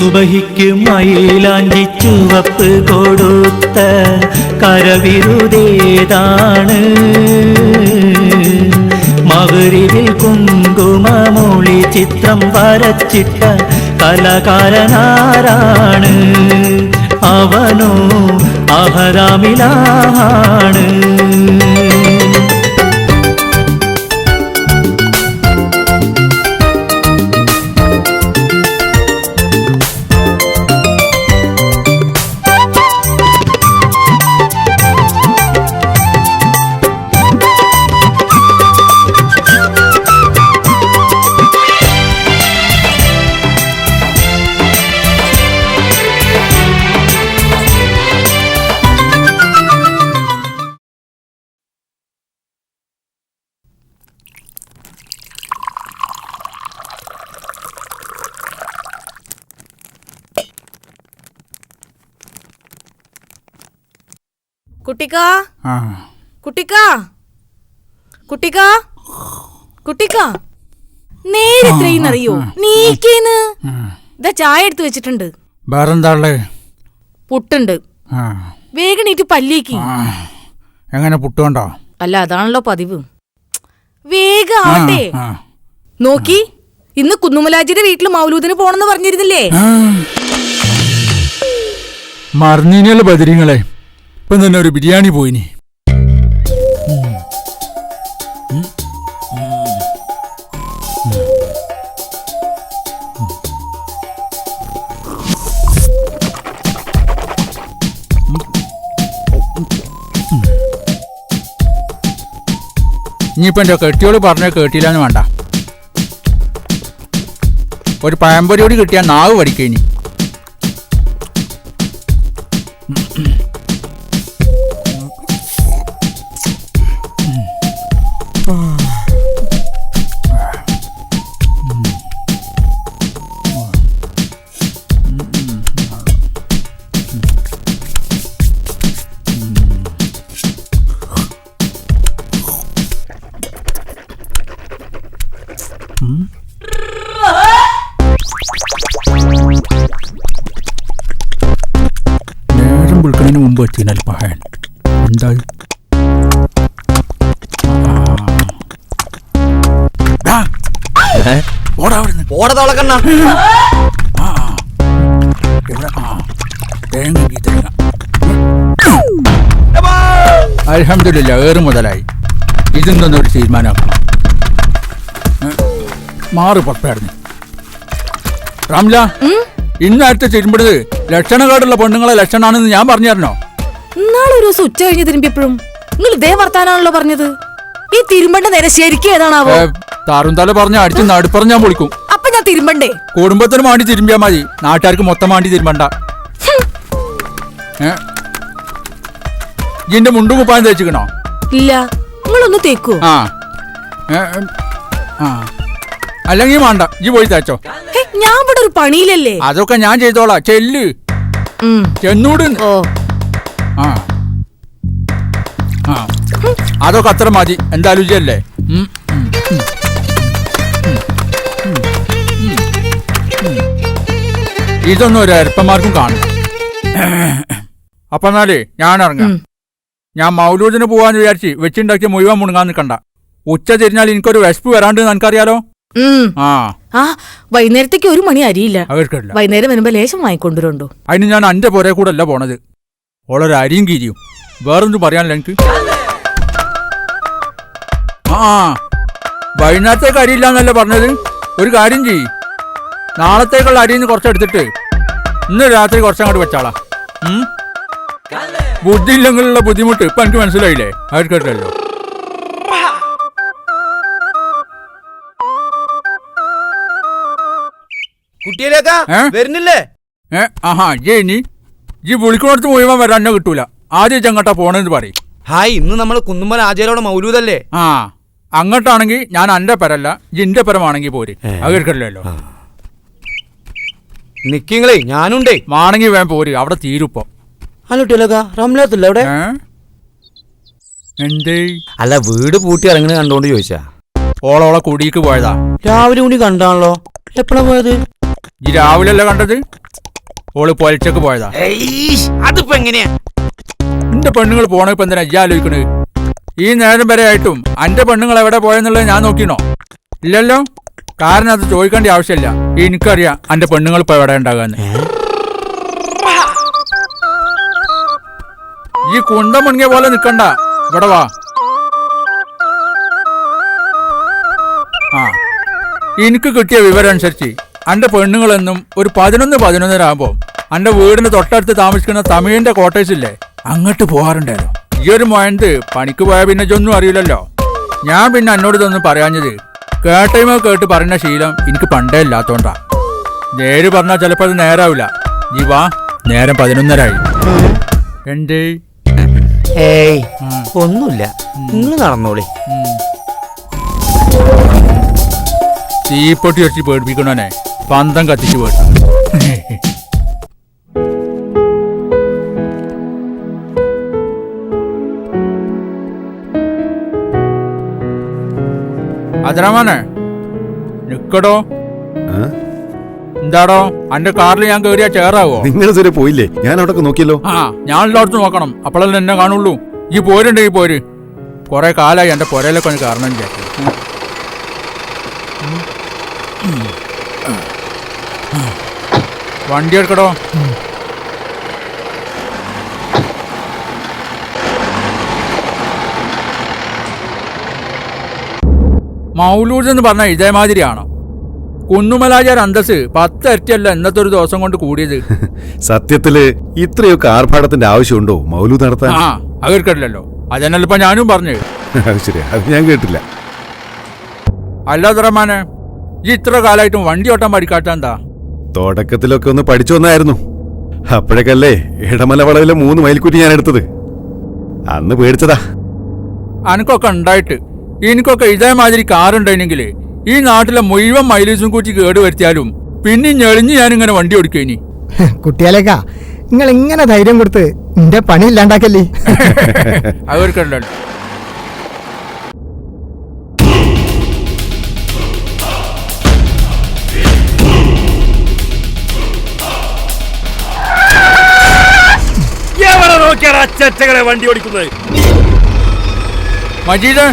സുബഹിക്ക് മയിലാഞ്ചി ചുവപ്പ് കൊടുത്ത കരവിരുതേതാണ്? മഗ്‌രിബിൽ കുങ്കുമമൊളി ചിത്രം വരച്ചിട്ട കലാകാരനാരാണ്? അവനോ അഹരാമിലാണ്. കുട്ടിക്കാ കുട്ടിക്കാ കുട്ടിക്കാ കുട്ടിക്കാ നേരെ എത്രയെന്നറിയോ? നീക്കേന്ന് ഇതാ ചായ എടുത്തു വെച്ചിട്ടുണ്ട്. വേറെന്താ? പുട്ടുണ്ട്. വേഗം നീറ്റ് പല്ലിക്ക്. എങ്ങനെ പുട്ടുണ്ടോ? അല്ല, അതാണല്ലോ പതിവ്. വേഗം ആവട്ടെ. നോക്കി, ഇന്ന് കുന്നുമലാജിയുടെ വീട്ടില് മൗലൂദിന് പോണെന്ന് പറഞ്ഞിരുന്നില്ലേ? മറിഞ്ഞീനല്ലേ ബദരിങ്ങളെ. ഇപ്പം തന്നെ ഒരു ബിരിയാണി പോയിനി. ഇനിയിപ്പോൾ എൻ്റെ കെട്ടിയോട് പറഞ്ഞ കേട്ടില്ലാന്ന് വേണ്ട. ഒരു പഴംപൊരിയോട് കിട്ടിയാൽ നാവ് പഠിക്കേനി. നേരം വിളിക്കുന്നതിന് മുമ്പ് എത്തിയാൽ പഹയൻ എന്താ അൽഹംദുലില്ലാ, ഏറ് മുതലായി. ഇതൊന്നൊരു തീരുമാനമാക്കണം. മാറ് പുറത്തായിരുന്നു. റാംല, ഇന്നത്തെ തിരുമ്പുന്നത് ലക്ഷണക്കാടുള്ള പെണ്ണുങ്ങളെ ലക്ഷണാണെന്ന് ഞാൻ പറഞ്ഞു തരണോ? ഇന്നാളെ ഒരു ദിവസം ഉച്ച കഴിഞ്ഞ് തിരുമ്പിയപ്പോഴും നിങ്ങൾ ഇതേ വർത്താനാണല്ലോ പറഞ്ഞത്. ഈ തിരുമ്പണ്ട നേരെ ശരിക്കും ഏതാണാവോ? താറുംതല പറഞ്ഞ അടിച്ച് നടുപ്പറഞ്ഞ് ഞാൻ പൊളിക്കും. അപ്പൊ ഞാൻ തിരുമ്പണ്ടേ? കുടുംബത്തിന് വേണ്ടി തിരുമ്പിയാ മതി, നാട്ടുകാർക്ക് മൊത്തം വേണ്ടി തിരുമ്പണ്ട. ഇതിന്റെ മുണ്ടും കുപ്പായം തേച്ചിക്കണോ? ഇല്ല, നിങ്ങളൊന്ന് തേക്കൂ. അല്ലെങ്കിൽ വേണ്ട, ഈ പോയി തേച്ചോ. ഞാൻ ഇവിടെ ഒരു പണിയിലല്ലേ. അതൊക്കെ ഞാൻ ചെയ്തോളാം. ചെല്ല് ചെന്നൂട്. അതൊക്കെ അത്ര മതി. എന്തായാലും ഇല്ലേ? ഇതൊന്നും ഒരു അല്പന്മാർക്കും കാണും. അപ്പൊ എന്നാലേ ഞാൻ ഇറങ്ങാം. ഞാൻ മൗലൂദിന് പോവാന്ന് വിചാരിച്ച് വെച്ചുണ്ടാക്കി മുഴുവൻ മുണങ്ങാൻ നിൽക്കണ്ട. ഉച്ച തിരിഞ്ഞാൽ എനിക്കൊരു വിശപ്പ് വരാണ്ട് നിനക്കറിയാലോ. വൈകുന്നേരത്തേക്ക് ഒരു മണി അരിയില്ല. വൈകുന്നേരം വരുമ്പോ ലേശം വാങ്ങിക്കൊണ്ടുവരുണ്ടോ? അതിന് ഞാൻ എന്റെ പുറകെ കൂടെ അല്ല പോണത്. ഓളൊരു അരിയും കീരിയും. വേറൊന്നും പറയാനില്ല എനിക്ക്. വൈകുന്നേരത്തേക്ക് അരിയില്ലാന്നല്ലേ പറഞ്ഞത്. ഒരു കാര്യം ചെയ്യ്, നാളത്തേക്കുള്ള അരിന്ന് കുറച്ചെടുത്തിട്ട് ഇന്ന് രാത്രി കുറച്ചങ്ങോട്ട് വെച്ചാളാ. ബുദ്ധി ഇല്ലെങ്കിലുള്ള ബുദ്ധിമുട്ട് ഇപ്പൊ എനിക്ക് മനസ്സിലായില്ലേ? അവർക്കല്ലോ. വരുന്നില്ലേ? ഈ വിളിക്കുന്നിടത്ത് മുഴുവൻ വരാൻ എന്നെ കിട്ടൂല. ആദ്യം ചെങ്ങട്ടാ പോണെന്ന് പറയും. ഹായ്, ഇന്ന് നമ്മള് കുന്നുമ്മൽ ആചാരോടെ മൗലൂദല്ലേ? അങ്ങോട്ടാണെങ്കിൽ ഞാൻ എന്റെ പെരല്ല, ജിന്റെ പെരമാണെങ്കിൽ പോര്. അവർക്കല്ലോ. നിക്കിങ്ങളെ ഞാനുണ്ടേ. മാണെങ്കിൽ വേഗം പോര്, അവിടെ തീരുപ്പോ. റംലാത്തല്ല അവിടെ? എന്തേ? അല്ല, വീട് പൂട്ടി ഇറങ്ങണ കണ്ടോണ്ട് ചോദിച്ചാ. ഓളോളെ കുടിക്ക് പോയതാ. രാവിലെ കൂടി കണ്ടാണല്ലോ. എപ്പോഴാ പോയത്? ഈ രാവിലെ അല്ലേ കണ്ടത്? ഓള് പൊലച്ചക്ക് പോയതാ. അതിപ്പോ എങ്ങനെയാ? എന്റെ പെണ്ണുങ്ങൾ പോണ ഇപ്പൊ എന്തിനാ ഇജ്ജ് ആലോചിക്കണത്? ഈ നേരം വരെ ആയിട്ടും അന്റെ പെണ്ണുങ്ങൾ എവിടെ പോയെന്നുള്ളത് ഞാൻ നോക്കിണോ? ഇല്ലല്ലോ. കാരണം അത് ചോദിക്കേണ്ട ആവശ്യമില്ല. എനിക്കറിയാം അന്റെ പെണ്ണുങ്ങൾ ഇപ്പൊ എവിടെ ഉണ്ടാകാന്ന്. ഈ കുണ്ടം മുങ്ങിയ പോലെ നിക്കണ്ട, ഇവിടെ വാ. ആ, എനിക്ക് കിട്ടിയ വിവരം അനുസരിച്ച് അന്റെ പെണ്ണുങ്ങളെന്നും ഒരു 11-11:30 അന്റെ വീടിന് തൊട്ടടുത്ത് താമസിക്കുന്ന തമിഴിന്റെ ക്വാർട്ടേഴ്സ് ഇല്ലേ, അങ്ങോട്ട് പോകാറുണ്ടല്ലോ. ഈ ഒരു മൊയന്ത് പണിക്ക് പോയാൽ പിന്നെ ഇതൊന്നും അറിയില്ലല്ലോ. ഞാൻ പിന്നെ എന്നോട് ഇതൊന്നും പറയാഞ്ഞത് കേട്ടൈമ കേട്ട് പറയുന്ന ശീലം എനിക്ക് പണ്ടേ ഇല്ലാത്തോണ്ടാ. നേര് പറഞ്ഞാൽ ചിലപ്പോൾ അത് നേരാവില്ല. നീ വാ, നേരം 11:30 എന്തേ? ഏയ് ഒന്നുമില്ല, നിങ്ങൾ നടന്നോളി. തീപ്പൊട്ടി വെച്ച് പേടിപ്പിക്കണോനെ പന്തം കത്തിച്ച് പോയിട്ട്. അതിരമാനെ നിക്കടോ. എന്താടോ അന്റെ കാറിൽ ഞാൻ കേറിയാ ചേറാവോ? നിങ്ങൾ ഇതുവരെ പോയില്ലേ? ഞാൻ അവിടെ നോക്കിയല്ലോ. ആ, ഞാൻ എല്ലായിടത്തും നോക്കണം, അപ്പോഴല്ലേ എന്നെ കാണുള്ളൂ. ഈ പോരുണ്ട്, ഈ പോര്. കൊറേ കാലായി എന്റെ പുരയിലൊക്കെ ഒന്ന് കാരണം വിചാരിച്ചു. വണ്ടി എടുക്കടോ. മൗലൂദ് എന്ന് പറഞ്ഞാൽ ഇതേമാതിരിയാണോ? കുന്നുമലാചാര അന്തസ് 10 ഇരട്ടിയല്ല ഇന്നത്തെ ഒരു ദിവസം കൊണ്ട് കൂടിയത്. സത്യത്തില് ഇത്രയൊക്കെ ആർഭാടത്തിന്റെ ആവശ്യമുണ്ടോ മൗലൂദ് നടത്താൻ? ആ, അത് കേട്ടില്ലല്ലോ. അതന്നല്ല ഇപ്പൊ ഞാനും പറഞ്ഞു. അത് ശരി, അത് ഞാൻ കേട്ടില്ല. അല്ലാതെ റഹ്മാനെ, ഈ ഇത്ര കാലമായിട്ടും വണ്ടി ഓട്ടാൻ പഠിക്കാത്ത എന്താ? തുടക്കത്തിലൊക്കെ ഒന്ന് പഠിച്ചു വന്നായിരുന്നു. അപ്പോഴേക്കല്ലേ ഇടമല വളവിലെ 3 മൈൽക്കുറ്റി ഞാൻ എടുത്തത്. അന്ന് പേടിച്ചതാ. അനക്കൊക്കെ ഉണ്ടായിട്ട് എനിക്കൊക്കെ ഇതേമാതിരി കാറുണ്ടായിരുന്നെങ്കിൽ ഈ നാട്ടിലെ മുഴുവൻ മൈലേജും കൂട്ടി കേട് വരുത്തിയാലും പിന്നെ ഞെളിഞ്ഞ് ഞാനിങ്ങനെ വണ്ടി ഓടിക്കേനി. കുട്ടിയാലേക്കാ, നിങ്ങൾ ഇങ്ങനെ ധൈര്യം കൊടുത്ത് നിന്റെ പണി ഇല്ലാണ്ടാക്കല്ലേ. അവർക്കുണ്ടല്ലോ. വണ്ടി ഓടിക്കുന്നത് മജീദ്,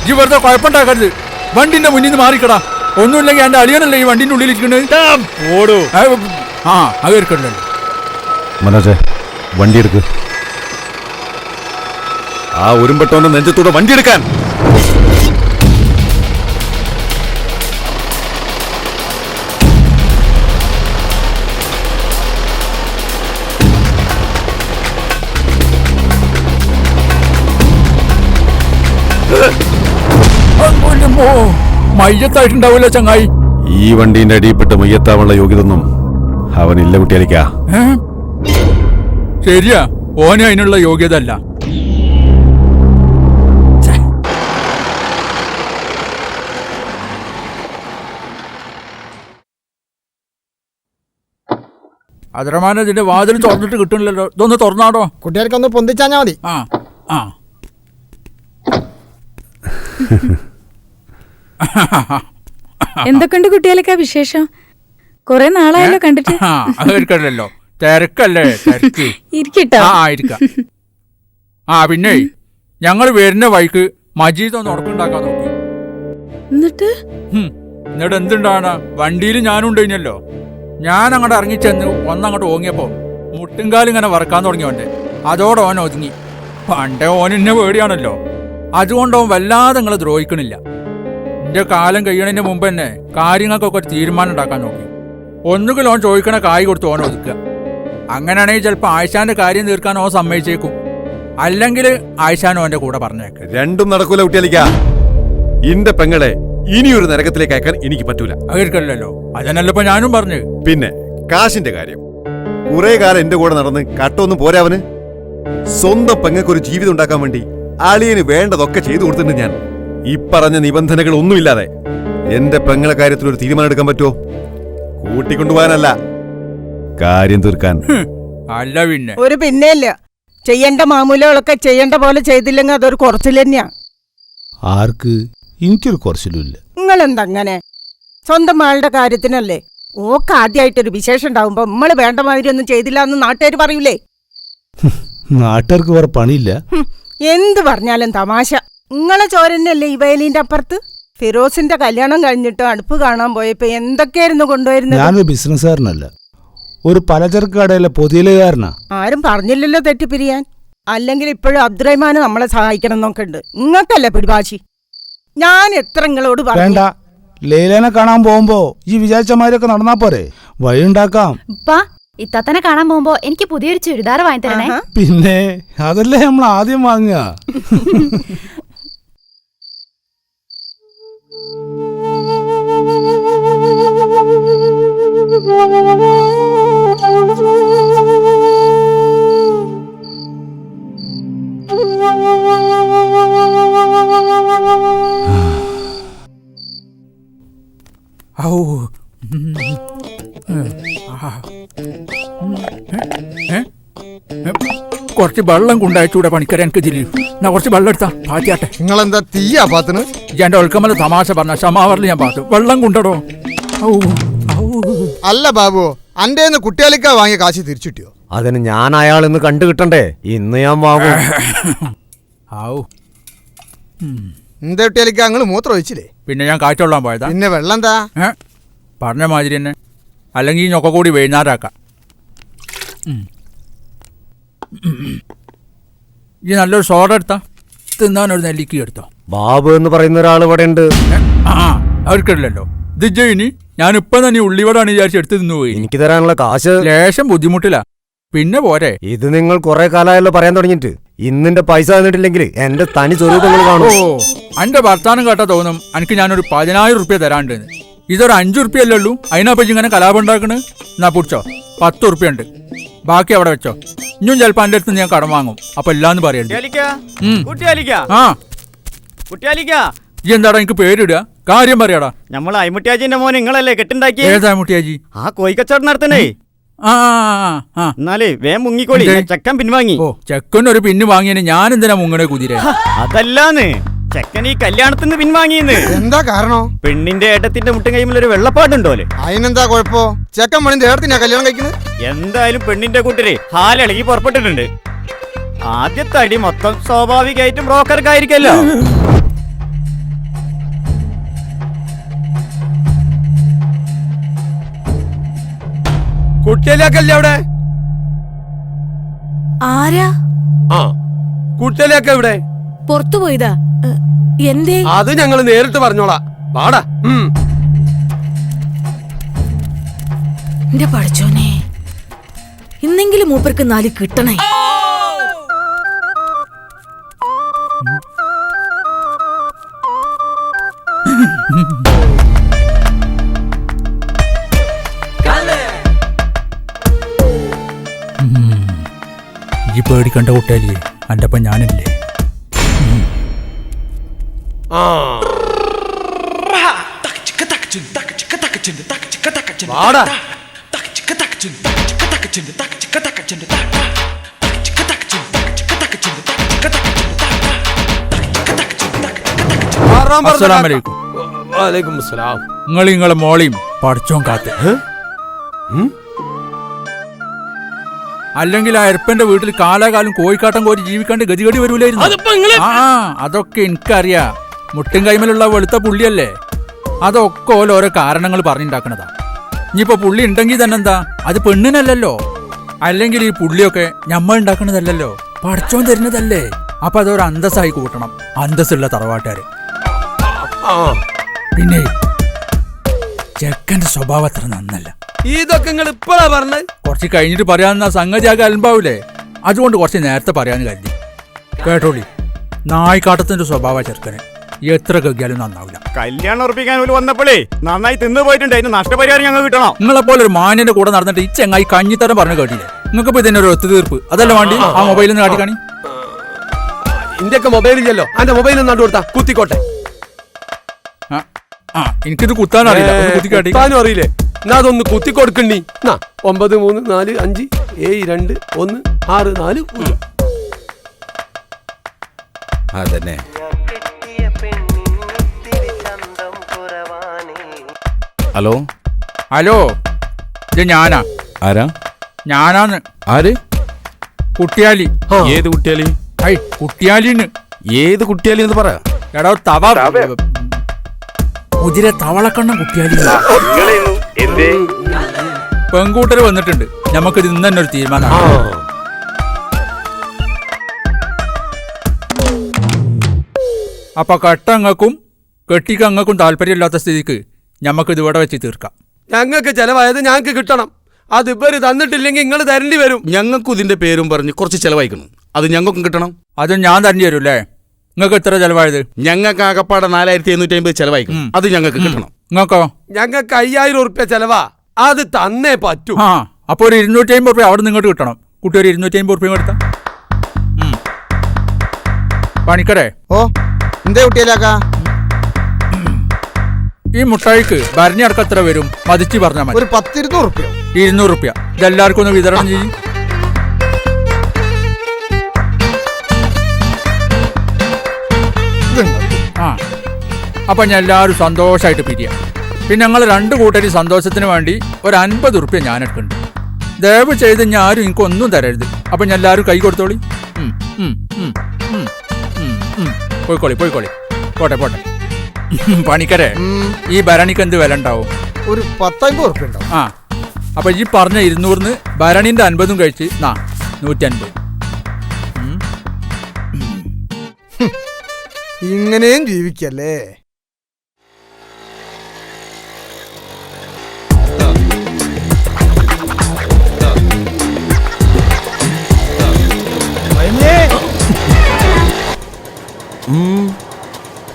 ഈ വെറുതെ കുഴപ്പമുണ്ടാക്കരുത്. വണ്ടിന്റെ മുന്നിൽ നിന്ന് മാറിക്കടാ. ഒന്നുമില്ലെങ്കിൽ എന്റെ അളിയനല്ലേ ഈ വണ്ടിന്റെ ഉള്ളിൽ ഇരിക്കുന്നത്. ആ, അവർക്കുണ്ടല്ലോ. മനോജെ, വണ്ടി എടുക്ക്. ആ ഒരുമ്പെട്ടോന്റെ നെഞ്ചത്തൂടെ വണ്ടി എടുക്കാൻ. മയ്യത്തായിട്ടുണ്ടാവൂല്ലോ ചങ്ങായി. ഈ വണ്ടീന്റെ അടിയിൽപ്പെട്ട് മയ്യത്താവുള്ള യോഗ്യതൊന്നും അവനില്ല കുട്ടിയാലിക്കാ. ശരിയാ, ഓന് അതിനുള്ള യോഗ്യത അല്ല. അതിരമാന ഇതിന്റെ വാതിൽ തുറന്നിട്ട് കിട്ടണില്ലല്ലോ. ഇതൊന്ന് തുറന്നാടോ. കുട്ടികൾക്കൊന്ന് പൊന്തിച്ചാഞ്ഞാ മതി. ആ ആ എന്തൊക്കെയുണ്ട് കുട്ടികളൊക്കെ വിശേഷം? കൊറേ നാളായല്ലോ കണ്ടിട്ട്. അവർക്കല്ലോ തിരക്കല്ലേ, തിരക്ക്. ഇരിക്കട്ടോ. ആ, ഇരിക്കാം. ആ, പിന്നെ ഞങ്ങൾ വരുന്ന വഴിക്ക് മജീദ് ഒന്ന് ഉറക്കുണ്ടാക്കാൻ നോക്കി. എന്നിട്ട് എന്നിട്ട് എന്തുണ്ടാണ്, വണ്ടിയിൽ ഞാനുണ്ട് കഴിഞ്ഞല്ലോ. ഞാൻ അങ്ങോട്ട് ഇറങ്ങിച്ചെന്ന് ഒന്നങ്ങോട്ട് ഓങ്ങിയപ്പോ മുട്ടുംകാലും ഇങ്ങനെ വറക്കാൻ തുടങ്ങിയോണ്ട് അതോടെ ഓൻ ഒതുങ്ങി. പണ്ടേ ഓൻ എന്നെ പേടിയാണല്ലോ. അതുകൊണ്ട് ഓൻ വല്ലാതെ നിങ്ങളെ ദ്രോഹിക്കണില്ല. എന്റെ കാലം കഴിയണതിന് മുമ്പ് തന്നെ കാര്യങ്ങൾക്കൊക്കെ ഒരു തീരുമാനം ഉണ്ടാക്കാൻ നോക്കി. ഒന്നുകിൽ ഓൻ ചോദിക്കണ കായ് കൊടുത്ത് ഓൻ ഒതുക്കുക. അങ്ങനെയാണെങ്കിൽ ചിലപ്പോൾ ആയിഷാന്റെ കാര്യം തീർക്കാൻ ഓൻ സമ്മതിച്ചേക്കും. അല്ലെങ്കിൽ ആയിഷാൻ ഓന്റെ കൂടെ പറഞ്ഞേക്ക്. രണ്ടും നടക്കൂല കുട്ടിയാലിക്കാ. ഇന്റെ പെങ്ങളെ ഇനിയൊരു നരകത്തിലേക്ക് അയക്കാൻ എനിക്ക് പറ്റൂല. അവർക്കല്ലോ. അതന്നല്ലപ്പോ ഞാനും പറഞ്ഞു. പിന്നെ കാശിന്റെ കാര്യം, കുറെ കാലം എന്റെ കൂടെ നടന്ന് കട്ടൊന്നും പോരാവന്. സ്വന്തം പെങ്ങൾക്കൊരു ജീവിതം ഉണ്ടാക്കാൻ വേണ്ടി അളിയന് വേണ്ടതൊക്കെ ചെയ്തു കൊടുത്തിട്ടുണ്ട് ഞാൻ. ഈ പറഞ്ഞ നിബന്ധനകൾ ഒന്നുമില്ലാതെ എന്റെ പെങ്ങളെ കാര്യത്തിൽ ഒരു തീരുമാനം എടുക്കാൻ പറ്റുമോ? കൂട്ടിക്കൊണ്ടുപോകാനല്ല, കാര്യം തീർക്കാൻ. അല്ല പിന്നെ ഒരു പിന്നെയില്ല. ചെയ്യേണ്ട മാമൂലുകളൊക്കെ ചെയ്യേണ്ട പോലെ ചെയ്തില്ലെങ്കിൽ അതൊരു കുറച്ചിൽ തന്നെയാ. ആർക്ക്? എനിക്കൊരു കുറച്ചിലുമില്ല. നിങ്ങളെന്തങ്ങനെ? സ്വന്തം ആളുടെ കാര്യത്തിനല്ലേ ഓക്ക് ആദ്യമായിട്ടൊരു വിശേഷം ഉണ്ടാവുമ്പോ നമ്മള് വേണ്ട മാതിരി ഒന്നും ചെയ്തില്ല എന്ന് നാട്ടുകാർ പറയൂലേ? നാട്ടുകാർക്ക് വേറെ പണിയില്ല. എന്ത് പറഞ്ഞാലും തമാശ. നിങ്ങളെ ചോരന്നല്ലേ ഈ വയലിന്റെ അപ്പുറത്ത്? ഫിറോസിന്റെ കല്യാണം കഴിഞ്ഞിട്ട് അടുപ്പ് കാണാൻ പോയപ്പോ എന്തൊക്കെയായിരുന്നു കൊണ്ടുവരുന്നത്? ഞാനൊരു ബിസിനസ്സുകാരനല്ല, ഒരു പലചരക്ക് കടയിലെ പൊതിയലുകാരനാ. ആരും പറഞ്ഞില്ലല്ലോ തെറ്റിപ്പിരിയാൻ. അല്ലെങ്കിൽ ഇപ്പോഴും അബ്ദുറഹ്മാന് നമ്മളെ സഹായിക്കണം എന്നൊക്കെയുണ്ട്. നിങ്ങൾക്കല്ലേ പിടിവാശി. ഞാൻ എത്ര നിങ്ങളോട് വേണ്ട, പറഞ്ഞു. ലൈലേനെ കാണാൻ പോകുമ്പോ ഈ വിചാരിച്ച മാതിരിയൊക്കെ നടന്നാ പോരെ, വഴി ഉണ്ടാക്കാം. ഇത്തത്തനെ കാണാൻ പോകുമ്പോ എനിക്ക് പുതിയൊരു ചുരിദാർ വാങ്ങി തരണേ. പിന്നെ അതല്ലേ നമ്മൾ ആദ്യം വാങ്ങുക. ഔ കുറച്ച് വെള്ളം കൊണ്ടയച്ചൂടെ പണിക്കര എനിക്ക് ജില്ലി. എന്നാ കുറച്ച് വെള്ളം എടുത്താ പാറ്റിയാട്ടെ. നിങ്ങളെന്താ തീയാ പാത്തിന്? എന്റെ ഒഴുക്കമല്ല തമാശ പറഞ്ഞ ക്ഷമാവറിൽ ഞാൻ പാത്തു. വെള്ളം കൊണ്ടടോ. അല്ല ബാബു, അന്റേന്ന് കുട്ടിയാലിക്ക വാങ്ങിയ കാശ് തിരിച്ചിട്ടിയോ? അതിന് ഞാൻ അയാളിന്ന് കണ്ടു കിട്ടണ്ടേ? ഇന്ന് ഞാൻ വാങ്ങും. എന്താ കുട്ടിയാലിക്ക നിങ്ങള് മൂത്രം ഒഴിച്ചില്ലേ? പിന്നെ ഞാൻ കാറ്റൊള്ളാൻ പോയതാ. പിന്നെ വെള്ളം എന്താ പറഞ്ഞ മാതിരി തന്നെ. അല്ലെങ്കിൽ ഞൊക്കെ കൂടി വൈകുന്നേരമാക്കാം. ഈ നല്ലൊരു സോഡ എടുത്താ തിന്നാനൊരു നെല്ലിക്ക എടുത്തോ. ബാബു എന്ന് പറയുന്ന ഒരാൾ ഇവിടെ ഉണ്ട്. അവർക്കില്ലല്ലോ. ഇത് ജയിനി ഞാനിപ്പം തന്നെ ഉള്ളിവടാണ് വിചാരിച്ച് എടുത്ത് തിന്നുപോയി. എനിക്ക് തരാനുള്ള കാശ് ലേശം ബുദ്ധിമുട്ടില്ല. പിന്നെ പോരെ. ഇത് നിങ്ങൾ കുറെ കാലമായല്ലോ പറയാൻ തുടങ്ങിയിട്ട്. ഇന്നിന്റെ പൈസ തന്നിട്ടില്ലെങ്കിൽ എന്റെ തനി സ്വരൂപങ്ങൾ കാണും. എന്റെ വർത്താനം കേട്ടാ തോന്നും എനിക്ക് ഞാനൊരു 10,000 റുപ്യ തരാണ്ടെന്ന്. ഇതൊരു 5 റുപ്യല്ലേ ഉള്ളൂ. അതിനെപ്പറ്റി ഇങ്ങനെ കലാപം ഉണ്ടാക്കണ്. എന്നാ പിടിച്ചോ, 10 റുപ്യ ഉണ്ട്. ബാക്കി അവിടെ വെച്ചോ. ഇനിയും ചിലപ്പോ എന്റെ അടുത്ത് ഞാൻ കടം വാങ്ങും. അപ്പൊ എല്ലാന്ന് പറയണ്ടേ. ഈ എന്താടാ എനിക്ക് പേരിടുക? കാര്യം പറയാടാ. നമ്മളെ അയ്മുട്ടിയാജിന്റെ മോൻ നിങ്ങളല്ലേ കെട്ടുണ്ടാക്കി? ഏതാ മുട്ടിയാജി? ആ കോഴിക്കച്ചവടം നടത്തണേ. എന്നാലേ വേം മുങ്ങിക്കോളി. ചെക്കൻ പിൻവാങ്ങി. ഓ, ചെക്കനൊരു പിന്ന് വാങ്ങിയതിന് ഞാൻ എന്തിനാ മുങ്ങണേ കുതിര? അതല്ലാന്ന്, ചെക്കൻ ഈ കല്യാണത്തിന് പിൻവാങ്ങിയെന്ന്. എന്താ കാരണം? പെണ്ണിന്റെ ഏട്ടത്തിന്റെ മുട്ടും കൈമിൽ ഒരു വെള്ളപ്പാടുണ്ടോലെ. അതിനെന്താ കുഴപ്പോ? ചെക്കൻ മണിന്റെ ഏടത്തിനാ കല്യാണം കഴിക്കുന്നത്. എന്തായാലും പെണ്ണിന്റെ കൂട്ടര് ഹാലിളകി പുറപ്പെട്ടിട്ടുണ്ട്. ആദ്യത്തെ അടി മൊത്തം സ്വാഭാവികമായിട്ടും ബ്രോക്കർക്കായിരിക്കല്ലോ. കുട്ടിയാലിക്കല്ലേ അവിടെ? ആരാ? കുട്ടിയാലിക്ക എവിടെ? പുറത്തു പോയതാ. എന്തേ? അത് ഞങ്ങൾ നേരിട്ട് പറഞ്ഞോളാം. വാടാ. എന്റെ പഠിച്ചോനെ, ഇന്നെങ്കിലും മൂപ്പർക്ക് 4 കിട്ടണേ. ഈ പേടിക്കണ്ട കുട്ടിയല്ലേ, എൻ്റെ ഒപ്പം ഞാനില്ലേ. നിങ്ങൾ നിങ്ങളെ മോളെയും പഠിച്ചോൻ കാത്ത്. അല്ലെങ്കിൽ ആ എരപ്പന്റെ വീട്ടിൽ കാലാകാലം കോഴിക്കാട്ടം കോരി ജീവിക്കാണ്ട് ഗതികടി വരൂലായിരുന്നു. അതൊക്കെ എനിക്കറിയാ. മുട്ടും കൈമലുള്ള വെളുത്ത പുള്ളിയല്ലേ. അതൊക്കെ ഓരോ കാരണങ്ങൾ പറഞ്ഞുണ്ടാക്കണതാ. ഇനിയിപ്പോ പുള്ളി ഉണ്ടെങ്കിൽ തന്നെ എന്താ, അത് പെണ്ണിനല്ലല്ലോ. അല്ലെങ്കിൽ ഈ പുള്ളിയൊക്കെ ഞമ്മ ഉണ്ടാക്കണതല്ലോ, പഠിച്ചോൻ തരുന്നതല്ലേ. അപ്പൊ അതൊരു അന്തസ്സായി കൂട്ടണം, അന്തസ്സുള്ള തറവാട്ടുകാര്. പിന്നെ ചെക്കന്റെ സ്വഭാവം അത്ര നന്നല്ല. ഇതൊക്കെ നിങ്ങൾ ഇപ്പഴാ പറഞ്ഞത്? കുറച്ച് കഴിഞ്ഞിട്ട് പറയാവുന്ന സംഗതി ആകെ അലമ്പാവൂലേ. അതുകൊണ്ട് കുറച്ച് നേരത്തെ പറയാന്ന് കരുതി. കേട്ടോളി, നായ്ക്കാട്ടത്തിന്റെ സ്വഭാവ ചെറുക്കന് എത്ര കഗ്യാലും നന്നാവില്ല. കല്യാണം ഉറപ്പിക്കാൻ വന്നപ്പോഴേ നന്നായി തിന്നു പോയിട്ടുണ്ട്. അതിന് നഷ്ടപരിഹാരം ഞങ്ങൾ കിട്ടണം. നിങ്ങളെപ്പോലെ ഒരു മാന്യന്റെ കൂടെ നടന്നിട്ട് ഈ ചെങ്ങായി കഞ്ഞിത്തരം പറഞ്ഞു കേട്ടില്ലേ. നിങ്ങൾക്ക് ഇപ്പൊ ഇതിന്റെ ഒരു ഒത്തുതീർപ്പ് അതല്ല വേണ്ടി. ആ മൊബൈലിൽ നിന്ന് കാട്ടിക്കാണി. ഇന്ത്യക്ക് മൊബൈലില്ലല്ലോ. അന്റെ മൊബൈലിൽ നട്ടു കൊടുത്താ കുത്തിക്കോട്ടെ. എനിക്കിത് കുത്താൻ അറിയില്ല. കുത്താനും അറിയില്ലേ? എന്നാ അതൊന്ന് കുത്തിക്കൊടുക്കണ്ടി. 9 3 4 5 7 2 1 6 4 0. അതന്നെ. ഹലോ ഇത് ഞാനാ. ആരാ? ഞാനാന്ന്. ആര്? കുട്ടിയാലി. ഏത് കുട്ടിയാലി? ഐ കുട്ടിയാലിന്ന്. ഏത് കുട്ടിയാലി എന്ന് പറ. എടോ തവ കുതിര തവളക്കണ്ണം കുട്ടിയാലി. പെൺകൂട്ടര് വന്നിട്ടുണ്ട്. നമുക്കിത് ഇന്ന് തന്നെ ഒരു തീരുമാനമാണ്. അപ്പൊ കെട്ടങ്ങൾക്കും കെട്ടിക്കങ്ങൾക്കും താല്പര്യമില്ലാത്ത സ്ഥിതിക്ക് ഞമ്മക്കിത് ഇവിടെ വെച്ച് തീർക്കാം. ഞങ്ങൾക്ക് ചെലവായത് ഞങ്ങൾക്ക് കിട്ടണം. അത് ഇവര് തന്നിട്ടില്ലെങ്കിൽ നിങ്ങൾ തരേണ്ടി വരും. ഞങ്ങൾക്കും ഇതിന്റെ പേരും പറഞ്ഞ് കുറച്ച് ചെലവായിക്കണം. അത് ഞങ്ങൾക്കും കിട്ടണം. അത് ഞാൻ തരേണ്ടി വരും അല്ലേ? നിങ്ങൾക്ക് എത്ര ചെലവായത്? ഞങ്ങൾക്ക് ആകപ്പാടെ 4750 ചെലവായിക്കണം. അത് ഞങ്ങൾക്ക് കിട്ടണം. നിങ്ങൾക്കോ? ഞങ്ങൾക്ക് 5000 ഉറുപ്പ്യ ചെലവാ. അത് തന്നേ പറ്റൂ. ആ അപ്പൊ ഒരു 250 ഉറുപ്പ്യ അവിടെ നിങ്ങോട്ട് കിട്ടണം. കുട്ടി ഒരു 250 ഉറുപ്പ്യ കൊടുത്ത പണിക്കരെ. ഓ എന്തേ കുട്ടിയല്ലാക്ക? ഈ മുട്ടായിക്ക് ഭരണി അടക്കം എത്ര വരും? മതിച്ച് പറഞ്ഞാൽ മതി. ഒരു 10-200 ഉറുപ്പ്യ. 200 ഉറുപ്പ്യ. ഇതെല്ലാവർക്കും ഒന്ന് വിതരണം ചെയ്യും. ആ അപ്പൊ ഞാൻ എല്ലാവരും സന്തോഷമായിട്ട് പിരിയാം. പിന്നെ ഞങ്ങൾ 2 കൂട്ടരും സന്തോഷത്തിന് വേണ്ടി ഒരു 50 ഉറുപ്പ്യ ഞാൻ എടുക്കുന്നുണ്ട്. ദയവ് ചെയ്ത് ഞാൻ ആരും എനിക്കൊന്നും തരരുത്. അപ്പൊ ഞാൻ എല്ലാവരും കൈ കൊടുത്തോളി. പോയിക്കോളി പോയിക്കോളി. പോട്ടെ പോട്ടെ. പണിക്കരെ, ഈ ഭരണിക്ക് എന്ത് വില ഉണ്ടാവും? ഒരു 10-50 ഉറുപ്പ്യ ഉണ്ടാവും. ആ അപ്പൊ ഈ പറഞ്ഞ 200-ന് ഭരണിന്റെ 50 കഴിച്ച് 150. ഇങ്ങനെയും ജീവിക്കല്ലേ?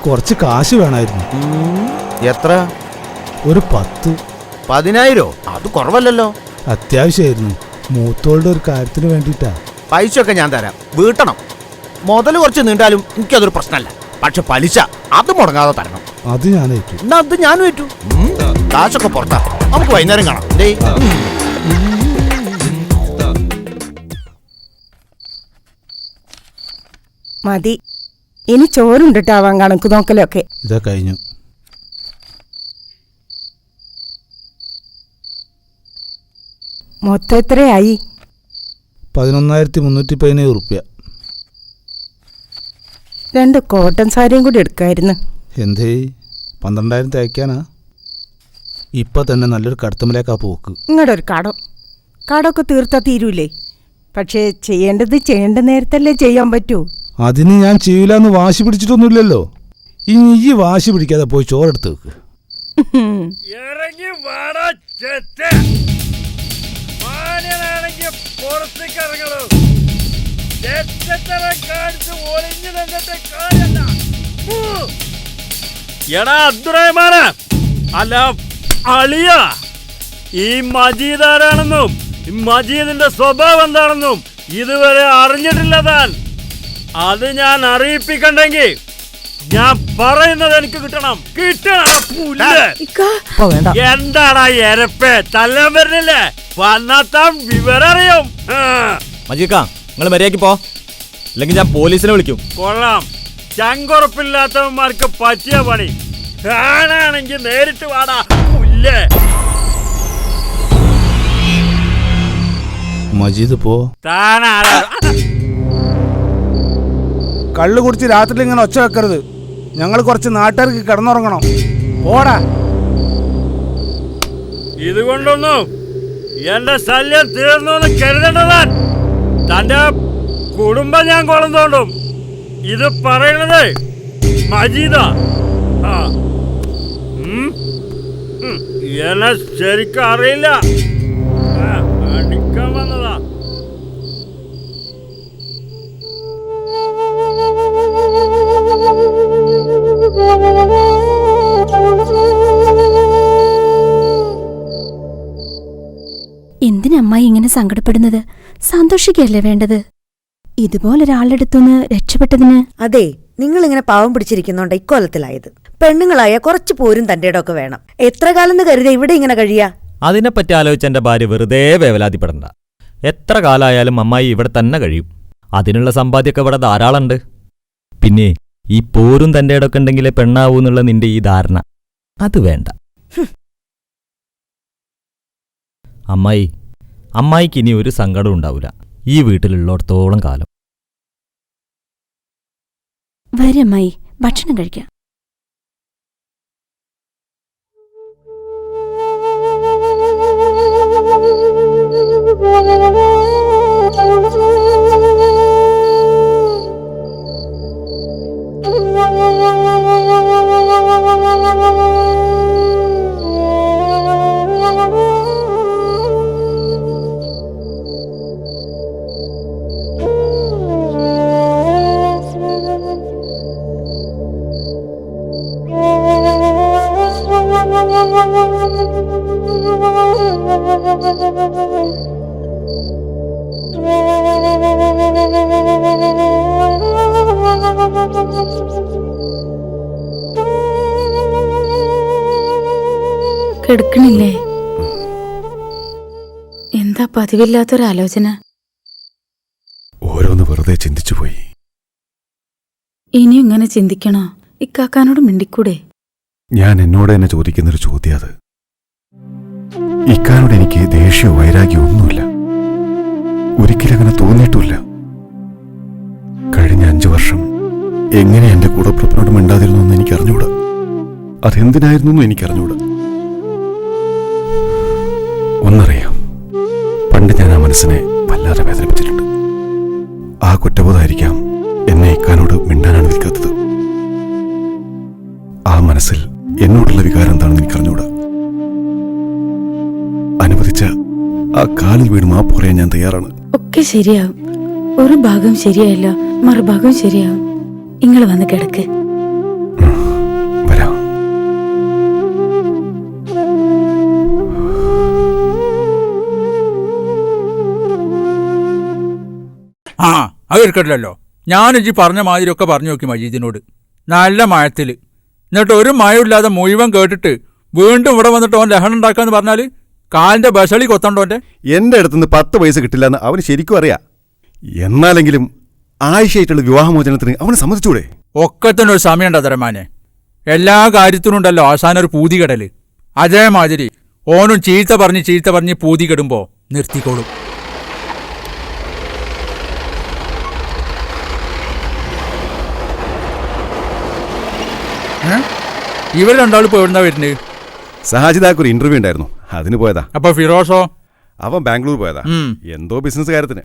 കുറച്ച് കാശ് വേണമായിരുന്നു. എത്ര? ഒരു 10. 10,000? അത് കുറവല്ലല്ലോ. അത്യാവശ്യമായിരുന്നു. മൂത്തോളുടെ ഒരു കാര്യത്തിന് വേണ്ടിയിട്ടാ. പൈസ ഒക്കെ ഞാൻ തരാം, വീട്ടണം. മുതൽ കുറച്ച് നീണ്ടാലും എനിക്കതൊരു പ്രശ്നമല്ല. പക്ഷെ പലിശ അത് മുടങ്ങാതെ തരണം. അത് ഞാൻ ഏറ്റു. എന്നാ അത് ഞാനും ഏറ്റു. കാശൊക്കെ പുറത്താ. നമുക്ക് വൈകുന്നേരം കാണാം. മതി. ഇനി ചോറുണ്ടിട്ടാവാൻ കണക്ക് നോക്കലൊക്കെ. ഇതാ കഴിഞ്ഞു. മൊത്തം എത്രയായി? 11,317 ഉറുപ്പ്യ. 2 കോട്ടൺ സാരിയും കൂടി എടുക്കായിരുന്നു. എന്തേ 12,000 തയ്ക്കാനാ? ഇപ്പൊ തന്നെ നല്ലൊരു കടത്തമ്മലേക്കാ പോക്ക്. നിങ്ങളുടെ ഒരു കടമൊക്കെ തീർത്താ തീരൂലേ? പക്ഷേ ചെയ്യേണ്ടത് ചെയ്യേണ്ട നേരത്തല്ലേ ചെയ്യാൻ പറ്റൂ. അതിന് ഞാൻ ചെയ്യൂലെന്ന് വാശി പിടിച്ചിട്ടൊന്നുമില്ലല്ലോ. ഇനി ഈ വാശി പിടിക്കാതെ പോയി ചോറെടുത്ത് വെക്ക്. എടാ അബ്ദുറഹ്മാനെ, അല്ല അളിയ, ഈ മജീദ് ആരാണെന്നും മജീദിന്റെ സ്വഭാവം എന്താണെന്നും ഇതുവരെ അറിഞ്ഞിട്ടില്ല താൻ. അത് ഞാൻ അറിയിപ്പിക്കണ്ടെങ്കിൽ ഞാൻ പറയുന്നത് എനിക്ക് കിട്ടണം. എന്താടാ എരപ്പേ, തല്ലാൻ വരുന്നില്ലേ? വന്നാത്താൻ വിവരം അറിയും. മജീക്കാ, നിങ്ങൾ മര്യാദയ്ക്ക് പോ, അല്ലെങ്കിൽ ഞാൻ പോലീസിനെ വിളിക്കും. കൊള്ളാം. ചങ്കുറപ്പില്ലാത്തവന്മാർക്ക് പറ്റിയ പണി. ആണെങ്കിൽ നേരിട്ട് വാടാ പുല്ലേ. മജീദ് പോ. താനാരാ? കള്ളു കുടിച്ച് രാത്രി ഇങ്ങനെ ഒച്ച വെക്കരുത്. ഞങ്ങൾ കുറച്ച് നാട്ടുകാർക്ക് കിടന്നുറങ്ങണം. പോടാ. ഇതുകൊണ്ടൊന്നും എന്റെ ശല്യം തീർന്നു എന്ന് കരുതേണ്ടതാൻ. തന്റെ കുടുംബം ഞാൻ കൊളം തോണ്ടും. ഇത് പറയണത് മജീദാ. എന്നെ ശരിക്കും അറിയില്ല. അടിക്കാൻ വന്നതാ. എന്തിനമ്മായി ഇങ്ങനെ സങ്കടപ്പെടുന്നത്? സന്തോഷിക്കല്ലേ വേണ്ടത്. ഇതുപോലൊരാളുടെ അടുത്തുനിന്ന് രക്ഷപ്പെട്ടതിന്. അതെ, നിങ്ങൾ ഇങ്ങനെ പാവം പിടിച്ചിരിക്കുന്നുണ്ട് ഇക്കൊല്ലത്തിലായത്. പെണ്ണുങ്ങളായ കുറച്ച് പോരും തന്റെ ഇടമൊക്കെ വേണം. എത്ര കാലം കരുതി ഇവിടെ ഇങ്ങനെ കഴിയാ? അതിനെപ്പറ്റി ആലോചിച്ച് എൻ്റെ ഭാര്യ വെറുതെ വേവലാതിപ്പെടണ്ട. എത്ര കാലമായാലും അമ്മായി ഇവിടെ തന്നെ കഴിയും. അതിനുള്ള സമ്പാദ്യമൊക്കെ ഇവിടെ ധാരാളമുണ്ട്. പിന്നെ ഈ പോരും തൻ്റെ ഇടമൊക്കെ ഉണ്ടെങ്കിലേ പെണ്ണാവൂ എന്നുള്ള നിന്റെ ഈ ധാരണ അത് വേണ്ട. അമ്മായിക്ക് ഇനി ഒരു സങ്കടം ഉണ്ടാവില്ല ഈ വീട്ടിലുള്ളിടത്തോളം കാലം. വരമ്മായി, ഭക്ഷണം കഴിക്കാം. കിടക്കണില്ലേ? എന്താ പതിവില്ലാത്തൊരാലോചന? ഓരോന്ന് വെറുതെ ചിന്തിച്ചു പോയി. ഇനിയും ഇങ്ങനെ ചിന്തിക്കണോ? ഇക്കാക്കാനോട് മിണ്ടിക്കൂടെ? ഞാൻ എന്നോട് തന്നെ ചോദിക്കുന്നൊരു ചോദ്യം അത്. ഇക്കാനോട് എനിക്ക് ദേഷ്യമോ വൈരാഗ്യമോ ഒന്നുമില്ല. ഒരിക്കലും അങ്ങനെ തോന്നിയിട്ടുമില്ല. കഴിഞ്ഞ 5 വർഷം എങ്ങനെ എന്റെ കൂടപ്പുറപ്പിനോട് മിണ്ടാതിരുന്നു എന്ന് എനിക്കറിഞ്ഞൂടാ. അതെന്തിനായിരുന്നു എനിക്കറിഞ്ഞൂടാ. ഒന്നറിയാം, പണ്ട് ഞാൻ ആ മനസ്സിനെ വല്ലാതെ വേദനിപ്പിച്ചിട്ടുണ്ട്. ആ കുറ്റബോധമായിരിക്കാം എന്നെ ഇക്കാനോട് മിണ്ടാൻ അനുവദിക്കാത്തത്. ആ മനസ്സിൽ എന്നോടുള്ള വികാരം എന്താണെന്ന് എനിക്കറിഞ്ഞൂടാ. അനുവദിച്ച ആ കാലിൽ വീണ് മാപ്പ് പറയാൻ ഞാൻ തയ്യാറാണ്. ഒക്കെ ശരിയാവും. ഒരു ഭാഗം ശരിയായല്ലോ, മറുഭാഗം ശരിയാവും. നിങ്ങൾ വന്ന് കിടക്ക്. വരാം. ആ അത് എടുക്കട്ടില്ലല്ലോ. ഞാനിജി പറഞ്ഞ മാതിരി ഒക്കെ പറഞ്ഞു നോക്കി മജീദിനോട്. നല്ല മഴത്തിൽ എന്നിട്ട് ഒരു മഴയില്ലാതെ മുഴുവൻ കേട്ടിട്ട് വീണ്ടും ഇവിടെ വന്നിട്ട് ഓൻ ലഹണം ഉണ്ടാക്കാന്ന് പറഞ്ഞാൽ കാലിന്റെ ബസളി കൊത്തണ്ടോന്റെ. എന്റെ അടുത്തുനിന്ന് 10 പൈസ കിട്ടില്ല എന്ന് അവന് ശരിക്കും അറിയാം. എന്നാലെങ്കിലും ആയിഷയായിട്ടുള്ള വിവാഹമോചനത്തിന് അവന് സമ്മതിച്ചൂടെ? ഒക്കത്തിനൊരു ഒരു സമയമുണ്ട് അതരമാനെ. എല്ലാ കാര്യത്തിനും ഉണ്ടല്ലോ അവസാനം ഒരു പൂതികടല്. അതേമാതിരി ഓനും ചീത്ത പറഞ്ഞ് പൂതി കെടുമ്പോ നിർത്തിക്കോളും. ഇവർ രണ്ടാളും ഇപ്പോൾ എവിടുന്നാ വരുന്നത്? സഹാജിദാക്ക് ഒരു ഇന്റർവ്യൂ ഉണ്ടായിരുന്നു, അതിന് പോയതാ. അപ്പൊ ഫിറോസോ? അവൻ ബാംഗ്ലൂർ പോയതാ, എന്തോ ബിസിനസ് കാര്യത്തിന്.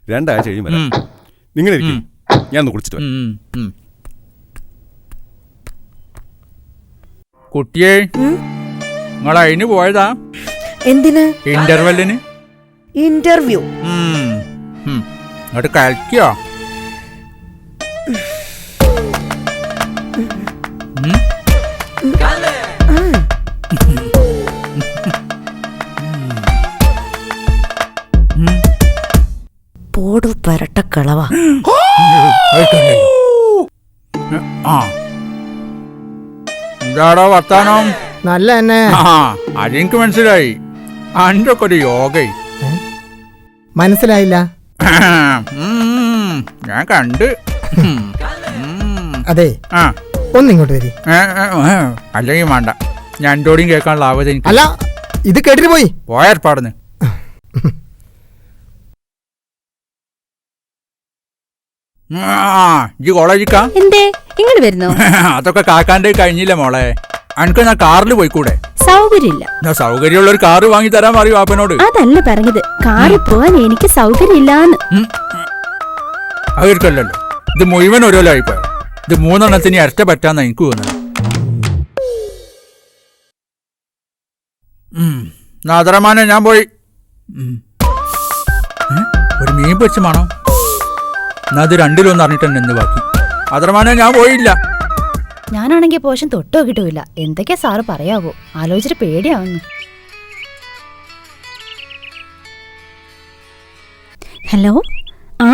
2 ആഴ്ച കഴിയും വരാം. നിങ്ങൾ ഇരിക്കും, ഞാൻ ഒന്ന് കുളിച്ചിട്ട് വരാം. കുട്ടിയെ, നിങ്ങൾ അതിന് പോയതാ? എന്തിന്? ഇന്റർവെല്ലിന്. ഇന്റർവ്യൂ? അങ്ങോട്ട് കളിക്കോ? പോടു പരട്ടക്കളവാ. എന്താടോ വർത്താനം? നല്ല തന്നെ. അതെനിക്ക് മനസ്സിലായി. അന്റെ ഒക്കെ ഒരു യോഗ മനസ്സിലായില്ല. ഞാൻ കണ്ട്. അതെ, ഒന്നിങ്ങോട്ട് വരി. അല്ലെങ്കിൽ വേണ്ട, ഞാൻ എന്തോടെയും കേൾക്കാനുള്ള ആവത് എനിക്ക്. അല്ല, ഇത് കേട്ടിട്ട് പോയി പോയേർപ്പാടുന്ന്. ഈ കോളേജിക്കാ ഇങ്ങനെ വരുന്നോ? അതൊക്കെ കാക്കാന്റെ കഴിഞ്ഞില്ല മോളെ. അനക്ക് ഞാൻ കാറിൽ പോയിക്കൂടെ? സൗകര്യമില്ല. ഞാൻ സൗകര്യമുള്ള ഒരു കാറ് വാങ്ങി തരാൻ പറയൂ വാപ്പനോട്. അതല്ല പറഞ്ഞത്, കാറിൽ പോവാൻ എനിക്ക് സൗകര്യമില്ലാന്ന്. അവർക്കല്ലോ ഇത് മുഴുവൻ ഓരോല്ലോ ആയിപ്പോയോ. ഇത് 3 എണ്ണത്തിന് ഇരട്ട പറ്റാന്നാ എനിക്ക് തോന്നുന്നത്. നാദറമാനെ ഞാൻ പോയി. ഒരു മീൻ പൊരിച്ചുമാണോ? എന്നാ അത് 2-1 അറിഞ്ഞിട്ടുണ്ട് എന്ന് ബാക്കി. നാദറമാനെ ഞാൻ പോയില്ല. ഞാനാണെങ്കിൽ പോഷൻ തൊട്ടോ കിട്ടൂല. എന്തൊക്കെയാ സാറ് പറയാവോ? ആലോചിച്ചിട്ട് പേടിയാവുന്നു. ഹലോ, ആ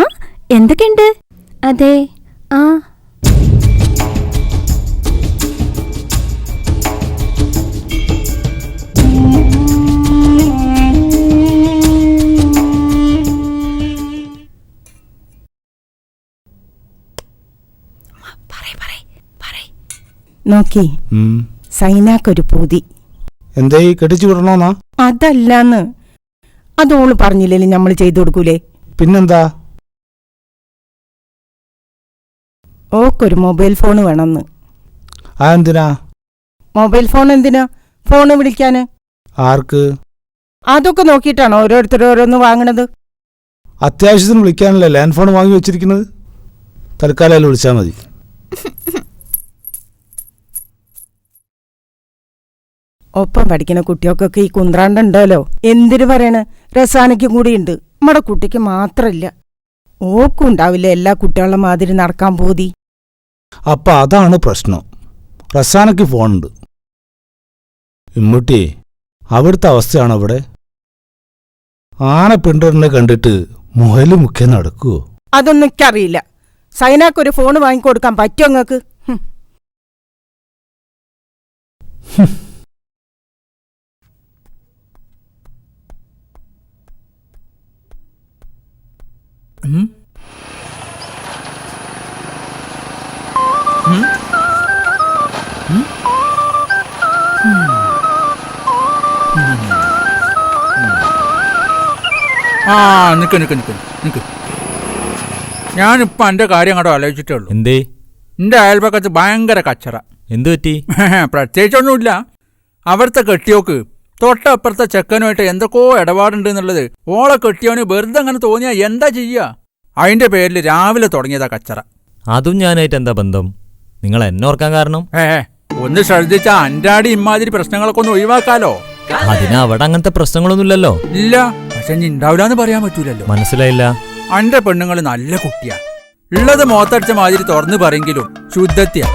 എന്തൊക്കെയുണ്ട്? അതെ, ആ നോക്കി സൈനാക്കൊരു പൂതി. എന്തേ കെട്ടിച്ചു വിടണോന്നാ? അതല്ലാന്ന് അത് ഓള് പറഞ്ഞില്ലേലും നമ്മൾ ചെയ്തു കൊടുക്കൂലേ? പിന്നെന്താ? ഓക്കൊരു മൊബൈൽ ഫോൺ വേണമെന്ന്. അതെന്തിനാ? മൊബൈൽ ഫോൺ എന്തിനാ? ഫോണ് വിളിക്കാന്. ആർക്ക്? അതൊക്കെ നോക്കിയിട്ടാണോ ഓരോരുത്തർ ഓരോന്ന് വാങ്ങണത്? അത്യാവശ്യത്തിന് വിളിക്കാനല്ലേ ലാൻഡ് ഫോൺ വാങ്ങി വെച്ചിരിക്കുന്നത്. തൽക്കാലം വിളിച്ചാൽ മതി. ഒപ്പം പഠിക്കുന്ന കുട്ടികൾക്കൊക്കെ ഈ കുന്ത്രാണ്ടുണ്ടല്ലോ. എന്തിനു പറയണ്, രസാനയ്ക്കും കൂടി ഉണ്ട്. നമ്മുടെ കുട്ടിക്ക് മാത്രല്ല, ഓക്കും ഉണ്ടാവില്ല എല്ലാ കുട്ടികളുടെ മാതിരി നടക്കാൻ പോതി. അപ്പൊ അതാണ് പ്രശ്നം. റസാനയ്ക്ക് ഫോണുണ്ട്. ഇമ്മൂട്ടി, അവിടുത്തെ അവസ്ഥയാണോ ഇവിടെ? ആന പിണ്ടറിനെ കണ്ടിട്ട് മുഹല് മുഖ്യ നടക്കുവോ? അതൊന്നും എനിക്കറിയില്ല. സൈനാക്കൊരു ഫോൺ വാങ്ങിക്കൊടുക്കാൻ പറ്റുമോ നിങ്ങൾക്ക്? ആ നിക്ക് നിക്ക് നിക്ക് നിക്ക്, ഞാനിപ്പോ എന്റെ കാര്യം അങ്ങോട്ട് ആലോചിച്ചിട്ടേ ഉള്ളൂ. എന്തേ? എന്റെ അയൽപക്കത്ത് ഭയങ്കര കച്ചറ. എന്തു പറ്റി? പ്രത്യേകിച്ചൊന്നുമില്ല. അവിടുത്തെ കെട്ടിയോക്ക് തൊട്ടപ്പുറത്തെ ചെക്കനുമായിട്ട് എന്തൊക്കെയോ ഇടപാടുണ്ട് എന്നുള്ളത് ഓളെ കെട്ടിയോന് വെറുതെ അങ്ങനെ തോന്നിയാ എന്താ ചെയ്യാ? അതിന്റെ പേരിൽ രാവിലെ തുടങ്ങിയതാ കച്ചറ. അതും ഞാനായിട്ട് എന്താ ബന്ധം? നിങ്ങൾ എന്നെ ഓർക്കാൻ കാരണം? ഒന്ന് ശ്രദ്ധിച്ചാ അന്റാടി ഇമാതിരി പ്രശ്നങ്ങളൊക്കെ ഒന്ന് ഒഴിവാക്കാലോ. അതിന് അവിടെ അങ്ങനത്തെ പ്രശ്നങ്ങളൊന്നുമില്ലല്ലോ. ഇല്ല, പക്ഷെ ഇനി ഉണ്ടാവില്ലാന്ന് പറയാൻ പറ്റൂലല്ലോ. മനസ്സിലായില്ല. അന്റെ പെണ്ണുങ്ങള് നല്ല കുട്ടിയാ. ഉള്ളത് മോത്തടിച്ച മാതിരി തുറന്നു പറയെങ്കിലും ശുദ്ധത്യാ.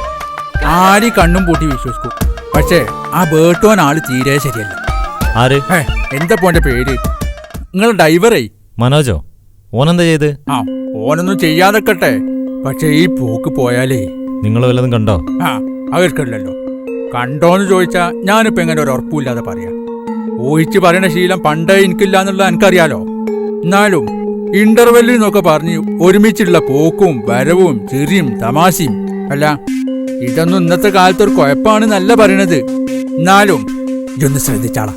ആരി കണ്ണും പൂട്ടി വിശ്വസിക്കും. പക്ഷേ ആ ബേട്ടോൻ ആള് തീരെ ശരിയല്ല. ആര്? എന്താ പോന്റെ പേര്? നിങ്ങൾ ഡ്രൈവറേ? മനോജോ? ഓനെന്താ ചെയ്ത്? ആ, ഓനൊന്നും ചെയ്യാതെക്കട്ടെ. പക്ഷെ ഈ പോക്ക് പോയാലേ. നിങ്ങൾ വല്ലതും കണ്ടോ? അവർക്കല്ലോ. കണ്ടോന്ന് ചോദിച്ചാ ഞാനിപ്പോ എങ്ങനെ ഒരു ഉറപ്പില്ലാതെ പറയാ. ഊഹിച്ച് പറയണ ശീലം പണ്ടേ എനിക്കില്ല എന്നുള്ള എനിക്കറിയാലോ. എന്നാലും ഇന്റർവെല്ലിൽ നിന്നൊക്കെ പറഞ്ഞ് ഒരുമിച്ചുള്ള പോക്കും വരവും ചെറിയും തമാശയും അല്ല, ഇതൊന്നും ഇന്നത്തെ കാലത്തൊരു കുഴപ്പമാണ് നല്ല പറയണത്. എന്നാലും ഇതൊന്ന് ശ്രദ്ധിച്ചാളാ.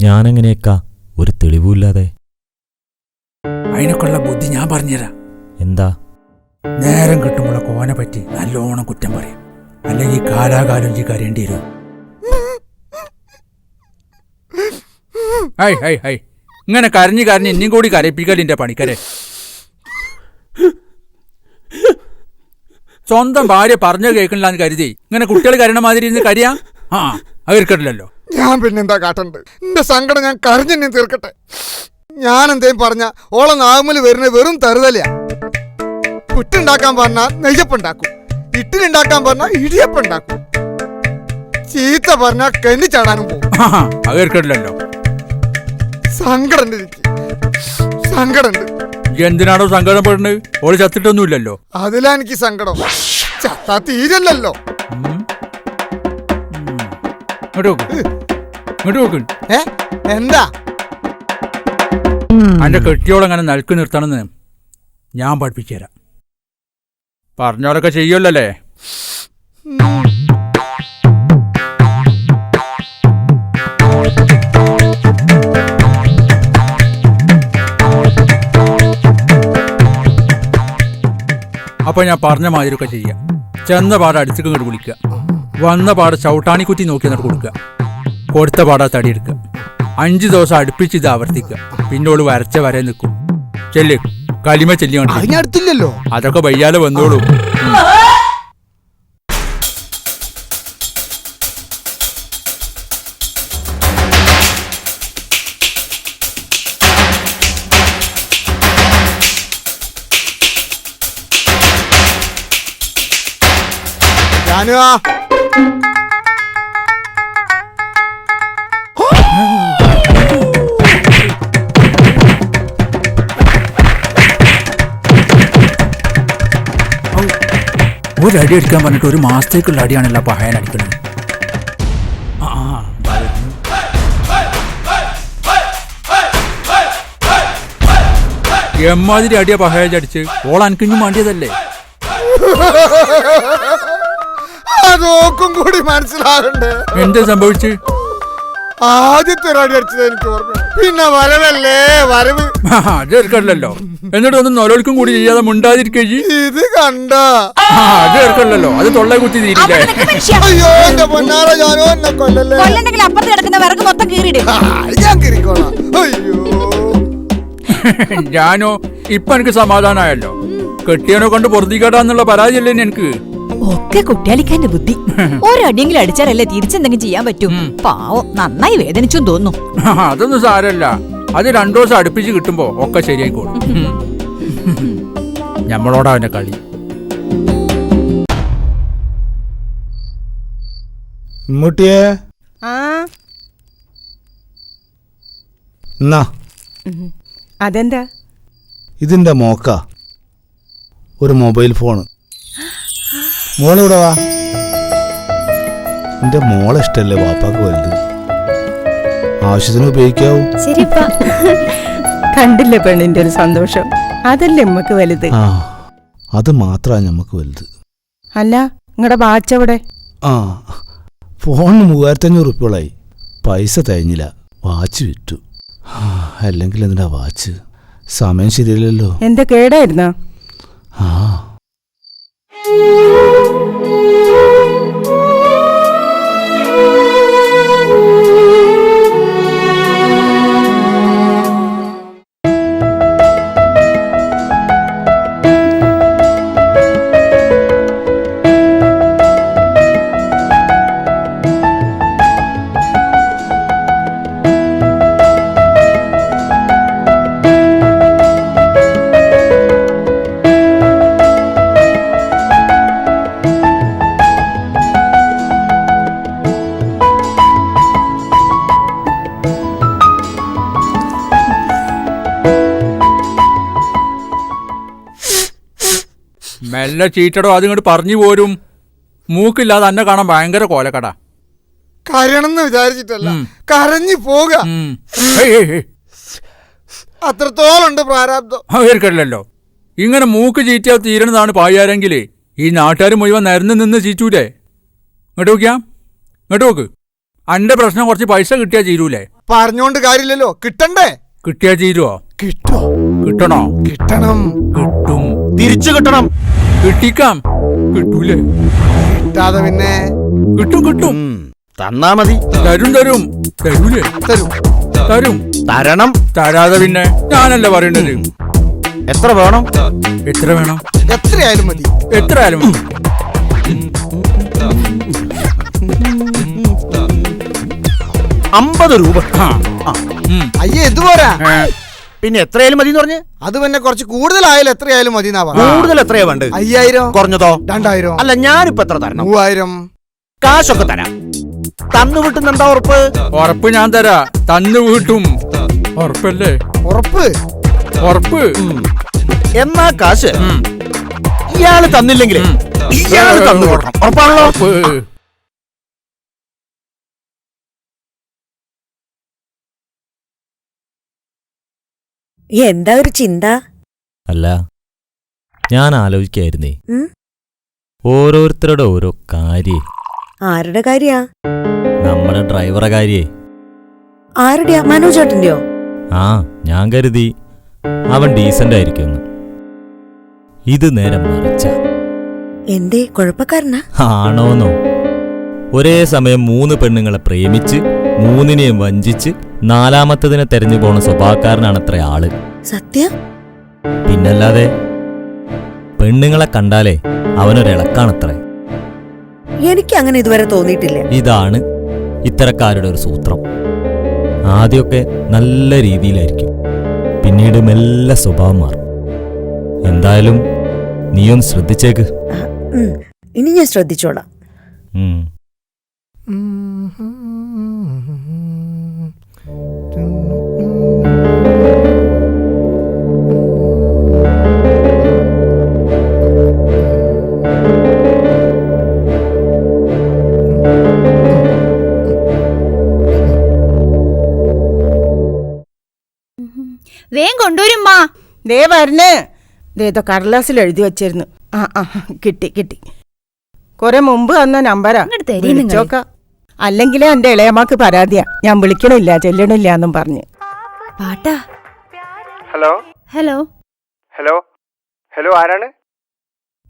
ഞാനെങ്ങനെയൊക്കാ ഒരു തെളിവില്ലാതെ? അതിനൊക്കെയുള്ള ബുദ്ധി ഞാൻ പറഞ്ഞുതരാം. എന്താ? നേരം കിട്ടുമ്പോഴൊക്കെ ഓനെ പറ്റി നല്ലോണം കുറ്റം പറയും. അല്ലെങ്കിൽ കാലാകാലം ജി കരയേണ്ടി വരും. ഹൈ ഹൈ ഹൈ, ഇങ്ങനെ കരഞ്ഞു കരഞ്ഞ് ഇനിയും കൂടി കരയിപ്പിക്കലിന്റെ പണിക്കരെ. സ്വന്തം ഭാര്യ പറഞ്ഞു കേൾക്കണില്ലാന്ന് കരുതി ഇങ്ങനെ കുട്ടികൾ കരണ മാതിരി ഇരുന്ന് കരിയാ? ആ, അവർക്കല്ലോ. ഞാൻ പിന്നെന്താ കാട്ടണ്ട്? എന്റെ സങ്കടം ഞാൻ കരഞ്ഞെന്നെ തീർക്കട്ടെ. ഞാൻ എന്തേലും പറഞ്ഞ ഓളെ നാമല് വരുന്ന വെറും തറുതലയാ. പുറ്റുണ്ടാക്കാൻ പറഞ്ഞാൽ നെയ്യപ്പുണ്ടാക്കും, ഇട്ടിലുണ്ടാക്കാൻ പറഞ്ഞാൽ ഇടിയപ്പുണ്ടാക്കും, ചീത്ത പറഞ്ഞാൽ കന്നി ചാടാനും പോകും. അവർക്കല്ലോ സങ്കടണ്ട്, സങ്കടണ്ട്. എന്തിനാണോ സങ്കടപ്പെടുന്നത്? ഓള് ചത്തിട്ടൊന്നുമില്ലല്ലോ. അതിലാ എനിക്ക് സങ്കടം. ചത്താ തീരല്ലോ. എന്താ അന്റെ കെട്ടിയോളങ്ങനെ നൽകി നിർത്തണമെന്ന് ഞാൻ പഠിപ്പിച്ചു തരാം. പറഞ്ഞോലൊക്കെ ചെയ്യുമല്ലേ? അപ്പൊ ഞാൻ പറഞ്ഞ മാതിരിയൊക്കെ ചെയ്യാം. ചെന്ന പാടെ അടുത്തേക്ക് ഇങ്ങോട്ട് വിളിക്കുക. വന്ന പാടെ ചവിട്ടാണിക്കുറ്റി നോക്കി എന്നിട്ട് കൊടുക്കുക. കൊടുത്ത പാടാ തടിയെടുക്കുക. 5 ദിവസം അടുപ്പിച്ച് ഇത് ആവർത്തിക്കുക. പിന്നോട് വരച്ച വരെ നിൽക്കും. ചെല്ല്, കലിമ ചെല്ലി അടുത്തില്ലല്ലോ. അതൊക്കെ വയ്യാലെ വന്നോളൂ. ഒരടി അടിക്കാൻ പറഞ്ഞിട്ട് 1 മാസത്തേക്കുള്ള അടിയാണല്ലോ പഹയൻ അടിക്കുന്നത്. എമ്മാതിരി അടിയാ പഹയടിച്ച് ഓൾ അനക്കിഞ്ഞും മാണ്ടിയതല്ലേ? അതൊക്കും കൂടി മനസ്സിലാകണ്ടേ? എന്താ സംഭവിച്ച്? ആദ്യത്തെ ഒരു അടി അടിച്ചത് എനിക്ക് ഓർമ്മ. പിന്നെ വരവല്ലേ വരവ്. അത് എടുക്കണല്ലോ. എന്നിട്ട് ഒന്നും നൊലോൽക്കും കൂടി ചെയ്യാതെ മുണ്ടാതിരിക്കേ. ഇത് കണ്ട അത് എടുക്കണല്ലോ. അത് തൊള്ള കുത്തി തീരില്ലേ? അയ്യോ എന്റെ പൊന്നാറ, ഞാനോ എന്നെ കൊല്ലല്ലേ. കൊല്ലണ്ടെങ്കിൽ അപ്പുറത്ത് കിടക്കുന്ന വിറക് മൊത്തം കീറിയിടും. ഞാൻ കിറിക്കോളാം. അയ്യോ ഞാനോ ഇപ്പൊ എനിക്ക് സമാധാനമായല്ലോ. കെട്ടിയവനെ കൊണ്ട് പൊറുതിക്കേട്ടാന്നുള്ള പരാതിയല്ലേ എനിക്ക്. ഒക്കെ കുട്ടിയാലിക്കാന്റെ ബുദ്ധി. ഒരടിയെങ്കിലും അടിച്ചാലല്ലേ തിരിച്ചെന്തെങ്കിലും ചെയ്യാൻ പറ്റും. പാവം നന്നായി വേദനിച്ചും തോന്നുന്നു. അതൊന്നും സാരല്ല. അത് 2 ദിവസം അടുപ്പിച്ച് കിട്ടുമ്പോ ഒക്കെ ശരിയായിക്കോളും. ഞമ്മളോടാ അവന്റെ കളി. മുട്ടിയേ എന്നാ അതെന്താ? ഇതിന്റെ മോക്ക ഒരു മൊബൈൽ ഫോണ്. മോളിവിടെ വാ. എന്റെ മോളെ ഇഷ്ടല്ലേ വാപ്പാക്ക് വലുത്. ആവശ്യത്തിന് ഉപയോഗിക്കാവൂ. കണ്ടില്ലേ പെണ്ണിന്റെ ഒരു സന്തോഷം? അതല്ലേ നമ്മക്ക് വലുത്. ആ അത് മാത്രമാണ് ഞമ്മക്ക് വലുത്. അല്ല നിങ്ങളുടെ വാച്ചവിടെ? ആ ഫോണിന് 3500 റുപ്യകളായി. പൈസ തേഞ്ഞില്ല. വാച്ച് വിറ്റു. അല്ലെങ്കിൽ എന്തിനാ വാച്ച്? സമയം ശരിയല്ലല്ലോ. എന്താ കേടായിരുന്ന? ആ മെല്ലെ ചീറ്റടോ. അതിങ്ങോട്ട് പറഞ്ഞു പോരും. മൂക്കില്ലാതെ എന്നെ കാണാൻ ഭയങ്കര കോലക്കട. കരണമെന്ന് വിചാരിച്ചിട്ടല്ല, കരഞ്ഞു പോക. അത്രത്തോളുണ്ട് പ്രാരാബ്ദം. അവർക്കല്ലോ ഇങ്ങനെ മൂക്ക് ചീറ്റിയാൽ തീരണതാണ് പായാരെങ്കിലേ ഈ നാട്ടുകാർ മുഴുവൻ നിരന്ന് നിന്ന് ചീറ്റൂലേ. ഇങ്ങോട്ട് നോക്കിയാ, ഇങ്ങോട്ട് നോക്ക്. അന്റെ പ്രശ്നം കുറച്ച് പൈസ കിട്ടിയാ തീരൂലേ? പറഞ്ഞോണ്ട് കാര്യമില്ലല്ലോ, കിട്ടണ്ടേ? കിട്ടിയാ തീരുവോ? കിട്ടോ? കിട്ടണോ? കിട്ടണം. കിട്ടും. തിരിച്ചു കിട്ടണം. കിട്ടിക്കാം. കിട്ടൂലേ? കിട്ടാതെ പിന്നെ? കിട്ടും കിട്ടും. തന്നാ മതി. തരും തരും. തരൂലേ? തരും തരും. തരണം. തരാതെ പിന്നെ ഞാനല്ലേ പറയണ്ടത്. എത്ര വേണം? എത്ര വേണം? എത്രയായാലും മതി. എത്രയായാലും മതി. 50 രൂപ. അയ്യേ ഇത് പോരാ. പിന്നെ എത്രയായാലും മതി എന്ന് പറഞ്ഞ്? അത് പിന്നെ കുറച്ച് കൂടുതലായാലും എത്രയായാലും മതി. കൂടുതൽ എത്രയാ വേണ്ടത്? 5000. കുറഞ്ഞതോ? 2000. അല്ല ഞാനിപ്പോ എത്ര തരണം? 3000. കാശൊക്കെ തരാം. തന്നു വീട്ടുന്ന എന്താ ഉറപ്പ്? ഉറപ്പ് ഞാൻ തരാ. തന്നു വീട്ടും. ഉറപ്പല്ലേ? ഉറപ്പ്. ഉറപ്പ്. എന്നാ കാശ് ഇയാള് തന്നില്ലെങ്കിൽ ഇയാള് തന്നു കൊടുക്കണം. ഉറപ്പാണല്ലോ? എന്താ ഒരു ചിന്ത? അല്ല, ഞാൻ ആലോചിക്കായിരുന്നേ, ഓരോരുത്തരുടെ ഓരോ കാര്യേ. ആരുടെ കാര്യാ? നമ്മുടെ ഡ്രൈവറെ കാര്യേ. ആരുടെയാ? മനോജേട്ടന്റെയോ? ആ, ഞാൻ കരുതി അവൻ ഡീസന്റ് ആയിരിക്കുമെന്ന്. ഇത് നേരെ മറിച്ച. എന്തേ, കുഴപ്പക്കാരനാ? ആണോന്നോ? ഒരേ സമയം 3 പെണ്ണുങ്ങളെ പ്രേമിച്ച് 3നെയും വഞ്ചിച്ച് 4മത്തതിനെ തെരഞ്ഞു പോണ സ്വഭാവക്കാരനാണത്ര ആള്. സത്യം? പിന്നല്ലാതെ. പെണ്ണുങ്ങളെ കണ്ടാലേ അവനൊരിളക്കാണത്രേ. എനിക്ക് അങ്ങനെ ഇതുവരെ തോന്നിയിട്ടില്ല. ഇതാണ് ഇത്തരക്കാരുടെ ഒരു സൂത്രം. ആദ്യമൊക്കെ നല്ല രീതിയിലായിരിക്കും, പിന്നീട് മെല്ലെ സ്വഭാവം മാറും. എന്തായാലും നീയൊന്ന് ശ്രദ്ധിച്ചേക്ക്. ഇനി ഞാൻ ശ്രദ്ധിച്ചോളാം. വേഗം കൊണ്ടുവരുമ്മാ. ദേ വരണേ. ദേതോ കടലാസിൽ എഴുതി വച്ചിരുന്നു. കിട്ടി കിട്ടി. കുറെ മുമ്പ് വന്ന നമ്പരാ. വിളിച്ചോക്ക. അല്ലെങ്കിലേ എന്റെ ഇളയമ്മക്ക് പരാതിയാ, ഞാൻ വിളിക്കണില്ല ചെല്ലണില്ല എന്നും പറഞ്ഞ്. പാട്ടാ. ഹലോ ഹലോ ഹലോ ഹലോ, ആരാണ്?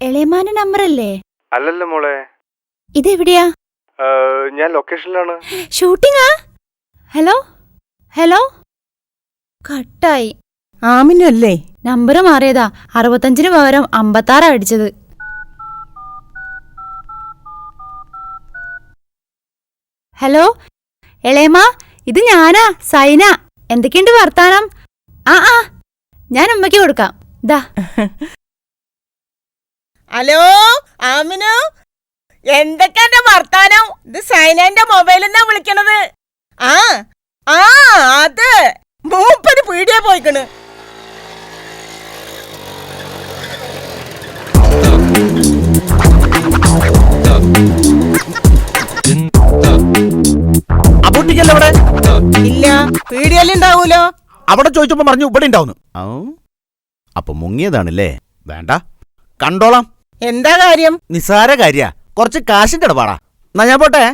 എളയമാന്റെ നമ്പർ അല്ലേ? അല്ലല്ലോ മോളെ. ഇതെവിടെയാ? ഞാൻ ലൊക്കേഷനിലാണ്. ഷൂട്ടിങ്ങാ? ഹലോ ഹലോ, കട്ടായി. ആമിനല്ലേ? നമ്പർ മാറിയതാ. 65 പകരം 56 അടിച്ചത്. ഹലോ എളേമ്മ, ഇത് ഞാനാ, സൈന. എന്തൊക്കെയുണ്ട് വർത്താനം? ആ ഞാൻ ഉമ്മയ്ക്ക് കൊടുക്കാം. ദാ. ഹലോ ആമിനു, എന്തൊക്കെയാ വർത്താനം? ഇത് സൈനന്റെ മൊബൈലിൽ നിന്നാ വിളിക്കണത്. ആ ആ അത് മൂപ്പര് പീടിയ പോയിക്കണ്. അപ്പൊട്ടിക്കല്ലേ അവിടെ? ഇല്ല, പീടിയല്ലുണ്ടാവൂലോ. അവിടെ ചോദിച്ചപ്പോ പറഞ്ഞു ഇവിടെ ഉണ്ടാവുന്നു. അപ്പൊ മുങ്ങിയതാണല്ലേ? വേണ്ട, കണ്ടോളാം. എന്താ കാര്യം? നിസാര കാര്യ, കുറച്ച് കാശിന്റെ ഇടപാടാ. എന്നാ ഞാൻ പോട്ടെ.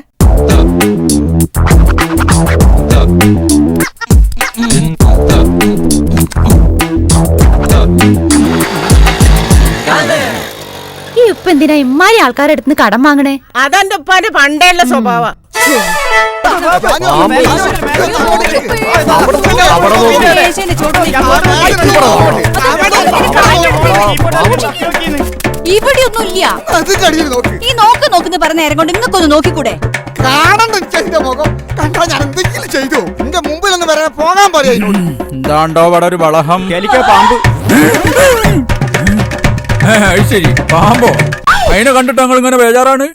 ഈ ഉപ്പ എന്തിനാ ഇമ്മാരി ആൾക്കാരുടെ അടുത്ത് കടം വാങ്ങണേ? അതെന്റെ ഉപ്പാന്റെ പണ്ടേയുള്ള സ്വഭാവ. ഇവിടെയൊന്നുമില്ല. നോക്ക് ഈ നോക്ക് പറഞ്ഞ നേരം കൊണ്ട് നിങ്ങൾക്കൊന്ന് നോക്കിക്കൂടെ? കാണണ്ട എന്റെ മുഖം കണ്ടാ ഞാൻ എന്തെങ്കിലും ചെയ്തു. എന്റെ മുമ്പിലൊന്ന് വരാൻ പോകാൻ പറയാ. എന്താണ്ടോ അവിടെ ഒരു വളഹം. പാമ്പ്. ശരി, പാമ്പോ? അതിനെ കണ്ടിട്ട് ഞങ്ങൾ ഇങ്ങനെ ബേജാറാണ്.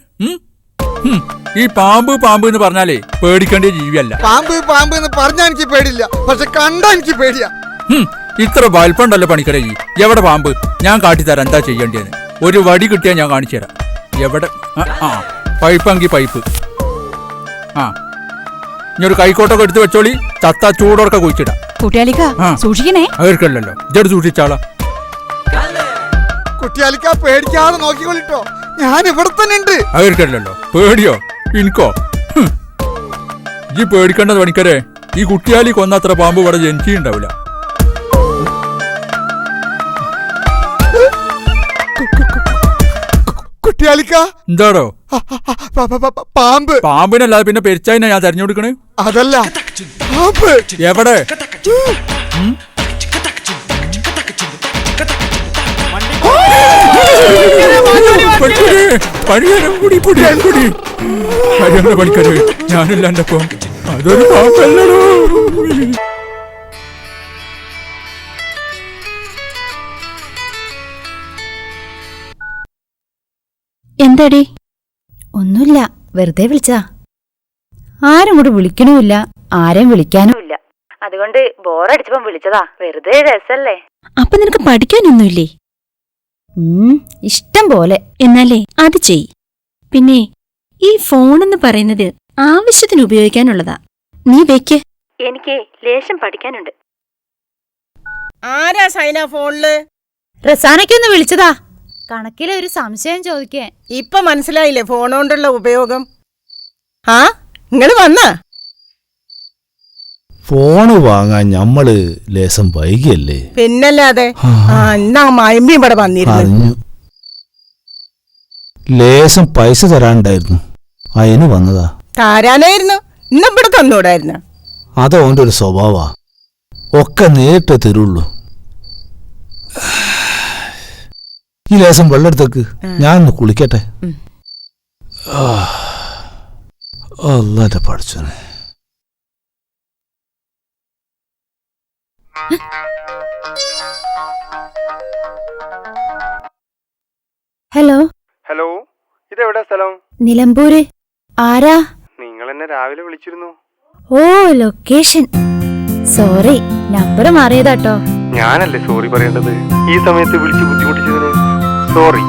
ഈ പാമ്പ് പാമ്പ് എന്ന് പറഞ്ഞാലേ പേടിക്കേണ്ട ജീവിയല്ല. പാമ്പ് പാമ്പ് എന്ന് പറഞ്ഞാ എനിക്ക് പേടില്ല, പക്ഷെ കണ്ടാ എനിക്ക് പേടിയാ. ഇത്ര വലിപ്പുണ്ടല്ലോ പണിക്കരേ. എവിടെ പാമ്പ്? ഞാൻ കാട്ടിത്തരാം എന്താ ചെയ്യേണ്ടത്. ഒരു വടി കിട്ടിയാൽ ഞാൻ കാണിച്ചു തരാം. എവിടെ? പൈപ്പെങ്കിൽ പൈപ്പ്. ഇനി ഒരു കൈക്കോട്ടൊക്കെ എടുത്ത് വെച്ചോളി. ചത്ത ചൂടോടൊക്കെ കുഴിച്ചിടാം. സൂക്ഷിക്കണേ. അവർക്കല്ലല്ലോ, ഇതെടുത്ത് സൂക്ഷിച്ചാളാ. കുട്ടിയാലിക്ക പേടിക്കാതെ നോക്കിക്കൊള്ളിട്ടോ, ഞാൻ ഇവിടെ തന്നെ ഉണ്ട്. അവർക്കല്ലല്ലോ, പേടിയോ? എനിക്കോ? ഈ പേടിക്കേണ്ടത് പണിക്കരെ. ഈ കുട്ടിയാലി കൊന്നത്ര പാമ്പ് ഇവിടെ ജനിച്ചിട്ടുണ്ടാവില്ല. കുട്ടിയാലിക്ക എന്താടോ? പാമ്പ്. പാമ്പിനല്ലാതെ പിന്നെ പെരിച്ചായിനാ ഞാൻ തെരഞ്ഞു കൊടുക്കണേ? അതല്ല, പാമ്പ്. എവിടെ? പണിക്കര്, ഞാനില്ലാണ്ടപ്പോ അതൊരു പാമ്പല്ലടോ. എന്താടി? ഒന്നുമില്ല, വെറുതെ വിളിച്ചാ. ആരും കൂടെ വിളിക്കണമില്ല, ആരെയും വിളിക്കാനുമില്ല. അതുകൊണ്ട് ബോറടിച്ചപ്പം വിളിച്ചതാ. വെറുതെ രസല്ലേ. അപ്പൊ നിനക്ക് പഠിക്കാനൊന്നുമില്ലേ? ഇഷ്ടം പോലെ. എന്നാലേ അത് ചെയ്. പിന്നെ ഈ ഫോണെന്ന് പറയുന്നത് ആവശ്യത്തിന് ഉപയോഗിക്കാനുള്ളതാ. നീ വെക്ക്. എനിക്ക് ലേശം പഠിക്കാനുണ്ട്. ആരാ സൈന ഫോണില്? റസാനയ്ക്കൊന്ന് വിളിച്ചതാ. കണക്കിലെ ഒരു സംശയം ചോദിക്കേ. ഇപ്പൊ മനസ്സിലായില്ലേ ഫോൺ കൊണ്ടുള്ള ഉപയോഗം? നിങ്ങള് വന്ന ഫോണ് വാങ്ങാൻ ഞമ്മള് ലേശം വൈകിയല്ലേ? പിന്നല്ലാതെ. എന്നാ മയമ്പി ഇവിടെ വന്നിരുന്നു. ലേശം പൈസ തരാനുണ്ടായിരുന്നു, അതിന് വന്നതാ. താരാനായിരുന്നു, ഇന്നിവിടെ തന്നൂടായിരുന്നു. അതോന്റെ ഒരു സ്വഭാവാ, ഒക്കെ നേരിട്ട് തരുള്ളൂ. ഈ ലേശം വെള്ളെടുത്തേക്ക്, ഞാനൊന്ന് കുളിക്കട്ടെ. അല്ലാതെ പഠിച്ചോനെ. ഹലോ ഹലോ, ഇതെവിടാ സ്ഥലം? നിലമ്പൂര്. ആരാ? നിങ്ങൾ എന്നെ രാവിലെ വിളിച്ചിരുന്നു. ഓ, ലൊക്കേഷൻ. സോറി, നമ്പർ മാറിയതാട്ടോ. ഞാനല്ലേ സോറി പറയേണ്ടത്? ഈ സമയത്ത് വിളിച്ച് ബുദ്ധിമുട്ടിച്ചതിന് സോറി.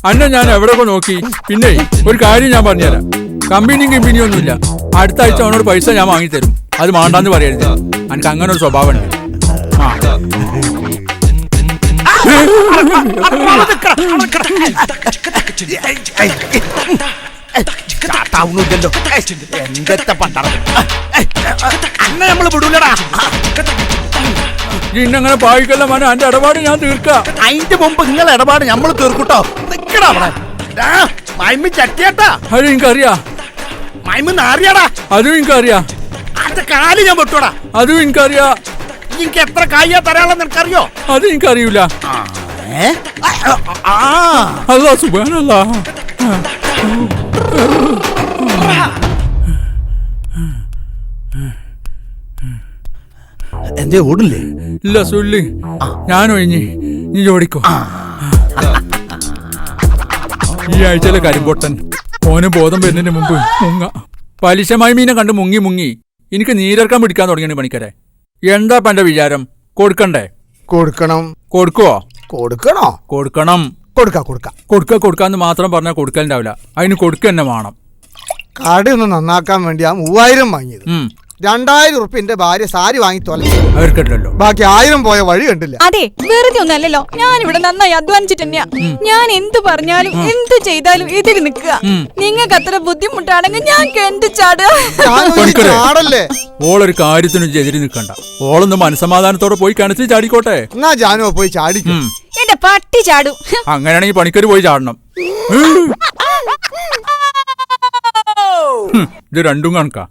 അന്ന ഞാൻ എവിടെയൊക്കെ നോക്കി. പിന്നെ ഒരു കാര്യം ഞാൻ പറഞ്ഞുതരാം. കമ്പനിയും ഒന്നുമില്ല. അടുത്ത ആഴ്ച അവനോട് പൈസ ഞാൻ വാങ്ങിത്തരും. അത് മാണ്ടാന്ന് പറയരുത്. എനിക്ക് അങ്ങനെ ഒരു സ്വഭാവം ഉണ്ട്. ഇന്നങ്ങനെ പായിക്കല്ല മന എന്റെ ഇടപാട് ഞാൻ തീർക്കാം. അതിന്റെ മുമ്പ് നിങ്ങൾ ഇടപാട് നമ്മൾ തീർക്കൂട്ടോ. നിക്കടാ ചട്ടിയാട്ടാ. അത് എനിക്കറിയാം. അറിയാടാ. അതും എനിക്കറിയാം. അതിന്റെ കാല് ഞാൻ വെട്ടോടാ. അതും എനിക്കറിയാം. എനിക്ക് എത്ര കായ്യാ തരാളെന്ന് എനിക്കറിയോ? അത് എനിക്കറിയൂല. അല്ലാ സുബ്ഹാനല്ലാ. എന്തേ ഓടില്ലേ? ഇല്ല സുല്ലി, ഞാനോ ഇനി നീ ജോടിക്കോ. ഈ ആഴ്ചയിലെ കരിമ്പൊട്ടൻ ഓന് ബോധം വരുന്നതിന് മുമ്പ് മുങ്ങ. പലിശമായി മീനെ കണ്ട് മുങ്ങി മുങ്ങി എനിക്ക് നീരിറക്കാൻ പിടിക്കാൻ തുടങ്ങിയാണ് പണിക്കരെ. എന്താ എന്റെ വിചാരം? കൊടുക്കണ്ടേ? കൊടുക്കണം. കൊടുക്കുവോ? കൊടുക്കണോ? കൊടുക്കണം. കൊടുക്കാന്ന് മാത്രം പറഞ്ഞാൽ കൊടുക്കലുണ്ടാവില്ല. അതിന് കൊടുക്ക തന്നെ വേണം. കട ഒന്ന് നന്നാക്കാൻ വേണ്ടി ആ 3000 വാങ്ങിയത്. 2000 ഉറുപ്പിന്റെ ഭാര്യ സാരി വാങ്ങി തോലല്ലോ. ബാക്കി 1000 പോയ വഴി കണ്ടില്ല. അതെ, വെറുതെ ഒന്നല്ലോ. ഞാൻ ഇവിടെ നന്നായി അധ്വാനിച്ചിട്ട് തന്നെയാ. ഞാൻ എന്ത് പറഞ്ഞാലും എന്ത് ചെയ്താലും എതിര് നിൽക്കുക. നിങ്ങൾക്ക് അത്ര ബുദ്ധിമുട്ടാണെങ്കിൽ ഞാൻ എന്ത് ചാടല്ലേ? ഓളൊരു കാര്യത്തിനും എതിര് നിൽക്കണ്ട. ഓളൊന്ന് മനസമാധാനത്തോടെ പോയി കിണറ്റിൽ ചാടിക്കോട്ടെ. എന്നാ ജാനോ പോയി ചാടിക്കും. എന്റെ പട്ടി ചാടും. അങ്ങനെയാണെങ്കിൽ പണിക്കര് പോയി ചാടണം. ഇത് രണ്ടും കണക്കാ.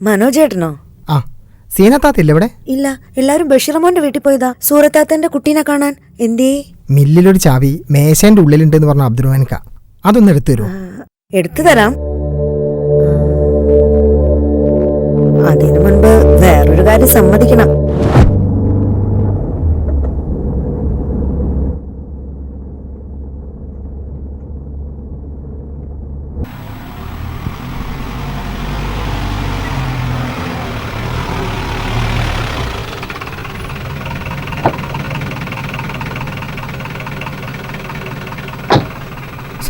മനോജേട്ടനോ? ആ, സീനത്താത്തില്ല ഇവിടെ? ഇല്ല, എല്ലാരും ബഷീറമോന്റെ വീട്ടിൽ പോയതാ സൂറത്താത്തന്റെ കുട്ടീനെ കാണാൻ. എന്തേ? മില്ലിലൊരു ചാവി മേശന്റെ ഉള്ളിലുണ്ടെന്ന് പറഞ്ഞ അബ്ദുറഹ്മാൻക, അതൊന്ന് എടുത്തു തരുമോ? എടുത്തു തരാം. അതിനു മുൻപ് വേറൊരു കാര്യം സമ്മതിക്കണം.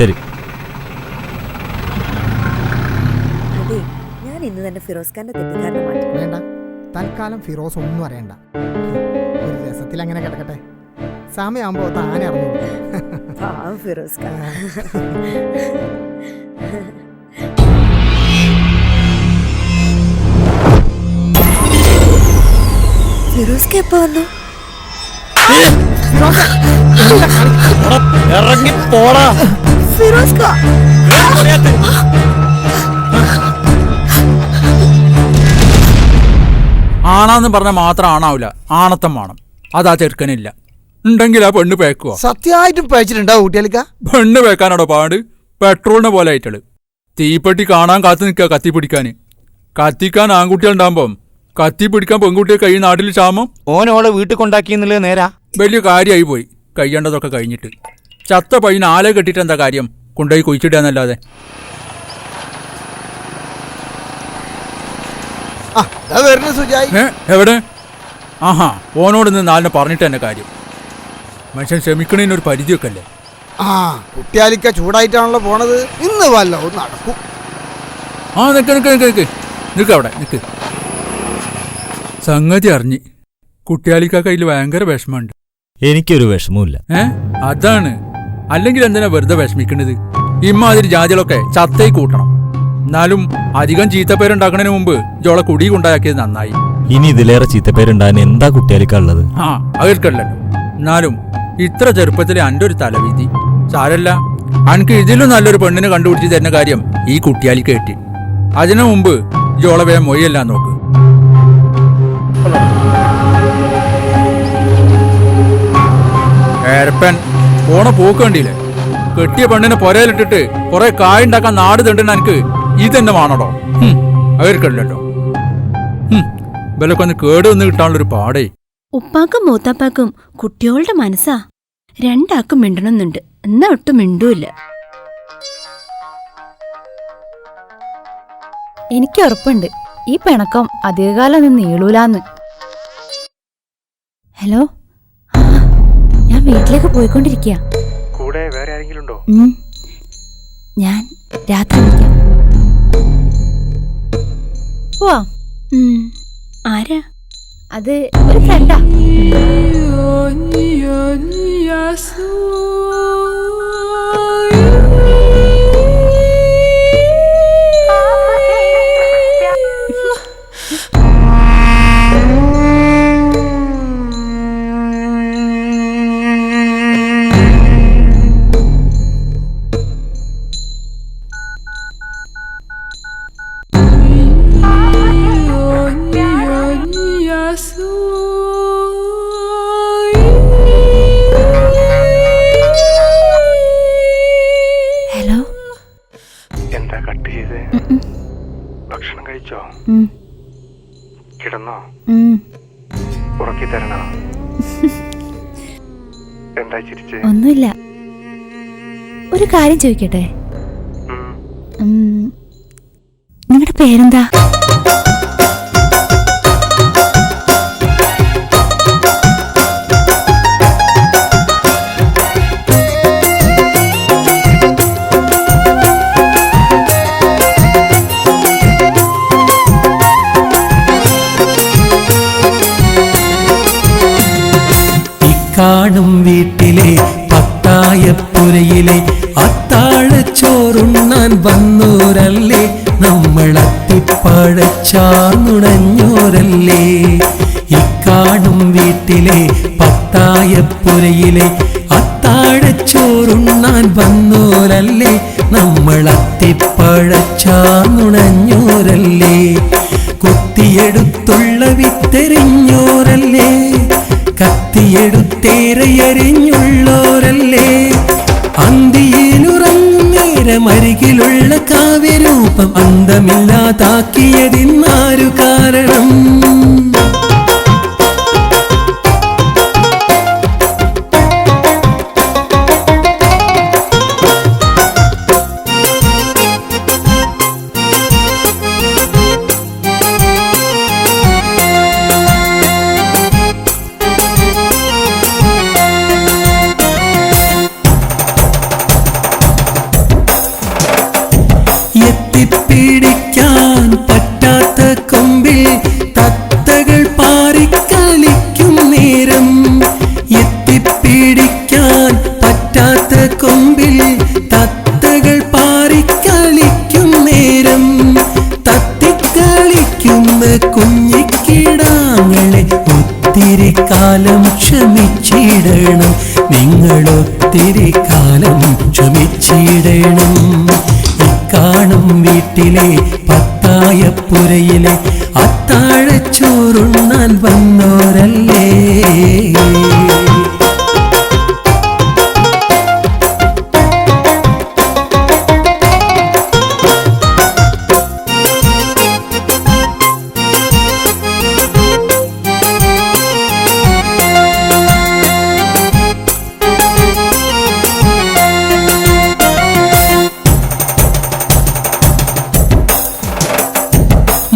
ശരി. അതെ, ഞാൻ ഇന്ന് തന്നെ ഫിറോസ് ഖാന്റെ തെറ്റിദ്ധാരണ മാറ്റി. വേണ്ട, തൽക്കാലം ഫിറോസ് ഒന്നും അറിയണ്ട. ഒരു രസത്തിൽ അങ്ങനെ കിടക്കട്ടെ. സമയമാകുമ്പോ താനെ അറിഞ്ഞു. ഫിറോസ് ഖാൻ. ഫിറോസ് ഖാൻ എപ്പോ വന്നു? ഇറങ്ങി പോടാ ഫിറോസ് ഖാൻ. ആണാന്ന് പറഞ്ഞാൽ മാത്രം ആണാവില്ല, ആണത്തം വേണം. അതാ ചെറുക്കനില്ല. ഉണ്ടെങ്കിൽ ആ പെണ്ണ് പേക്കുവോ? സത്യമായിട്ടും പേച്ചിട്ടുണ്ടാവും കുട്ടികൾക്ക്. പെണ്ണ് പേക്കാനാടോ പാട്? പെട്രോളിനെ പോലെ ആയിട്ടുള്ളു. തീപ്പെട്ടി കാണാൻ കാത്തു നിൽക്കുക കത്തി പിടിക്കാന്. കത്തിക്കാൻ ആൺകുട്ടികളുണ്ടാകുമ്പം കത്തി പിടിക്കാൻ പെൺകുട്ടിയെ കൈ നാട്ടിൽ ക്ഷാമം. ഓനോളെ വീട്ടിൽ കൊണ്ടാക്കിയെന്നുള്ളത് നേരാ. വലിയ കാര്യമായി പോയി. കഴിയേണ്ടതൊക്കെ കഴിഞ്ഞിട്ട് ചത്ത പയ്യന് ആലെ കെട്ടിട്ട് എന്താ കാര്യം? കൊണ്ടുപോയി കുഴിച്ചിടാന്നല്ലാതെ. എവിടെ? ആഹാ, ഓനോട് നിന്ന് നാലിനെ പറഞ്ഞിട്ട് തന്നെ കാര്യം. മനുഷ്യൻ ക്ഷമിക്കണേനൊരു പരിധിയൊക്കെ അല്ലേ? കുട്ടിയാലിക്ക ചൂടായിട്ടാണല്ലോ പോണത്. ഇന്ന് വല്ലതും നടക്കും. നിക്ക് അവിടെ നിക്ക്. സംഗതി അറിഞ്ഞ് കുട്ടിയാലിക്ക കയ്യിൽ ഭയങ്കര വിഷമമുണ്ട്. എനിക്കൊരു വിഷമവുമില്ല. അതാണ്. അല്ലെങ്കിൽ എന്തിനാ വെറുതെ വിഷമിക്കുന്നത്? ഇമ്മാതിരി ജാതികളൊക്കെ ചത്തയി കൂട്ടണം. എന്നാലും അധികം ചീത്തപ്പേരുണ്ടാക്കണതിന് മുമ്പ് ജോളെ കുടി കൊണ്ടാക്കിയത് നന്നായി. ഇനി ഇതിലേറെ ചീത്തപ്പേരുണ്ടാകാൻ എന്താ കുട്ടിയാലിക്കുള്ളത്? അവർക്കല്ലല്ലോ. എന്നാലും ഇത്ര ചെറുപ്പത്തിലെ അന്റെ ഒരു തലവിധി സാരല്ല. അനക്ക് ഇതിലും നല്ലൊരു പെണ്ണിനെ കണ്ടുപിടിച്ച് തരുന്ന കാര്യം ഈ കുട്ടിയാലി കേട്ടി. അതിനു മുമ്പ് ജോളെ വേഗം മൊയ്യല്ല നോക്ക്. ഏരപ്പൻ പോണ പോക്ക് കണ്ടില്ലേ? കെട്ടിയ പെണ്ണിനെ പൊരയിലിട്ടിട്ട് കുറെ കായുണ്ടാക്കാൻ നാട് തണ്ടുന്ന എനിക്ക് ഇതെന്നെ വേണടോ? അവർക്കല്ലല്ലോ. ഇവലൊക്കെ ഒന്ന് കേട് വന്ന് കിട്ടാനുള്ളൊരു പാടേ. ഉപ്പാക്കും മൂത്താപ്പാക്കും കുട്ടികളുടെ മനസ്സാ. രണ്ടാക്കും മിണ്ടണമെന്നുണ്ട്, എന്നാ ഒട്ടും മിണ്ടൂല്ല. എനിക്ക് ഉറപ്പുണ്ട് ഈ പിണക്കം അധികകാലം ഒന്നും നീളൂലാന്ന്. ഹലോ, ഞാൻ വീട്ടിലേക്ക് പോയിക്കൊണ്ടിരിക്കുക. കൂടെ വേറെ ആരെങ്കിലും ഉണ്ടോ? ഞാൻ രാത്രി വിളിക്കാം. പോവാ. ആരാ? അത് ഒരു ഫ്രണ്ടാ. ഹലോ, എന്താ കട്ട് ചെയ്തേ? ഭക്ഷണം കഴിച്ചോ? കിടന്നോ? ഉറക്കി തരണോ? എന്താ ചിരിച്ചേ? ഒന്നുമില്ല. ഒരു കാര്യം ചോദിക്കട്ടെ? നിങ്ങളുടെ പേരെന്താ? കാണും വീട്ടിലെ പത്തായപ്പുരയിലെ അത്താഴച്ചോറുണ്ണാൻ വന്നോരല്ലേ, നമ്മൾ അത്തിപ്പഴച്ചാർന്നുടഞ്ഞോരല്ലേ. ഇക്കാണും വീട്ടിലെ പത്തായപ്പുരയിലെ അത്താഴച്ചോറുണ്ണാൻ വന്നോരല്ലേ, നമ്മൾ അത്തിപ്പഴച്ചാർന്നുടഞ്ഞോരല്ലേ. കുത്തിയെടുത്തുള്ള വിത്തെറിഞ്ഞോരല്ലേ, കത്തിയെടുത്തേറെയറിഞ്ഞുള്ളോരല്ലേ. അന്തിയിലുറങ്ങും നേരമരികിലുള്ള കാവ്യരൂപം അന്തമില്ലാതാക്കിയതിന്നാരു കാരണം? എത്തിപ്പിടിക്കാൻ പറ്റാത്ത കൊമ്പിൽ തത്തകൾ പാറിക്കളിക്കും നേരം, എത്തിപ്പിടിക്കാൻ പറ്റാത്ത കൊമ്പിൽ തത്തകൾ പാറിക്കളിക്കും നേരം. തത്തിക്കളിക്കുന്ന കുഞ്ഞിക്കിടാങ്ങളെ ഒത്തിരി കാലം ക്ഷമിച്ചിടണം, നിങ്ങളൊത്തിരി കാലം ക്ഷമിച്ചിടണം. കാണും വീട്ടിലെ പത്തായപ്പുരയിലെ അത്താഴച്ചോറുണ്ണാൻ വന്നോരല്ലേ.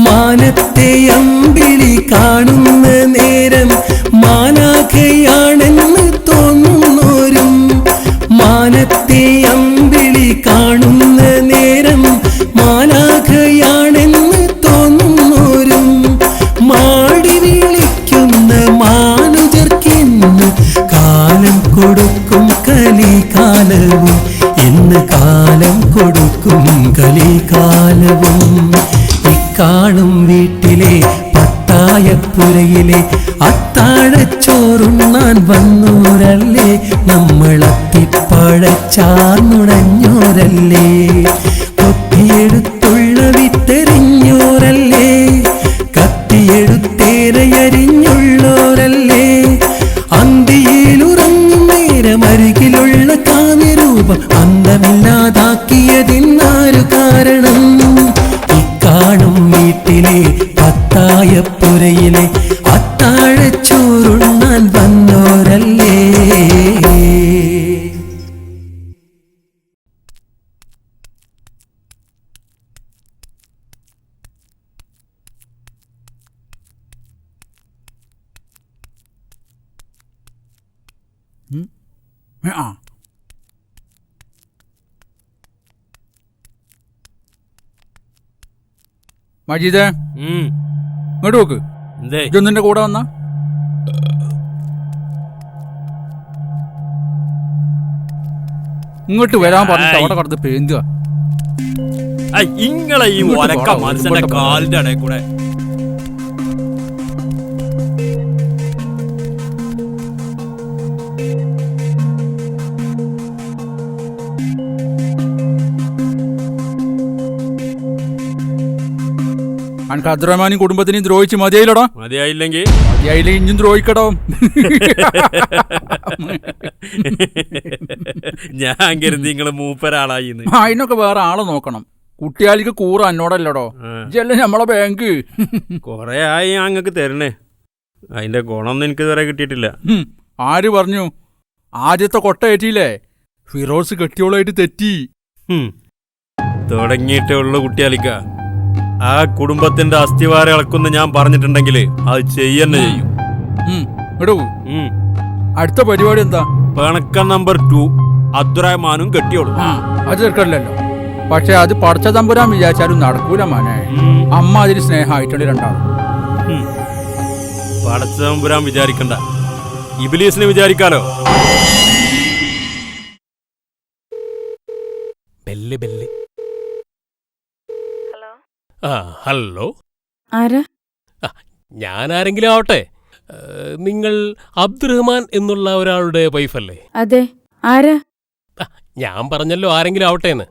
മാനത്തെ അമ്പിളി കാണുന്ന നേരം മാലാഖയാണെന്ന് തോന്നുന്നോരും, മാനത്തെ അമ്പിളി കാണുന്ന നേരം മാലാഖയാണെന്ന് തോന്നുന്നോരും, മാടി വിളിക്കുന്ന മാനുജർക്കിന്ന് കൊടുക്കും കലികാലവും ഇന്ന് കാലം കൊടുക്കും കലികാലവും. ഇക്കാണും വീട്ടിലെ പത്തായപ്പുരയിലെ അത്താഴച്ചോറുണ്ണാൻ വന്നോരല്ലേ, നമ്മൾ അത്തിപ്പഴച്ചാർന്നുടഞ്ഞോരല്ലേ, കൊത്തിയെടുത്തുള്ള വിത്തെറിഞ്ഞോരല്ലേ, കത്തിയെടുത്തേരയരിഞ്ഞുള്ളോരല്ലേ, അന്തിയിലുറങ്ങും നേരമരികിലുള്ള കാവ്യരൂപം അന്തമില്ലാതാക്കിയതിന്നാരു കാരണം. ഇക്കാണും വീട്ടിലെ പത്തായപ്പുരയിലെ അത്താഴച്ചോറുണ്ണാൻ വന്നോരല്ലേ. മജീദേ, ഇങ്ങോട്ട് നോക്ക്. ഇതൊന്നിന്റെ കൂടെ വന്ന ഇങ്ങോട്ട് വരാൻ പറഞ്ഞിട്ട് അവിടെ കടന്ന് പേന്തുക. ഇങ്ങളെ ഈ ഒരക്ക മനുഷ്യന്റെ കാലിന്റെ ഇടയിൽ കൂടെ അനക്ക് അബ്ദുറഹ്മാനും കുടുംബത്തിനെയും ദ്രോഹിച്ച് മതിയായില്ലടാ. മതിയായില്ലെങ്കിൽ ഇഞ്ഞും ദ്രോഹിക്കടോ. ഞാൻ കരുതി നിങ്ങള് മൂപ്പരാളായി. അതിനൊക്കെ വേറെ ആളെ നോക്കണം. കുട്ടിയാലിക്ക് കൂറ എന്നോടല്ലടോ, ഇതല്ലേ നമ്മളെ ബാങ്ക്. കൊറേ ആയി ഞങ്ങക്ക് തരണേ, അതിന്റെ ഗുണമൊന്നും എനിക്ക് ഇതുവരെ കിട്ടിയിട്ടില്ല. ആര് പറഞ്ഞു? ആദ്യത്തെ കൊട്ട ഏറ്റിയില്ലേ, ഫിറോസ് കെട്ടിയോളായിട്ട് തെറ്റി. തുടങ്ങിയിട്ടേ ഉള്ളു കുട്ടിയാലിക്ക. ആ കുടുംബത്തിന്റെ അസ്ഥിവാര ഇളക്കുന്ന ഞാൻ പറഞ്ഞിട്ടുണ്ടെങ്കിൽ അത് ചെയ്യന്നെ ചെയ്യും. അടുത്ത പരിപാടി എന്താ? പിണക്കം നമ്പർ 2 അബ്ദുറഹ്മാനും കെട്ടിയോളൂ. അത് തീർക്കല്ലോ. പക്ഷെ അത് പടച്ച തമ്പുരാൻ വിചാരിച്ചാലും നടക്കൂല മാനെ. അമ്മ അതിന് സ്നേഹമായിട്ടുണ്ട് രണ്ടാളും. പടച്ച തമ്പുരാൻ വിചാരിക്കണ്ട, ഇബ്ലീസിനെ വിചാരിക്കാലോ. Bell bell. ഹലോ, ആരാ? ഞാൻ ആരെങ്കിലും ആവട്ടെ. നിങ്ങൾ അബ്ദുറഹ്മാൻ എന്നുള്ള ഒരാളുടെ വൈഫല്ലേ? അതെ. ആരാ? ഞാൻ പറഞ്ഞല്ലോ ആരെങ്കിലും ആവട്ടെ എന്ന്.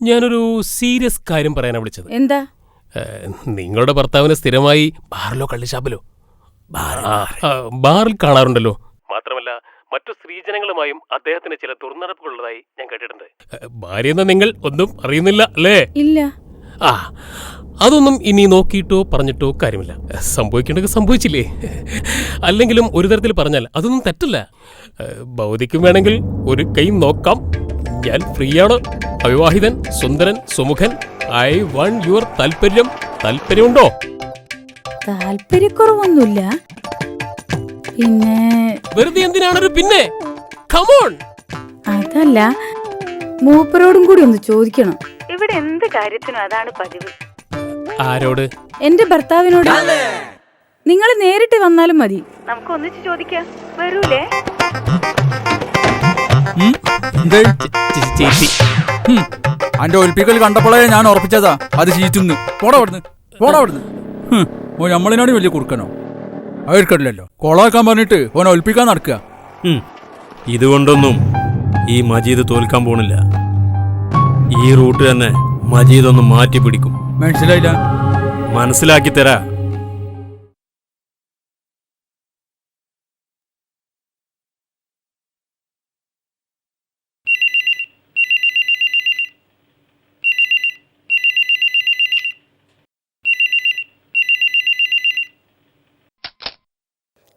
ഞാനൊരു സീരിയസ് കാര്യം പറയാനാണ് വിളിച്ചത്. എന്താ? നിങ്ങളുടെ ഭർത്താവിനെ സ്ഥിരമായി ബാറിലോ കള്ളിഷാപ്പിലോ ബാറിൽ കാണാറുണ്ടല്ലോ. മാത്രമല്ല മറ്റു സ്ത്രീജനങ്ങളുമായും അദ്ദേഹത്തിന് ചില തുറന്നടപ്പുകളുള്ളതായി ഞാൻ കേട്ടിട്ടുണ്ട്. ഭാര്യ എന്ന നിങ്ങൾ ഒന്നും അറിയുന്നില്ല അല്ലേ? ഇല്ല. അതൊന്നും ഇനി നോക്കിയിട്ടോ പറഞ്ഞിട്ടോ കാര്യമില്ല. സംഭവിക്കേണ്ടത് സംഭവിച്ചില്ലേ. അല്ലെങ്കിലും ഒരു തരത്തിൽ പറഞ്ഞാൽ അതൊന്നും തെറ്റല്ല. ഭൗതികം വേണമെങ്കിൽ ഒരു കൈ നോക്കാം. ഞാൻ ഫ്രീയാണ്, അവിവാഹിതൻ, സുന്ദരൻ, സുമുഖൻ. ഐ വാണ്ട് യുവർ താല്പര്യമുണ്ടോ? താല്പര്യക്കുറവൊന്നുമില്ല. പിന്നെ വെറുതെ എന്തിനാണൊരു പിന്നെ? കമോൺ. അതല്ല, മൂപ്പരോടും കൂടി ഒന്ന് ചോദിക്കണം. ഇവിടെ എന്ത് കാര്യത്തിനും അതാണ് പതിവ്. ആരോട്? എന്റെ ഭർത്താവിനോട്. നിങ്ങൾ നേരിട്ട് വന്നാലും മതി, നമുക്ക് ഒന്നിച്ച് ചോദിക്കാം. വരൂലേ? അന്റെ ഒൽപ്പിക്കൽ കണ്ടപ്പോഴേ ഞാൻ ഉറപ്പിച്ചതാ അത് ചീറ്റുന്നു. പോടാവിടുന്ന്. നമ്മളിനോട് വലിയ കുറുക്കനോ? അവർക്കല്ലോ കൊളാക്കാൻ പറഞ്ഞിട്ട് ഓനെ ഒൽപ്പിക്കാൻ നടക്കുക. ഇതുകൊണ്ടൊന്നും ഈ മജീദ് തോൽക്കാൻ പോണില്ല. ഈ റൂട്ട് തന്നെ മജീദ് ഒന്ന് മാറ്റി പിടിക്കും. മനസ്സിലായില്ല? മനസ്സിലാക്കി തരാ.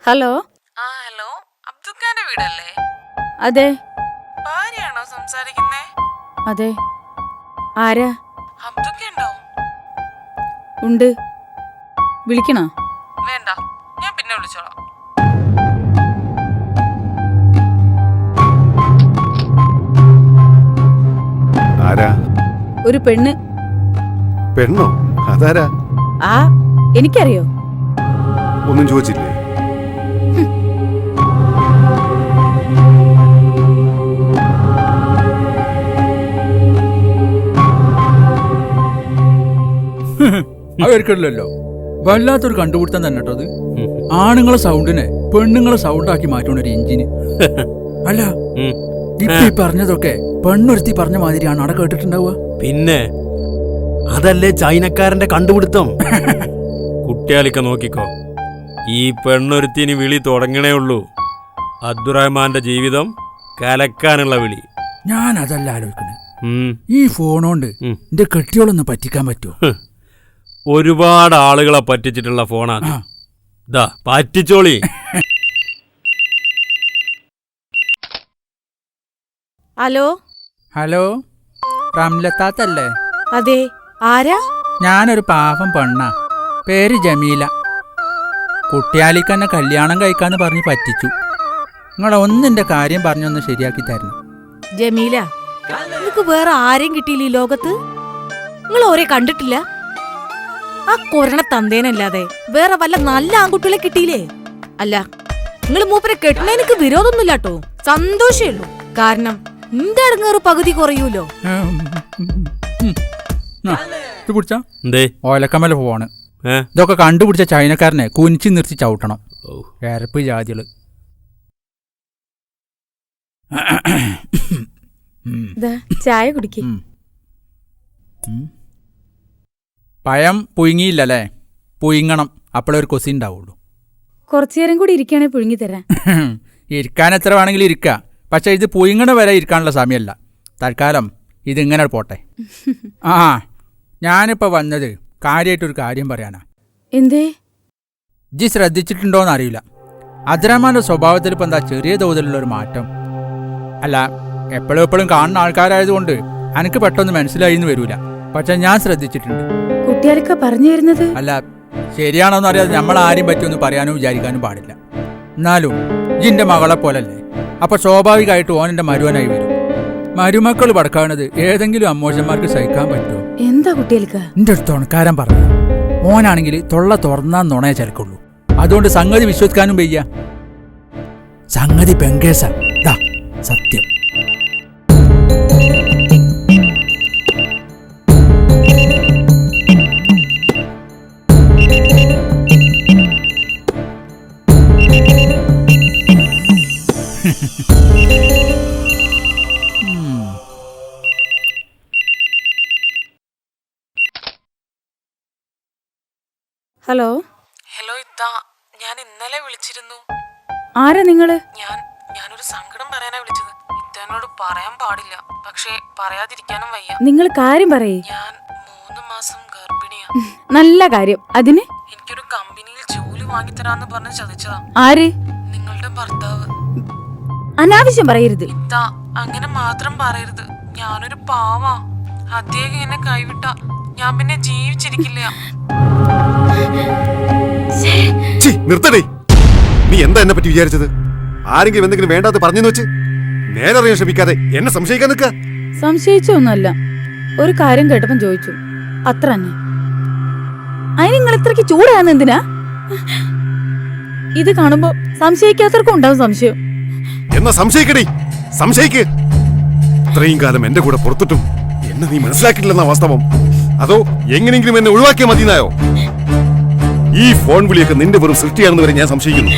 ഹലോ. ഹലോ, അബ്ദുക്കാന്റെ വീടല്ലേ? അതെ. ഭാര്യയാണോ സംസാരിക്കുന്നേ? അതെ. ആരാ? അബ്ദുക്കുണ്ടോ? ഉണ്ട്. വിളിക്കണോ? വേണ്ട, ഞാൻ പിന്നെ വിളിച്ചോളാം. ആരാ? ഒരു പെണ്ണ്. പെണ്ണോ? അതാരാ? എനിക്കറിയോ. ഒന്നും ചോദിച്ചില്ലേ? അവർക്കില്ലല്ലോ. വല്ലാത്തൊരു കണ്ടുപിടുത്തം തന്നെ കേട്ടോ അത്. ആണുങ്ങളെ സൗണ്ടിനെ പെണ്ണുങ്ങളെ സൗണ്ടാക്കി മാറ്റണ ഒരു എഞ്ചിന്. അല്ല ഇപ്പൊ ഈ പറഞ്ഞതൊക്കെ പെണ്ണൊരുത്തി പറഞ്ഞ മാതിരിയാണ് അവിടെ കേട്ടിട്ടുണ്ടാവുക. പിന്നെ അതല്ലേ ചൈനക്കാരന്റെ കണ്ടുപിടുത്തം. കുട്ടിയാലിക്ക നോക്കിക്കോ, ഈ പെണ്ണൊരുത്തിന് വിളി തുടങ്ങണേ ഉള്ളൂ. അബ്ദുറഹ്മാന്റെ ജീവിതം കലക്കാനുള്ള വിളി. ഞാൻ അതല്ല ആലോചിക്കണേ, ഈ ഫോണോണ്ട് എന്റെ കെട്ടിയോളൊന്ന് പറ്റിക്കാൻ പറ്റുമോ? ഒരുപാട് ആളുകളെ പറ്റിച്ചിട്ടുള്ള ഫോണാണ്. ദാ പറ്റിച്ചോളി. Hello hello, റംലത്താത്തല്ലേ? അതെ, ആരാ? ഞാനൊരു പാവം പെണ്ണ, പേര് ജമീല. കുട്ടിയാലിക്കന്നെ കല്യാണം കഴിക്കാന്ന് പറഞ്ഞ് പറ്റിച്ചു. നിങ്ങളെ ഒന്നിന്റെ കാര്യം പറഞ്ഞൊന്ന് ശരിയാക്കി തരണം. ജമീല, നിനക്ക് വേറെ ആരെയും കിട്ടിയില്ല ഈ ലോകത്ത്? നിങ്ങൾ ഓരേ കണ്ടിട്ടില്ല? ആ കൊരണ തന്തേനല്ലാതെ വേറെ വല്ല നല്ല ആൺകുട്ടികളെ കിട്ടിയില്ലേ? അല്ല, നിങ്ങൾ മൂപ്പരെ കെട്ടണ എനിക്ക് വിരോധമൊന്നുമില്ല കേട്ടോ, സന്തോഷേ ഉള്ളൂ. കാരണം നിന്റെ അടങ്ങേറ് പകുതി കുറയൂലോ. ഓലക്കമ്മല പോവാണ്. ഇതൊക്കെ കണ്ടുപിടിച്ച ചൈനക്കാരനെ കുനിച്ച് നിർത്തി ചവിട്ടണം. കരപ്പ് ജാതികള്. ചായ കുടിക്ക്. പഴം പുഴുങ്ങിയില്ലല്ലേ? പുഴുങ്ങണം, അപ്പോഴേ ഒരു കൊസി ഉണ്ടാവുള്ളൂ. കുറച്ചു നേരം കൂടി ഇരിക്കുകയാണെങ്കിൽ പുഴുങ്ങി തരാം. ഇരിക്കാൻ എത്ര വേണമെങ്കിലും ഇരിക്കാം, പക്ഷെ ഇത് പുഴുങ്ങണ വരെ ഇരിക്കാനുള്ള സമയമല്ല. തൽക്കാലം ഇതിങ്ങനെ പോട്ടെ. ആ, ഞാനിപ്പോൾ വന്നത് കാര്യമായിട്ടൊരു കാര്യം പറയാനാ. എന്തേ? ജി ശ്രദ്ധിച്ചിട്ടുണ്ടോന്ന് അറിയില്ല, അബ്ദുറഹ്മാന്റെ സ്വഭാവത്തിൽ ഇപ്പം എന്താ ചെറിയ തോതിലുള്ളൊരു മാറ്റം. അല്ല, എപ്പോഴും കാണുന്ന ആൾക്കാരായതുകൊണ്ട് എനിക്ക് പെട്ടെന്ന് മനസ്സിലായി എന്ന് വരൂല, പക്ഷെ ഞാൻ ശ്രദ്ധിച്ചിട്ടുണ്ട്. കുട്ടിയാലൊക്കെ പറഞ്ഞു തരുന്നത് അല്ല, ശരിയാണോന്ന് അറിയാതെ നമ്മളാരെയും പറ്റിയൊന്നും പറയാനും വിചാരിക്കാനും പാടില്ല. എന്നാലും ജിന്റെ മകളെ പോലല്ലേ, അപ്പൊ സ്വാഭാവികമായിട്ട് ഓനെന്റെ മരുവനായി വരും. മരുമക്കൾ പടക്കാണത് ഏതെങ്കിലും അമ്മോശന്മാർക്ക് സഹിക്കാൻ പറ്റുമോ? എന്താ കുട്ടിയാലക്ക? എന്റെ ഒരു തുണക്കാരൻ പറഞ്ഞു, ഓനാണെങ്കിൽ തൊള്ള തുറന്നാൻ നുണയെ ചരക്കുള്ളൂ. അതുകൊണ്ട് സംഗതി വിശ്വസിക്കാനും വയ്യ. സംഗതി പെങ്കേസ, ദാ സത്യം. ഹലോ ഹലോ ഇത്താ, ഞാൻ ഇന്നലെ വിളിച്ചിരുന്നു. ആരാ നിങ്ങള്? ഞാനൊരു സങ്കടം പറയാനാ വിളിച്ചത്. ഇത്താനോട് പറയാൻ പാടില്ല, പക്ഷേ പറയാതിരിക്കാനും വയ്യ. നിങ്ങൾ കാര്യം പറയേ. ഞാൻ 3 മാസം ഗർഭിണിയാ. നല്ല കാര്യം. അതിന് എനിക്കൊരു കമ്പനിയിൽ ജോലി വാങ്ങിത്തരാന്ന് പറഞ്ഞ് ചതിച്ചതാ. ആര്? നിങ്ങളുടെ ഭർത്താവ്. അനാവശ്യം പറയരുത്. ഇത്താ, അങ്ങനെ മാത്രം പറയരുത്. ഞാനൊരു പാവാ. അദ്ദേഹം എന്നെ കൈവിട്ട ഞാൻ പിന്നെ ജീവിച്ചിരിക്കില്ല. നിർത്തടേ, നീ എന്താ എന്നെ പറ്റി വിചാരിച്ചത്? ആരെങ്കിലും എന്തെങ്കിലും വേണ്ടാത്ത പറഞ്ഞെന്ന് വെച്ച് നേരെ അറിയാൻ ശ്രമിക്കാതെ എന്നെ സംശയിക്കാൻ നിൽക്കുക. സംശയിച്ചൊന്നുമല്ല, ഒരു കാര്യം കേട്ടപ്പം ചോദിച്ചു, അത്ര തന്നെ. അതിന് നിങ്ങൾ ഇത്രയ്ക്ക് ചൂടാകുന്ന എന്തിനാ? ഇത് കാണുമ്പോ സംശയിക്കാത്തവർക്കും ഉണ്ടാവും സംശയം. എന്നാ സംശയിക്കടേ, സംശയിക്ക്. ഇത്രയും കാലം എന്റെ കൂടെ പുറത്തിട്ടും എന്നെ നീ മനസ്സിലാക്കിയിട്ടില്ലെന്ന വാസ്തവം. അതോ എങ്ങനെയെങ്കിലും എന്നെ ഒഴിവാക്കിയാൽ മതിയെന്നായോ? ഈ ഫോൺ വിളിയൊക്കെ നിന്റെ വെറും സൃഷ്ടിയാണെന്ന് വരെ ഞാൻ സംശയിക്കുന്നു.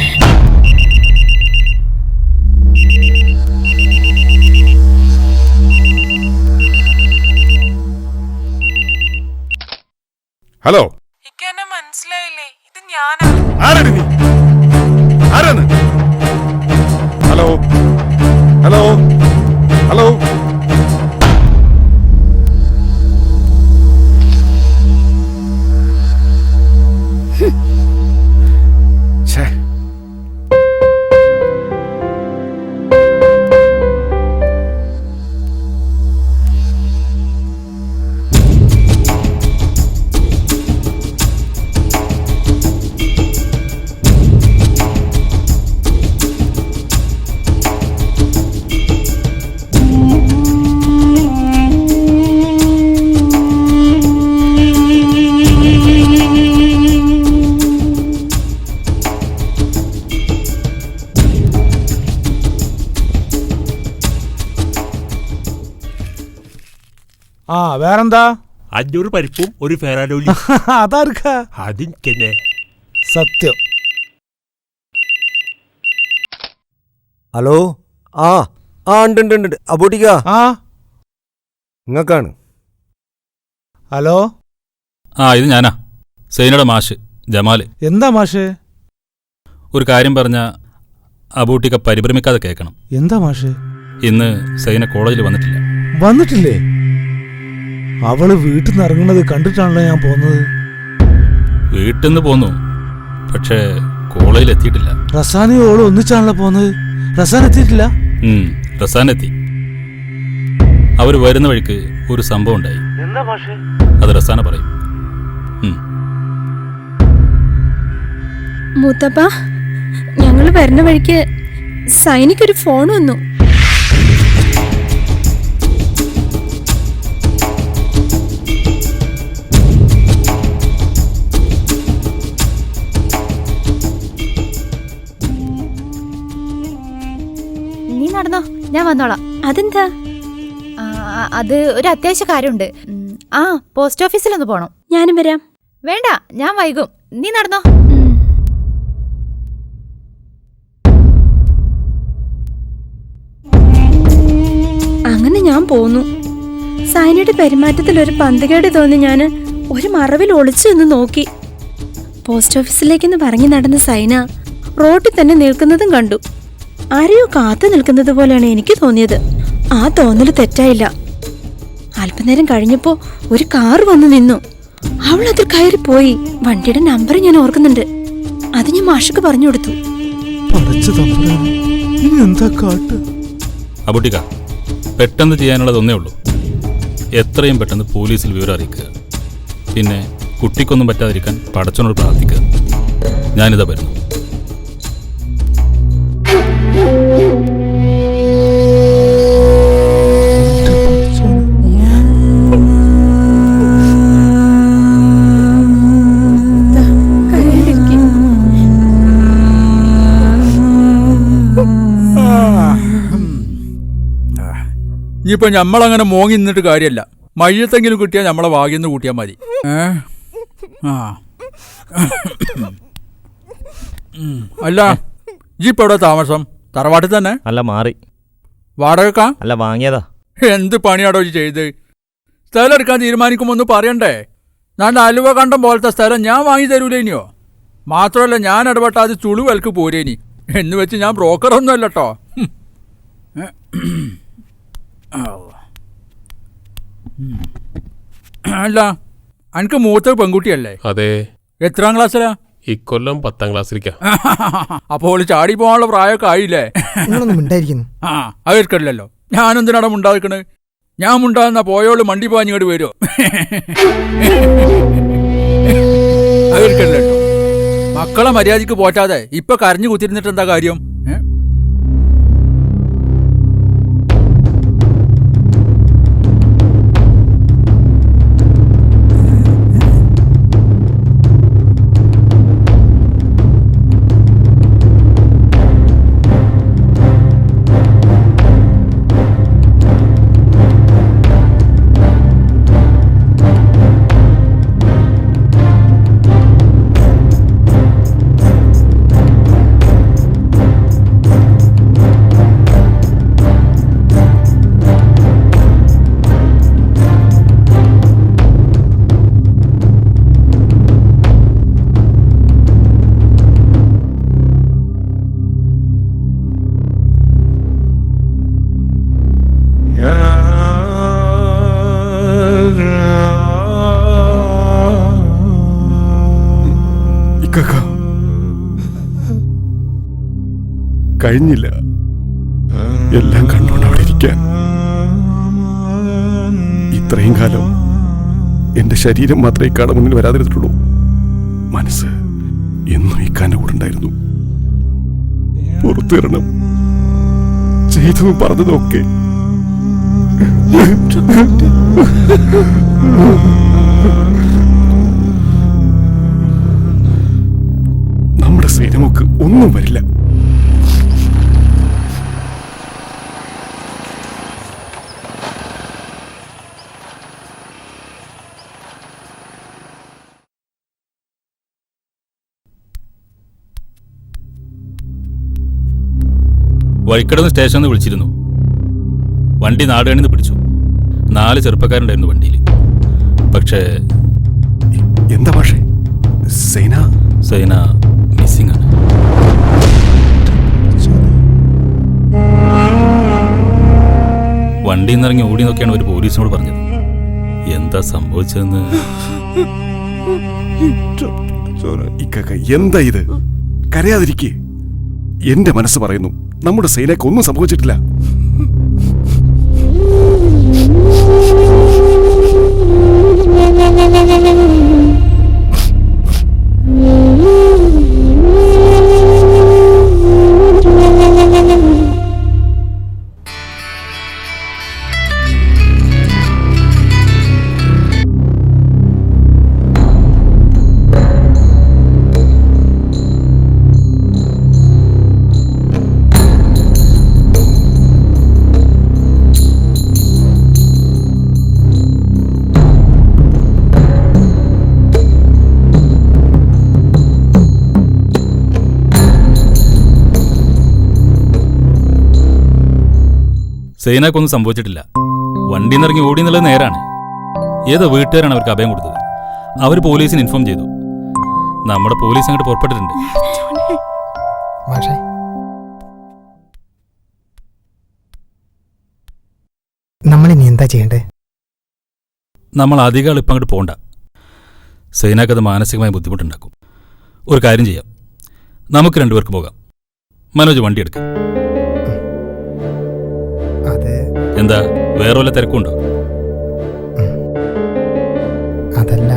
ഹലോ, എന്നെ മനസ്സിലായില്ലേ? ഇത് ഞാനാ. ആരാണ് നീ? ആരാണ്? Hello hello hello. ആ, വേറെന്താ? 500 പരിപ്പും ഒരു ഫെറാനോലി. അതാർക്കാ? അതിനെ സത്യം. ഹലോ. ആ ആ ഉണ്ട് ഉണ്ട് ഉണ്ട്. അബൂട്ടിക്ക. ആ നിങ്ങൾക്കാണ്. ഹലോ. ആ ഇത് ഞാനാ, സൈനയുടെ മാഷ് ജമാല്. എന്താ മാഷേ? ഒരു കാര്യം പറഞ്ഞ അബൂട്ടിക്ക പരിഭ്രമിക്കാതെ കേൾക്കണം. എന്താ മാഷേ? ഇന്ന് സൈന കോളേജിൽ വന്നിട്ടില്ല. വന്നിട്ടില്ലേ? അവള് വീട്ടിൽ നിന്ന് ഇറങ്ങുന്നത് കണ്ടിട്ടാണല്ലോ ഞാൻ പോന്നത്. വീട്ടിൽ നിന്ന് പോന്നു, പക്ഷേ കോളേജിൽ എത്തിയിട്ടില്ല. റസാനിയോള് ഒന്നിച്ചാണല്ലോ പോന്നത്. റസാൻ എത്തിയിട്ടില്ല? റസാൻ എത്തി. അവർ വരുന്ന വഴിക്ക് ഒരു സംഭവം ഉണ്ടായി. അത് റസാന പറയും. മൂത്തപ്പ, ഞങ്ങൾ വരുന്ന വഴിക്ക് സൈനിക്കൊരു ഫോൺ വന്നു. നീ നടന്നോ, ഞാൻ വന്നോളാം. അതെന്താ? അത് ഒരു അത്യാവശ്യ കാര്യമുണ്ട്. ആ പോസ്റ്റ് ഓഫീസിലൊന്ന് പോണം. ഞാനും വരാം. വേണ്ട, ഞാൻ വൈകും. നീ നടന്നോ. അങ്ങനെ ഞാൻ പോന്നു. സൈനയുടെ പെരുമാറ്റത്തിൽ ഒരു പന്തികേട് തോന്നി ഞാൻ ഒരു മറവിൽ ഒളിച്ചു നിന്ന് നോക്കി. പോസ്റ്റ് ഓഫീസിലേക്കെന്ന് പറഞ്ഞ് നടന്ന സൈന റോഡിൽ തന്നെ നിൽക്കുന്നതും കണ്ടു. ആരെയോ കാത്തു നിൽക്കുന്നത് പോലെയാണ് എനിക്ക് തോന്നിയത്. ആ തോന്നൽ തെറ്റായില്ല. അല്പനേരം കഴിഞ്ഞപ്പോ ഒരു കാർ വന്നു നിന്നു. അവൾ അതിൽ കയറിപ്പോയി. വണ്ടിയുടെ നമ്പർ ഞാൻ ഓർക്കുന്നുണ്ട്. അത് ഞാൻ മാഷക്ക് പറഞ്ഞു കൊടുത്തു. അബൂട്ടിക്ക, പെട്ടെന്ന് ചെയ്യാനുള്ളതൊന്നേ ഉള്ളൂ. എത്രയും പെട്ടെന്ന് പോലീസിൽ വിവരം അറിയിക്കുക. പിന്നെ കുട്ടിക്കൊന്നും പറ്റാതിരിക്കാൻ പടച്ചവനോട് പ്രാർത്ഥിക്കുക. ഞാനിതാ വരുന്നു. ഇനിയിപ്പോ ഞമ്മളങ്ങനെ മോങ്ങി നിന്നിട്ട് കാര്യമല്ല. മയ്യത്തെങ്കിലും കിട്ടിയാൽ നമ്മളെ വാഗിന്ന് കൂട്ടിയാൽ മതി. അല്ല, ഇപ്പൊ എവിടെ താമസം? തറവാട്ടിൽ തന്നെ? അല്ല, മാറി. വാടകക്കാ? അല്ല, വാങ്ങിയതാ. എന്ത് പണിയാടോ ചെയ്ത്? സ്ഥലം എടുക്കാൻ തീരുമാനിക്കുമ്പോ ഒന്ന് പറയണ്ടേ? നല്ല അലുവ കണ്ടം പോലത്തെ സ്ഥലം ഞാൻ വാങ്ങി തരൂലേനിയോ? മാത്രമല്ല, ഞാൻ ഇടപെട്ട അത് ചുളുവൽക്ക് പോരേനി എന്ന് വെച്ച് ഞാൻ ബ്രോക്കറൊന്നും അല്ലട്ടോ. അല്ല, അനക്ക് മൂത്ത പെൺകുട്ടിയല്ലേ? അതെ. എത്രാം ക്ലാസ്സിലാ? ഇക്കൊല്ലം 10ാം ക്ലാസ്സിലേക്കാ. അപ്പോൾ ചാടി പോകാനുള്ള പ്രായമൊക്കെ ആയില്ലേ? ആ, അത് എടുക്കണല്ലോ. ഞാനെന്തിനാണ് മുണ്ടാതിക്കണ്? ഞാൻ മുണ്ടാകുന്ന പോയോള് മണ്ടി പാഞ്ഞിങ്ങോട്ട് വരുമോ? അത് എടുക്കണല്ലോ. മക്കളെ മര്യാദക്ക് പോറ്റാതെ ഇപ്പൊ കരഞ്ഞു കുത്തിരുന്നിട്ട് എന്താ കാര്യം? കഴിഞ്ഞില്ല എല്ലാം കണ്ടോണ്ട് അവിടെ ഇരിക്കാൻ. ഇത്രയും കാലം എന്റെ ശരീരം മാത്രമേ ഇക്കാടെ മുന്നിൽ വരാതിരുന്നിട്ടുള്ളൂ. മനസ്സ് എന്നും ഇക്കാന്റെ കൂടെ ഉണ്ടായിരുന്നു. പുറത്തു തരണം, ചെയ്തതും പറഞ്ഞതൊക്കെ. നമ്മുടെ സൈനമൊക്കെ ഒന്നും വരില്ല. വഴിക്കടന്ന് സ്റ്റേഷനിൽ നിന്ന് വിളിച്ചിരുന്നു. വണ്ടി നാടുകണിന്ന് പിടിച്ചു. 4 ചെറുപ്പക്കാരുണ്ടായിരുന്നു വണ്ടിയിൽ. പക്ഷേ എന്താ പക്ഷേ സൈന മിസ്സിംഗ് ആണ്. വണ്ടിയിൽ നിന്നിറങ്ങി ഓടി നോക്കിയാണ് ഒരു പോലീസിനോട് പറഞ്ഞത്. എന്താ സംഭവിച്ചതെന്ന് എന്താ ഇത്? കരയാതിരിക്കേ. എന്റെ മനസ്സ് പറയുന്നു നമ്മുടെ സൈനക്ക് ഒന്നും സംഭവിച്ചിട്ടില്ല. സൈനക്കൊന്നും സംഭവിച്ചിട്ടില്ല. വണ്ടി നിറങ്ങി ഓടി എന്നുള്ളത് നേരാണ്. ഏതോ വീട്ടുകാരാണ് അവർക്ക് അഭയം കൊടുത്തത്. അവർ പോലീസിന് ഇൻഫോം ചെയ്തു. നമ്മുടെ പോലീസ് അങ്ങോട്ട് പുറപ്പെട്ടിട്ടുണ്ട്. നമ്മളിനി എന്താ ചെയ്യണ്ടേ? നമ്മൾ അധികം എളുപ്പം അങ്ങോട്ട് പോകണ്ട. സൈനക്കത് മാനസികമായ ബുദ്ധിമുട്ടുണ്ടാക്കും. ഒരു കാര്യം ചെയ്യാം, നമുക്ക് 2 പേർക്ക് പോകാം. മനോജ് വണ്ടി എടുക്കാം. എന്താ വേറെ വല്ല തിരക്കുണ്ടോ? അതല്ല,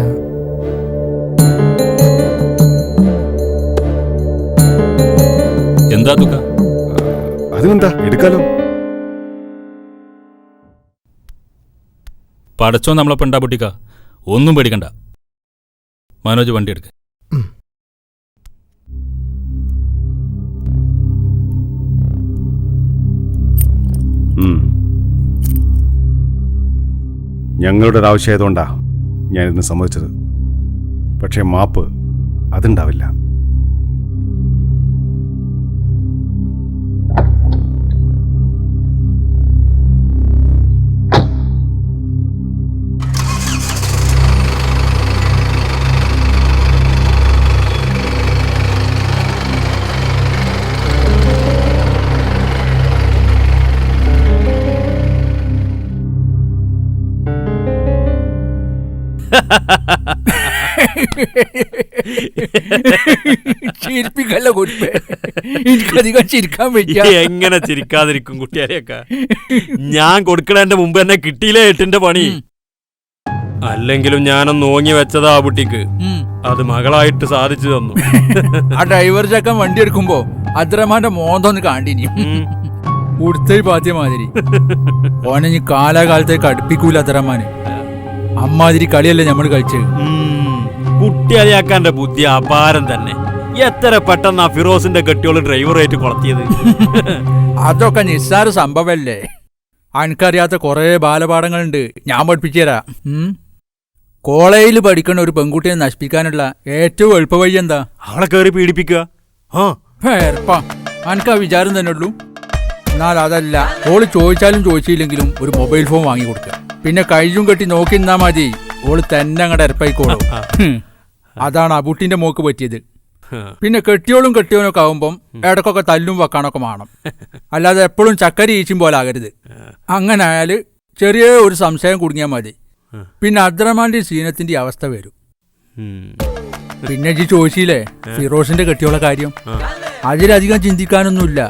എന്താ തുക? അതിനെന്താ, എടുക്കാലോ. പടച്ചോ നമ്മളൊപ്പം ഉണ്ടാ പൊട്ടിക്ക. ഒന്നും പേടിക്കണ്ട. മനോജ് വണ്ടി എടുക്ക. ഞങ്ങളുടെ ഒരാവശ്യമായതുകൊണ്ടാ ഞാനിന്ന് സമ്മതിച്ചത്. പക്ഷേ മാപ്പ് അതുണ്ടാവില്ല. ചിരിപ്പിക്കല്ല കുട്ടി, എനിക്കധികം ചിരിക്കാൻ പറ്റിയ. എങ്ങനെ ചിരിക്കാതിരിക്കും കുട്ടിയാരെയൊക്കെ? ഞാൻ കൊടുക്കണേന്റെ മുമ്പ് തന്നെ കിട്ടിയില്ലേ 8ന്റെ പണി. അല്ലെങ്കിലും ഞാനൊന്ന് ഓങ്ങി വെച്ചതാ ആ കുട്ടിക്ക്. അത് മകളായിട്ട് സാധിച്ചു തന്നു. ആ ഡ്രൈവർ ചക്കൻ വണ്ടി എടുക്കുമ്പോ അദ്രമാന്റെ മോന്തൊന്ന് കാണ്ടിനി ഉടുത്തൈ പാത്തിയ മാതിരി. ഓനെ ഇനി കാലാകാലത്തേക്ക് അടുപ്പിക്കൂല അദ്രമാന്. അമ്മാതിരി കളിയല്ലേ നമ്മള് കളിച്ചത്. കുട്ടിയാലിയാക്കാന്റെ ബുദ്ധി അപാരം തന്നെ. എത്ര പെട്ടെന്ന് ആ ഫിറോസിന്റെ കെട്ടിയോള് ഡ്രൈവറായിട്ട് കൊളത്തിയത്. അതൊക്കെ നിസ്സാര സംഭവല്ലേ. അനക്കറിയാത്ത കുറെ ബാലപാഠങ്ങളുണ്ട്, ഞാൻ പഠിപ്പിച്ചു തരാം. കോളേജിൽ പഠിക്കുന്ന ഒരു പെൺകുട്ടിയെ നശിപ്പിക്കാനുള്ള ഏറ്റവും എളുപ്പ വഴി എന്താ? അവളെ കയറി പീഡിപ്പിക്കുക. അനക്ക് ആ വിചാരം തന്നെ ഉള്ളൂ. എന്നാൽ അതല്ല, ഓള് ചോദിച്ചാലും ചോദിച്ചില്ലെങ്കിലും ഒരു മൊബൈൽ ഫോൺ വാങ്ങി കൊടുക്കുക. പിന്നെ കയ്യും കെട്ടി നോക്കി നിന്നാ മതി, ഓള് തന്നെ അങ്ങടെ ഇരപ്പായിക്കോളും. അതാണ് അബുട്ടിന്റെ മോക്ക് പറ്റിയത്. പിന്നെ കെട്ടിയോളും കെട്ടിയോനൊക്കെ ആവുമ്പം ഇടക്കൊക്കെ തല്ലും വെക്കാനൊക്കെ വേണം. അല്ലാതെ എപ്പോഴും ചക്കരി ഈച്ചും പോലെ ആകരുത്. അങ്ങനെ ആയാല് ചെറിയ ഒരു സംശയം കുടുങ്ങിയാൽ മതി. പിന്നെ അദ്രമാന്റെ സീനത്തിന്റെ അവസ്ഥ വരും. പിന്നെ ജി ചോദിച്ചില്ലേ ഫിറോസിന്റെ കെട്ടിയോളെ കാര്യം, അതിലധികം ചിന്തിക്കാനൊന്നുമില്ല.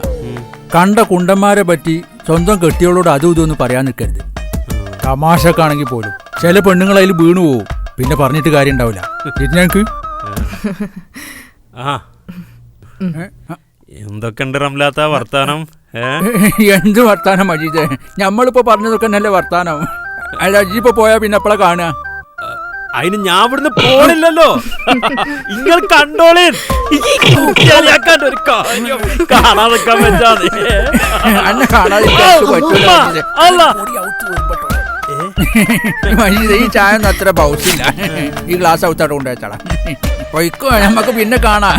കണ്ട കുണ്ടന്മാരെ പറ്റി സ്വന്തം കെട്ടിയോളോട് അതും ഇതൊന്നും പറയാൻ നിൽക്കരുത്. തമാശക്കാണെങ്കിൽ പോലും ചില പെണ്ണുങ്ങൾ അതിൽ വീണു പോവും. പിന്നെ പറഞ്ഞിട്ട് കാര്യം ഉണ്ടാവില്ല. ഞങ്ങൾക്ക് എന്തൊക്കെ ഉണ്ട് റംലാത്ത വർത്താനം? എന്ത് വർത്താനം മജീദേ, ഞമ്മളിപ്പോ പറഞ്ഞതൊക്കെ നല്ല വർത്താനം. അല്ല അജിപ്പോ പോയാ പിന്നെ എപ്പോഴാ കാണുക? അതിന് ഞാൻ ഇവിടുന്ന് പോണില്ലല്ലോ. നിങ്ങൾ കണ്ടോളേ. കാണാതിരിക്കാൻ പറ്റാതെ മജീദ് ഈ ചായ ഒന്നും അത്ര ബൗസില്ല. ഈ ഗ്ലാസ് ഔത്തോട്ട് കൊണ്ടുവച്ചാളാ. പൊയ്ക്കോ, നമുക്ക് പിന്നെ കാണാം,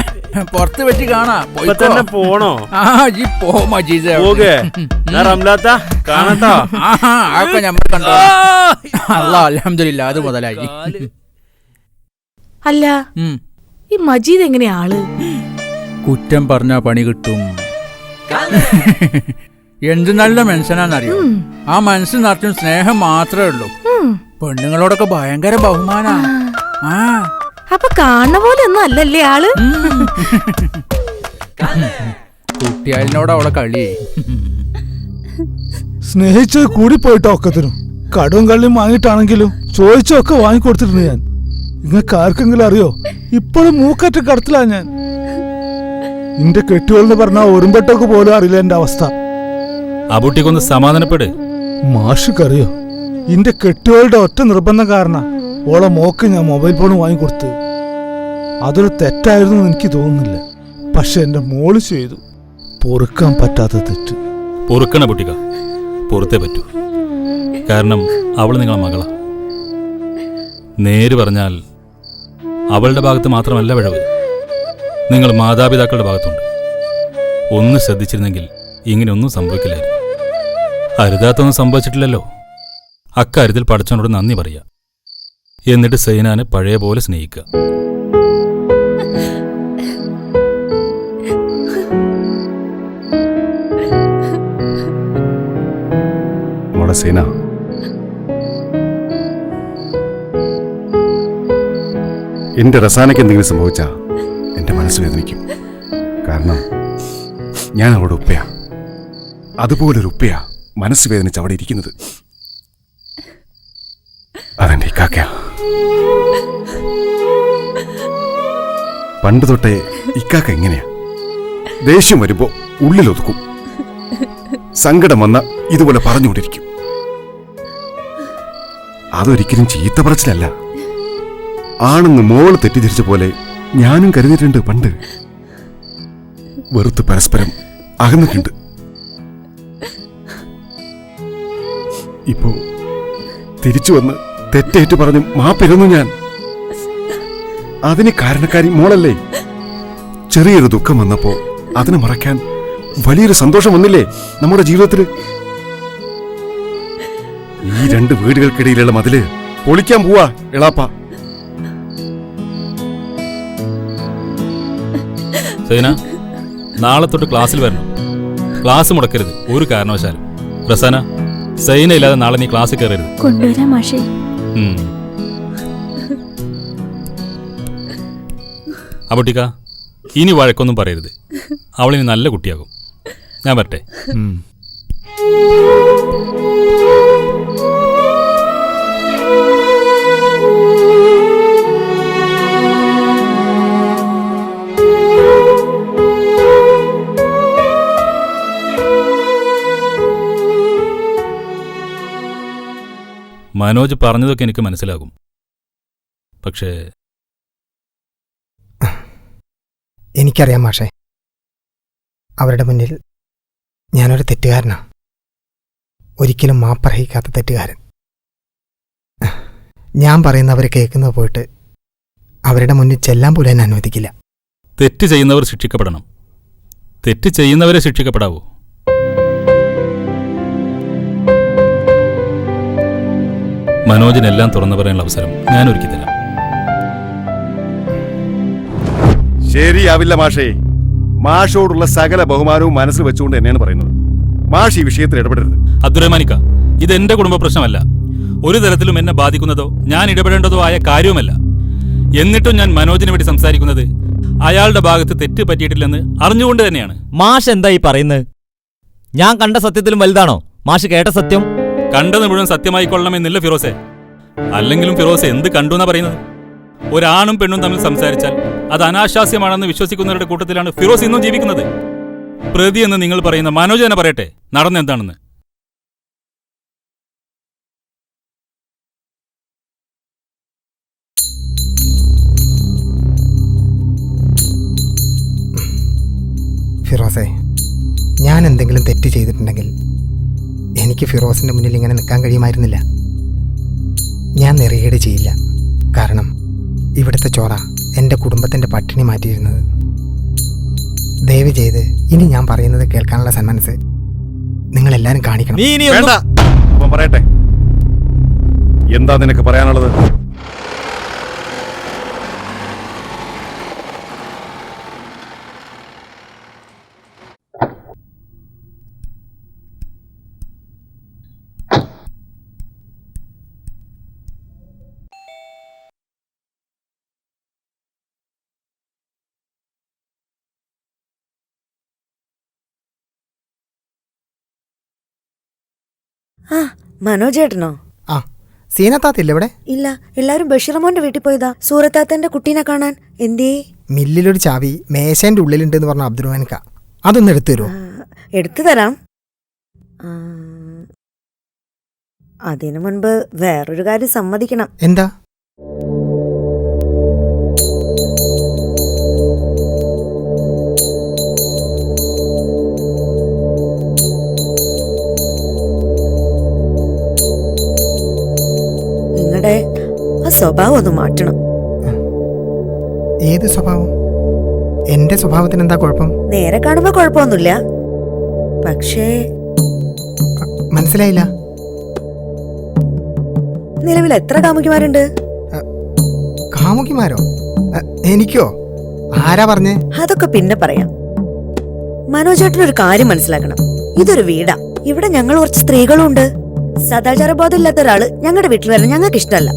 പുറത്ത് വെച്ച് കാണാം. തന്നെ പോണോ? ആ ജി പോ മജീദ്. കാണട്ടോ. അതൊക്കെ നമ്മൾ കണ്ടോ. അല്ലാ അൽഹംദുലില്ലാ, അത് മുതലായി. അല്ല ഈ മജീദ് എങ്ങനെയാ ആള്? കുറ്റം പറഞ്ഞാ പണി കിട്ടും. എന്ത് നല്ല മനുഷ്യനാന്നറിയോ. ആ മനസ്സിൽ നിറച്ചും സ്നേഹം മാത്രമേ ഉള്ളൂ. പെണ്ണുങ്ങളോടൊക്കെ ഭയങ്കര ബഹുമാനാ. അപ്പൊ കാണുന്ന പോലെ ഒന്നും അല്ലല്ലേ ആള്? കുട്ടിയാലിനോട് അവളെ കളി. സ്നേഹിച്ചത് കൂടി പോയിട്ടോ ഒക്കത്തിനും. കടവും കള്ളിയും വാങ്ങിയിട്ടാണെങ്കിലും ചോദിച്ചൊക്കെ വാങ്ങിക്കൊടുത്തിട്ടുണ്ട് ഞാൻ. നിങ്ങൾക്ക് ആർക്കെങ്കിലും അറിയോ? ഇപ്പോഴും മൂക്കറ്റ കടത്തിലാ ഞാൻ. നിന്റെ കെട്ടിയോളെന്ന് പറഞ്ഞാൽ ഒരുമ്പെട്ടൊക്കെ പോലും അറിയില്ല എന്റെ അവസ്ഥ. ആ കുട്ടിക്കൊന്ന് സമാധാനപ്പെട്. മാഷക്കറിയോ, എന്റെ കെട്ടിയോളുടെ ഒറ്റ നിർബന്ധം കാരണം ഓളെ മോക്ക് ഞാൻ മൊബൈൽ ഫോൺ വാങ്ങിക്കൊടുത്തു. അതൊരു തെറ്റായിരുന്നു എനിക്ക് തോന്നുന്നില്ല. പക്ഷെ എന്റെ മോള് ചെയ്തു. പൊറുക്കാൻ പറ്റാത്ത തെറ്റ്. പൊറുക്കണ കുട്ടിക, പൊറുത്തേ പറ്റൂ. കാരണം അവൾ നിങ്ങളെ മകളാ. നേര് പറഞ്ഞാൽ അവളുടെ ഭാഗത്ത് മാത്രമല്ല പിഴവ്, നിങ്ങൾ മാതാപിതാക്കളുടെ ഭാഗത്തുണ്ട്. ഒന്ന് ശ്രദ്ധിച്ചിരുന്നെങ്കിൽ ഇങ്ങനെയൊന്നും സംഭവിക്കില്ലായിരുന്നു. അരുതാത്തൊന്നും സംഭവിച്ചിട്ടില്ലല്ലോ. അക്കാര്യത്തിൽ പടച്ചവനോട് നന്ദി പറയുക. എന്നിട്ട് സൈനാനെ പഴയ പോലെ സ്നേഹിക്കുക. മോളെ സൈന, എന്റെ റസാനയ്ക്ക് എന്തെങ്കിലും സംഭവിച്ചാ എന്റെ മനസ്സ് വേദനിക്കും. കാരണം ഞാൻ അവളുടെ ഉപ്പയാ. അതുപോലൊരു ഉപ്പയാ മനസ്സ് വേദനിച്ച് അവിടെ ഇരിക്കുന്നത്. അതെന്റെ ഇക്കാക്കയാ. പണ്ട് തൊട്ടേ ഇക്കാക്ക എങ്ങനെയാ? ദേഷ്യം വരുമ്പോ ഉള്ളിലൊതുക്കും, സങ്കടം വന്ന ഇതുപോലെ പറഞ്ഞുകൊണ്ടിരിക്കും. അതൊരിക്കലും ചീത്ത പറച്ചിലല്ല. ആണെന്ന് മോള് തെറ്റിദ്ധരിച്ച പോലെ ഞാനും കരുതിയിട്ടുണ്ട് പണ്ട്. വെറുത്ത് പരസ്പരം അകന്നിട്ടുണ്ട്. ഇപ്പോ തിരിച്ചു വന്ന് തെറ്റേറ്റ് പറഞ്ഞു മാപ്പിരുന്നു ഞാൻ. അതിന് കാരണക്കാരി മോളല്ലേ? ചെറിയൊരു ദുഃഖം വന്നപ്പോ അതിനെ മറക്കാൻ വലിയൊരു സന്തോഷം വന്നില്ലേ നമ്മുടെ ജീവിതത്തില്? ഈ രണ്ട് വീടുകൾക്കിടയിലുള്ള മതില് പൊളിക്കാൻ പോവാ എളാപ്പ. സൈന, നാളെ തൊട്ട് ക്ലാസ്സിൽ വരണം. ക്ലാസ് മുടക്കരുത് ഒരു കാരണവശാലും. റസാന, സൈന ഇല്ലാതെ നാളെ നീ ക്ലാസ്സിൽ കയറരുത്. കൊണ്ടുവരാം മാഷേ. അബുട്ടിക്ക, ഇനി വഴക്കൊന്നും പറയരുത്. അവളിനി നല്ല കുട്ടിയാകും. ഞാൻ വരട്ടെ. മനോജ് പറഞ്ഞതൊക്കെ എനിക്ക് മനസ്സിലാകും. പക്ഷേ എനിക്കറിയാം മാഷേ, അവരുടെ മുന്നിൽ ഞാനൊരു തെറ്റുകാരനാ. ഒരിക്കലും മാപ്പർഹിക്കാത്ത തെറ്റുകാരൻ. ഞാൻ പറയുന്നവർ കേൾക്കുന്നത് പോയിട്ട് അവരുടെ മുന്നിൽ ചെല്ലാൻ പോലും എന്നെ അനുവദിക്കില്ല. തെറ്റ് ചെയ്യുന്നവർ ശിക്ഷിക്കപ്പെടണം. തെറ്റ് ചെയ്യുന്നവരെ ശിക്ഷിക്കപ്പെടാവൂ. മനോജിനെല്ലാം തുറന്നു പറയാനുള്ള അവസരം ഞാൻ ഒരുക്കി തരാം. ശരിയാവില്ല മാഷേ. മാഷോടുള്ള സകല ബഹുമാനവും മനസ്സിൽ വെച്ചുകൊണ്ട് തന്നെയാണ് പറയുന്നത്. മാഷ് ഈ വിഷയത്തിൽ ഇടപെടരുത്. അബ്ദുറഹ്മാനിക്ക, ഇത് എന്റെ കുടുംബ പ്രശ്നമല്ല. ഒരു തരത്തിലും എന്നെ ബാധിക്കുന്നതോ ഞാൻ ഇടപെടേണ്ടതോ ആയ കാര്യവുമല്ല. എന്നിട്ടും ഞാൻ മനോജിനെ വേണ്ടി സംസാരിക്കുന്നത് അയാളുടെ ഭാഗത്ത് തെറ്റ് പറ്റിയിട്ടില്ലെന്ന് അറിഞ്ഞുകൊണ്ട് തന്നെയാണ്. മാഷ് എന്താ ഈ പറയുന്നത്? ഞാൻ കണ്ട സത്യത്തിലും വലുതാണോ മാഷ് കേട്ട സത്യം? കണ്ടത് മുഴുവൻ സത്യമായിക്കൊള്ളണമെന്നില്ല ഫിറോസെ. അല്ലെങ്കിലും ഫിറോസെ എന്ത് കണ്ടു എന്നാ പറയുന്നത്? ഒരാണും പെണ്ണും തമ്മിൽ സംസാരിച്ചാൽ അത് അനാശാസ്യമാണെന്ന് വിശ്വസിക്കുന്നവരുടെ കൂട്ടത്തിലാണ് ഫിറോസ് ഇന്നും ജീവിക്കുന്നത്. പ്രതി എന്ന് നിങ്ങൾ പറയുന്ന മനോജ് തന്നെ പറയട്ടെ നടന്നെന്താണെന്ന്. ഫിറോസെ, ഞാൻ എന്തെങ്കിലും തെറ്റ് ചെയ്തിട്ടുണ്ടെങ്കിൽ എനിക്ക് ഫിറോസിന്റെ മുന്നിൽ ഇങ്ങനെ നിൽക്കാൻ കഴിയുമായിരുന്നില്ല. ഞാൻ നെറികേട് ചെയ്യില്ല. കാരണം ഇവിടുത്തെ ചോറ എൻ്റെ കുടുംബത്തിൻ്റെ പട്ടിണി മാറ്റിയിരുന്നത്. ദയവ് ചെയ്ത് ഇനി ഞാൻ പറയുന്നത് കേൾക്കാനുള്ള സന്മനസ് നിങ്ങളെല്ലാരും കാണിക്കണം. വേണ്ട, അവൻ പറയട്ടെ. എന്താ നിനക്ക് പറയാനുള്ളത്? ആ മനോജേട്ടനോ? ആ സീനത്താത്തില്ല ഇവിടെ? ഇല്ല, എല്ലാരും ബഷീറമോന്റെ വീട്ടിൽ പോയതാ സൂറത്താത്തന്റെ കുട്ടീനെ കാണാൻ. എന്തേ? മില്ലിലൊരു ചാവി മേശേന്റെ ഉള്ളിലുണ്ടെന്ന് പറഞ്ഞ അബ്ദുറഹ്മാൻക, അതൊന്ന് എടുത്തു തരുമോ? എടുത്തു തരാം. അതിനു മുൻപ് വേറൊരു കാര്യം സമ്മതിക്കണം. എന്താ? നിങ്ങളുടെ ആ സ്വഭാവം ഒന്ന് മാറ്റണം. ഏത് സ്വഭാവം? എന്റെ സ്വഭാവത്തിന് എന്താ കുഴപ്പം? നേരെ കാണുമ്പോ കുഴപ്പമൊന്നുമില്ല, പക്ഷേ മനസ്സിലായില്ല. നിലവിൽ എത്ര കാമുകിമാരുണ്ട്? കാമുകിമാരോ? എനിക്കോ? ആരാ പറഞ്ഞേ? അതൊക്കെ പിന്നെ പറയാം. മനോജേട്ടനൊരു കാര്യം മനസ്സിലാക്കണം. ഇതൊരു വീടാ. ഇവിടെ ഞങ്ങൾ കുറച്ച് സ്ത്രീകളും ഉണ്ട്. സദാചാരബോധം ഇല്ലാത്ത ഒരാള് ഞങ്ങളുടെ വീട്ടിൽ വരാൻ ഞങ്ങൾക്ക് ഇഷ്ടമല്ല.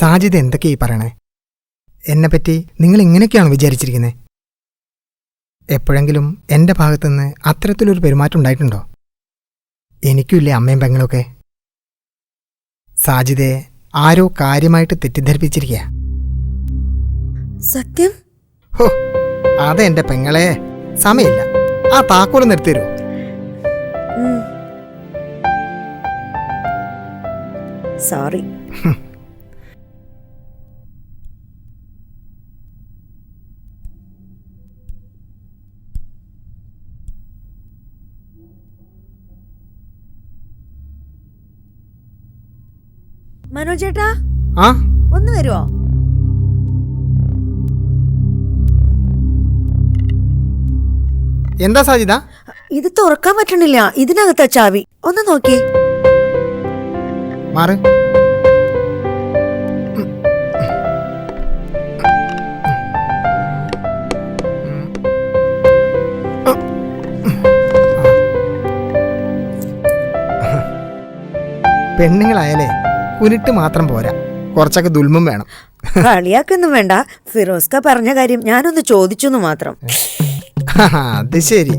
സാജിദ് എന്തൊക്കെയാ ഈ പറയണേ? എന്നെ പറ്റി നിങ്ങൾ ഇങ്ങനെയൊക്കെയാണ് വിചാരിച്ചിരിക്കുന്നത്? എപ്പോഴെങ്കിലും എന്റെ ഭാഗത്തുനിന്ന് അത്തരത്തിലൊരു പെരുമാറ്റം ഉണ്ടായിട്ടുണ്ടോ? എനിക്കില്ലേ അമ്മയും പെങ്ങളൊക്കെ. സാജിദെ ആരോ കാര്യമായിട്ട് തെറ്റിദ്ധരിപ്പിച്ചിരിക്കുക. സത്യം? ഹോ, അതെന്റെ പെങ്ങളെ. സമയമില്ല, ആ താക്കോല് നിർത്തിരൂ. സോറി. മനോജേട്ടാ, ആ ഒന്ന് വരുവോ? എന്താ സാജിദ? ഇത് തുറക്കാൻ പറ്റണില്ല. ഇതിനകത്താ ചാവി. ഒന്ന് നോക്കിയേ. മാറ്. പെണ്ണുങ്ങളായാലേ കുനിട്ട് മാത്രം പോരാ, കുറച്ചൊക്കെ ദുൽമും വേണം. കളിയാക്കൊന്നും വേണ്ട. ഫിറോസ്ക പറഞ്ഞ കാര്യം ഞാനൊന്ന് ചോദിച്ചു മാത്രം. അത് ശരി.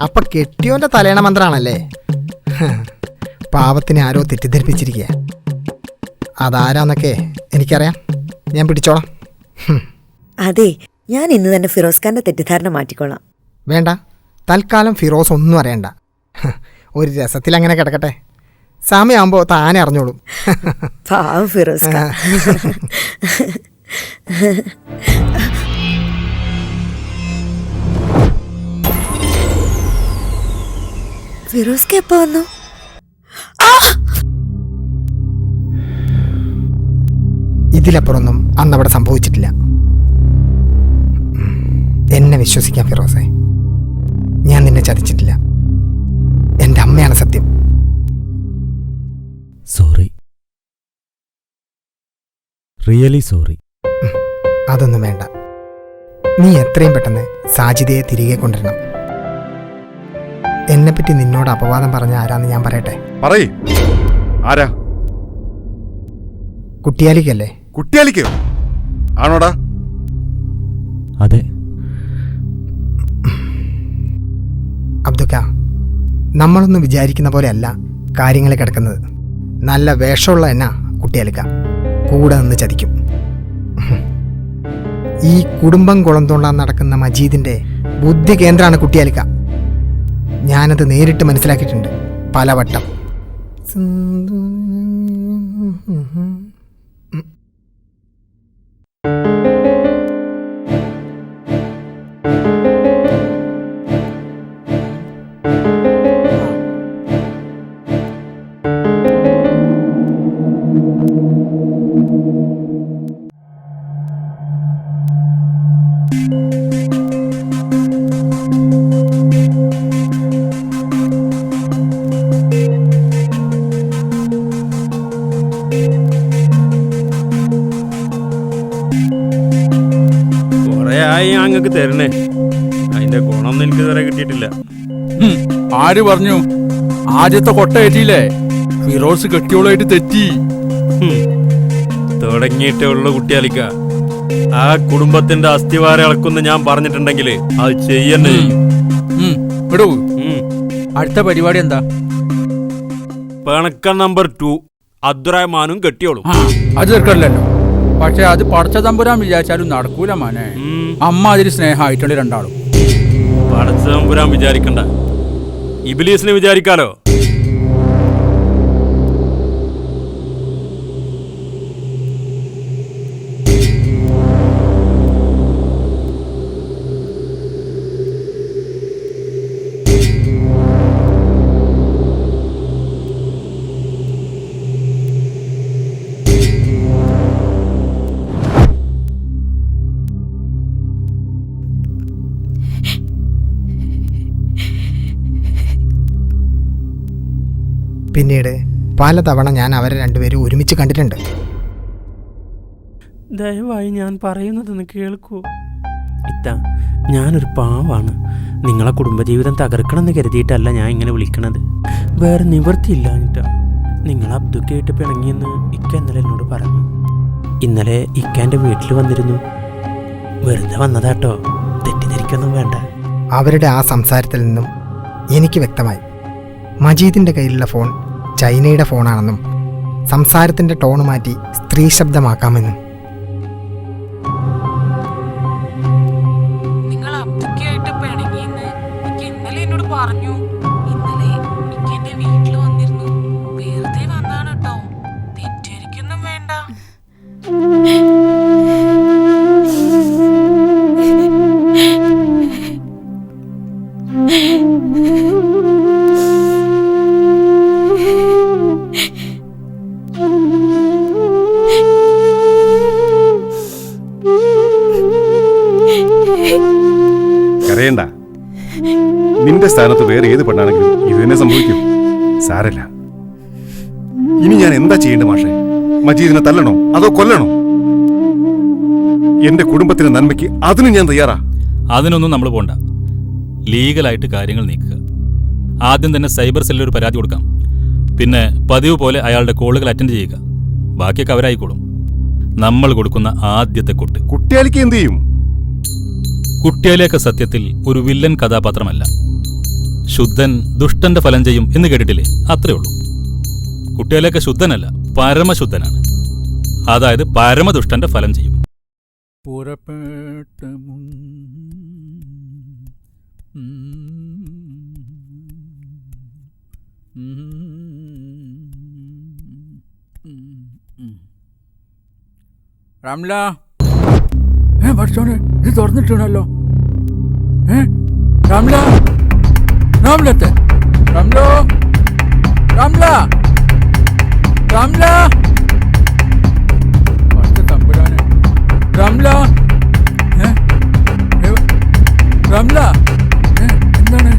അപ്പൊ കെട്ടിയോന്റെ തലേണ മന്ത്രാണല്ലേ? പാവത്തിനെ ആരോ തെറ്റിദ്ധരിപ്പിച്ചിരിക്കുക. അതാരാന്നൊക്കെ എനിക്കറിയാം. ഞാൻ പിടിച്ചോളാം. അതെ, ഞാൻ ഇന്ന് തന്നെ ഫിറോസ്ഖാന്റെ തെറ്റിദ്ധാരണ മാറ്റിക്കോളാം. വേണ്ട, തൽക്കാലം ഫിറോസ് ഒന്നും അറിയണ്ട. ഒരു രസത്തിൽ അങ്ങനെ കിടക്കട്ടെ. സമയമാകുമ്പോ താനെ അറിഞ്ഞോളും. പാവം ഫിറോസ്ക. ഫിറോസ്ക എപ്പോ വന്നു? ഇതിലപ്പുറമൊന്നും അന്നവിടെ സംഭവിച്ചിട്ടില്ല. എന്നെ വിശ്വസിക്കാം ഫിറോസെ, ഞാൻ നിന്നെ ചതിച്ചിട്ടില്ല. എന്റെ അമ്മയാണ് സത്യം. Sorry, really sorry. അതൊന്നും വേണ്ട. നീ എത്രയും പെട്ടെന്ന് സാജിദയെ തിരികെ കൊണ്ടുവരണം. എന്നെപ്പറ്റി നിന്നോട് അപവാദം പറഞ്ഞ ആരാന്ന് ഞാൻ പറയട്ടെ? പറയ്. ആരാ? കുട്ടിയാലിക്കല്ലേ? കുട്ടിയാലിക്കോ? ആണോടാ? അതെ. അബ്ദുക്ക, നമ്മളൊന്നും വിചാരിക്കുന്ന പോലെയല്ല കാര്യങ്ങൾ കിടക്കുന്നത്. നല്ല വേഷമുള്ള എന്നാ കുട്ടിയാലിക്ക. കൂടെ നിന്ന് ചതിക്കും. ഈ കുടുംബം കുളം തോണ്ടാൻ നടക്കുന്ന മജീദിന്റെ ബുദ്ധി കേന്ദ്രമാണ് കുട്ടിയാലിക്ക. ഞാനത് നേരിട്ട് മനസ്സിലാക്കിയിട്ടുണ്ട് പലവട്ടം. എനിക്ക് തരണേ. അതിന്റെ ഗുണമൊന്നും എനിക്ക് ഇതുവരെ കിട്ടിയിട്ടില്ല. ആര് പറഞ്ഞു? ആദ്യത്തെ കൊട്ട ഏറ്റിയില്ലേ, ഫിറോസ് കെട്ടിയോളായിട്ട് തെറ്റി. തുടങ്ങിയിട്ടേ ഉള്ളു കുട്ടിയാലിക്ക. ആ കുടുംബത്തിന്റെ അസ്ഥിവാരം ഇളക്കുന്ന ഞാൻ പറഞ്ഞിട്ടുണ്ടെങ്കിൽ അത് ചെയ്യന്നെ ചെയ്യും. അടുത്ത പരിപാടി എന്താ? പിണക്കം നമ്പർ 2 അബ്ദുറഹ്മാനും കെട്ടിയോളും. അത് തീർക്കല്ലോ. പക്ഷെ അത് പടച്ച തമ്പുരാൻ വിചാരിച്ചാലും നടക്കൂല മോനെ. അമ്മ അതിൽ സ്നേഹമായിട്ടുള്ള രണ്ടാളും. പടച്ച തമ്പുരാൻ വിചാരിക്കണ്ട, ഇബ്ലീസിനെ വിചാരിക്കാലോ. പിന്നീട് പലതവണ ഞാൻ അവരെ രണ്ടുപേരും ഒരുമിച്ച് കണ്ടിട്ടുണ്ട്. ദയവായി ഞാൻ പറയുന്നതൊന്ന് കേൾക്കൂ. ഇത്ത, ഞാനൊരു പാവാണ്. നിങ്ങളെ കുടുംബജീവിതം തകർക്കണമെന്ന് കരുതിയിട്ടല്ല ഞാൻ ഇങ്ങനെ വിളിക്കണത്. വേറെ നിവൃത്തിയില്ല എന്നിട്ടാ. നിങ്ങൾ അബ്ദുക്കായിട്ട് പിണങ്ങിയെന്ന് ഇക്ക ഇന്നലെ എന്നോട് പറഞ്ഞു. ഇന്നലെ ഇക്കാൻ്റെ വീട്ടിൽ വന്നിരുന്നു. വെറുതെ വന്നതാട്ടോ, തെറ്റിദ്ധരിക്കൊന്നും വേണ്ട. അവരുടെ ആ സംസാരത്തിൽ നിന്നും എനിക്ക് വ്യക്തമായി മജീദിൻ്റെ കയ്യിലുള്ള ഫോൺ ചൈനയുടെ ഫോണാണെന്നും സംസാരത്തിൻ്റെ ടോൺ മാറ്റി സ്ത്രീ ശബ്ദമാക്കാമെന്നും. നിങ്ങൾ അബ്ദുക്കായിട്ട് പിണങ്ങിയെന്ന് എനിക്ക് ഇന്നലെ എന്നോട് പറഞ്ഞു. ഇന്നലെ എനിക്ക് എന്റെ വീട്ടിൽ വന്നിരുന്നു. വെറുതെ വന്നാണ് കേട്ടോ, തെറ്റിദ്ധരിക്കൊന്നും വേണ്ട. കരയണ്ട. നിന്റെ സ്ഥാനത്ത് വേറെ ഏത് പെണ്ണാണെങ്കിലും ഇത് തന്നെ സംഭവിക്കും. സാരല്ല. ഇനി ഞാൻ എന്താ ചെയ്യേണ്ടത് മാഷേ? മജീദിനെ തല്ലണോ അതോ കൊല്ലണോ? എന്റെ കുടുംബത്തിന്റെ നന്മയ്ക്ക് അതിന് ഞാൻ തയ്യാറാ. അതിനൊന്നും നമ്മൾ പോണ്ട. ലീഗലായിട്ട് കാര്യങ്ങൾ നീക്കുക. ആദ്യം തന്നെ സൈബർ സെല്ലിൽ ഒരു പരാതി കൊടുക്കാം. പിന്നെ പതിവ് പോലെ അയാളുടെ കോളുകൾ അറ്റൻഡ് ചെയ്യുക. ബാക്കിയൊക്കെ അവരായിക്കോളും. നമ്മൾ കൊടുക്കുന്ന ആദ്യത്തെ കൊട്ട്. കുട്ടിയാലിക്ക് എന്ത് ചെയ്യും? കുട്ടിയാലിയൊക്കെ സത്യത്തിൽ ഒരു വില്ലൻ കഥാപാത്രമല്ല. ശുദ്ധൻ ദുഷ്ടന്റെ ഫലം ചെയ്യും എന്ന് കേട്ടിട്ടില്ലേ? അത്രേ ഉള്ളൂ. കുട്ടിയാലിയൊക്കെ ശുദ്ധനല്ല, പരമശുദ്ധനാണ്. അതായത് പരമദുഷ്ടന്റെ ഫലം ചെയ്യും. റംല, പഠിച്ചോനെ ഇത് തുറന്നിട്ടാണല്ലോ. റംല, റംലത്തെ റംലോ, റംല, റംല, പച്ച തമ്പുരാനെ. റംല, റംല, എന്താണ്?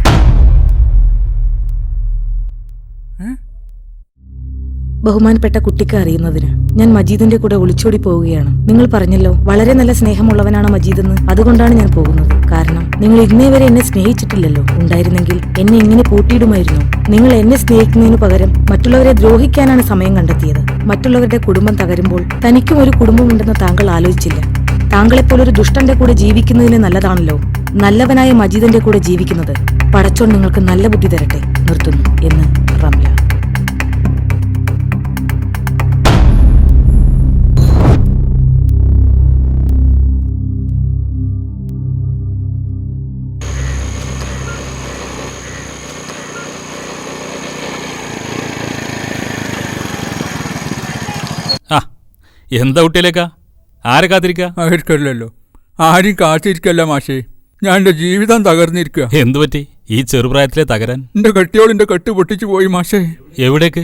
ബഹുമാനപ്പെട്ട കുട്ടിക്ക് അറിയുന്നതിന് ഞാൻ മജീദിന്റെ കൂടെ ഒളിച്ചോടി പോവുകയാണ്. നിങ്ങൾ പറഞ്ഞല്ലോ വളരെ നല്ല സ്നേഹമുള്ളവനാണ് മജീദെന്ന്. അതുകൊണ്ടാണ് ഞാൻ പോകുന്നത്. കാരണം നിങ്ങൾ ഇന്നേ വരെ എന്നെ സ്നേഹിച്ചിട്ടില്ലല്ലോ. ഉണ്ടായിരുന്നെങ്കിൽ എന്നെ ഇങ്ങനെ പൂട്ടിയിടുമായിരുന്നു. നിങ്ങൾ എന്നെ സ്നേഹിക്കുന്നതിനു പകരം മറ്റുള്ളവരെ ദ്രോഹിക്കാനാണ് സമയം കണ്ടെത്തിയത്. മറ്റുള്ളവരുടെ കുടുംബം തകരുമ്പോൾ തനിക്കും ഒരു കുടുംബമുണ്ടെന്ന് താങ്കൾ ആലോചിച്ചില്ല. താങ്കളെപ്പോലൊരു ദുഷ്ടന്റെ കൂടെ ജീവിക്കുന്നതിന് നല്ലതാണല്ലോ നല്ലവനായ മജീദിന്റെ കൂടെ ജീവിക്കുന്നത്. പടച്ചോൻ നിങ്ങൾക്ക് നല്ല ബുദ്ധി തരട്ടെ. നിർത്തുന്നു എന്ന് റംല. എന്താ കുട്ടിയിലേക്കാ? ആരെ കാത്തിരിക്കാ? ആയിരിക്കല്ലോ, ആരും കാത്തിരിക്കല്ല മാഷേ. ഞാൻ എന്റെ ജീവിതം തകർന്നിരിക്കുക. എന്തു പറ്റി ഈ ചെറുപ്രായത്തിലെ തകരാൻ? എന്റെ കെട്ടിയോളിന്റെ കെട്ട് പൊട്ടിച്ചു പോയി മാഷേ. എവിടേക്ക്?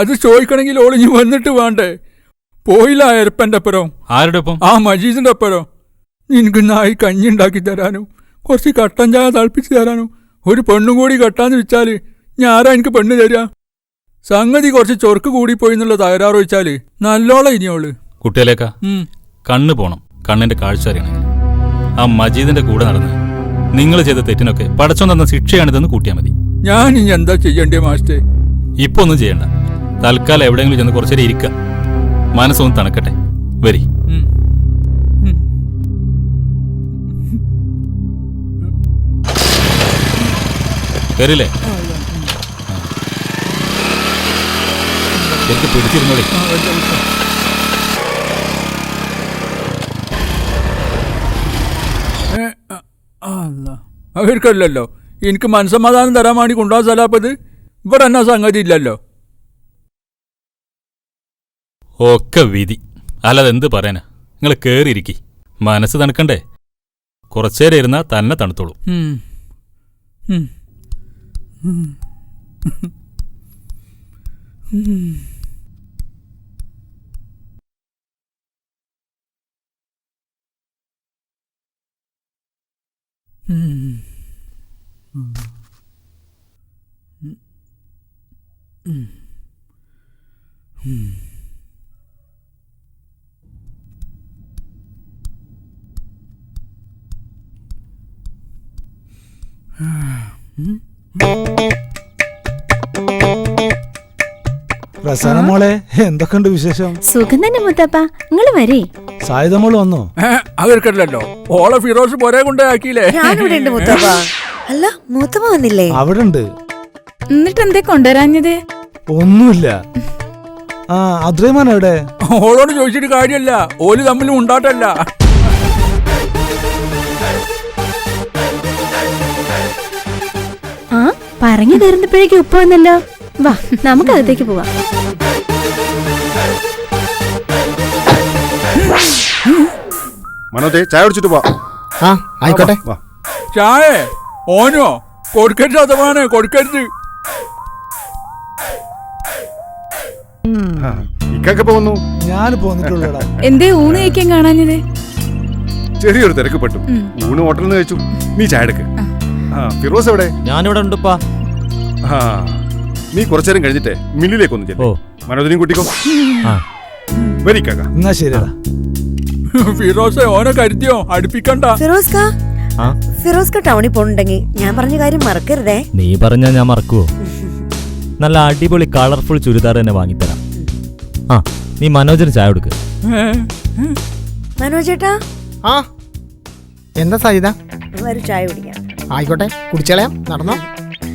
അത് ചോദിക്കണമെങ്കിൽ ഓളിഞ്ഞ് വന്നിട്ട് വേണ്ടേ? പോയില്ല എരപ്പന്റെ അപ്പുറം. ആരുടെ ഒപ്പം? ആ മജീദിന്റെ അപ്പുറം. നിനക്ക് നായി കഞ്ഞി ഉണ്ടാക്കി തരാനും കുറച്ച് കട്ടൻ ചായ തിളപ്പിച്ച് തരാനും ഒരു പെണ്ണും കൂടി കെട്ടാന്ന് വെച്ചാല് ഞാനാ എനിക്ക് പെണ്ണ് തരാ? സംഗതി കുറച്ച് ചൊർക്ക് കൂടിപ്പോയി എന്നുള്ള തകരാറ് വെച്ചാല് നല്ലോളം ഇനിയോള്. കുട്ടിയിലേക്കാ കണ്ണ് പോണം. കണ്ണിന്റെ കാഴ്ച അറിയണമെങ്കിൽ ആ മജീദിന്റെ കൂടെ നടന്ന് നിങ്ങൾ ചെയ്ത തെറ്റിനൊക്കെ പടച്ചോൻ തന്ന ശിക്ഷയാണിതെന്ന് കൂട്ടിയാൽ മതി. ഞാൻ ഇനി എന്താ ചെയ്യണ്ടേ മാസ്റ്റേ? ഇപ്പൊ ഒന്നും ചെയ്യണ്ട. തൽക്കാലം എവിടെയെങ്കിലും ചെന്ന് കുറച്ചേരം ഇരിക്കാം. മനസ്സൊന്ന് തണുക്കട്ടെ. വരി. കയറില്ലേ? എനിക്ക് പിടിച്ചിരുന്നോളി. അവർക്കല്ലല്ലോ എനിക്ക് മനസ്സമാധാനം തരാൻ വേണ്ടി കൊണ്ടുപോകാൻ സ്ഥലപ്പത്. ഇവിടെ എന്നാ സംഗതി ഇല്ലല്ലോ. ഒക്കെ വിധി. അല്ലാതെ എന്ത് പറയാനാ? നിങ്ങൾ കേറിയിരിക്കി. മനസ്സ് തണുക്കണ്ടേ? കുറച്ചേരം ഇരുന്നാ തന്നെ തണുത്തോളൂ. പ്രസാന മോളെ, എന്തൊക്കെയുണ്ട് വിശേഷം? സുഖം തന്നെ മുത്തപ്പ. നിങ്ങള് വരേ. സായുധ മോള് വന്നോ? അവർക്കല്ലല്ലോ ഓളെ ഫിറോസ് പോരെ കൊണ്ടാക്കിയില്ലേ? ഞാനിവിടെ ഉണ്ട് മുത്തപ്പ. അല്ല മൂത്തമ്മ വന്നില്ലേ? അവിടെ ഉണ്ട്. എന്നിട്ട് എന്തേ കൊണ്ടുവരാഞ്ഞത്? ഒന്നുമില്ല. ആ അദ്രൈമാൻ എവിടെ? ഓളോട് ചോദിച്ചിട്ട് കാര്യമല്ല, ഓല് തമ്മിൽ ഉണ്ടാട്ടല്ല. ആ പറഞ്ഞു തരുന്നപ്പോഴേക്കും ഉപ്പ വന്നല്ലോ. വാ നമുക്ക് അകത്തേക്ക് പോവാം. മനോജെ ചായ കുടിച്ചിട്ട് പോ. ആ ആയിക്കോട്ടെ. ചായ ഓനോ കൊടുക്കരുത്, അതമാണ് കൊടുക്കരുത്. ഇക്കൊക്കെ പോന്നു. ഞാൻ പോന്നിട്ടുള്ളടാ. എന്തേ ഊണ് കഴിക്കാൻ കാണാഞ്ഞത്? ചെറിയൊരു തിരക്ക് പെട്ടു. ഊണ് ഹോട്ടലിൽ നിന്ന് കഴിച്ചു. നീ ചായ എടുക്ക്. ഫിറോസ് എവിടെ? ഞാനിവിടെ ഉണ്ടുപ്പാ. നീ കുറച്ചേരം കഴിഞ്ഞിട്ടേ മില്ലിലേക്ക് ഒന്ന് ചെല്ലു. മനോജിനെയും കൂട്ടിക്കോ. വരിക്കാക്ക. എന്നാ ശരിയടാ. ഫിറോസ് ഓനെ കരുതിയോ? അടുപ്പിക്കണ്ട. ഫിറോസ്ക ടൗണിൽ പോണുണ്ടെങ്കിൽ ഞാൻ പറഞ്ഞ കാര്യം മറക്കരുതേ. നീ പറഞ്ഞാ ഞാൻ മറക്കുവോ? നല്ല അടിപൊളി കളർഫുൾ ചുരിദാർ തന്നെ വാങ്ങിത്തരാം. ആ നീ മനോജിന് ചായ കൊടുക്ക്. മനോജേട്ടാ. ആ എന്താ സായുധ? ഒരു ചായ കുടിക്കാം. ആയിക്കോട്ടെ, കുടിച്ചളയാം. നടന്നോ.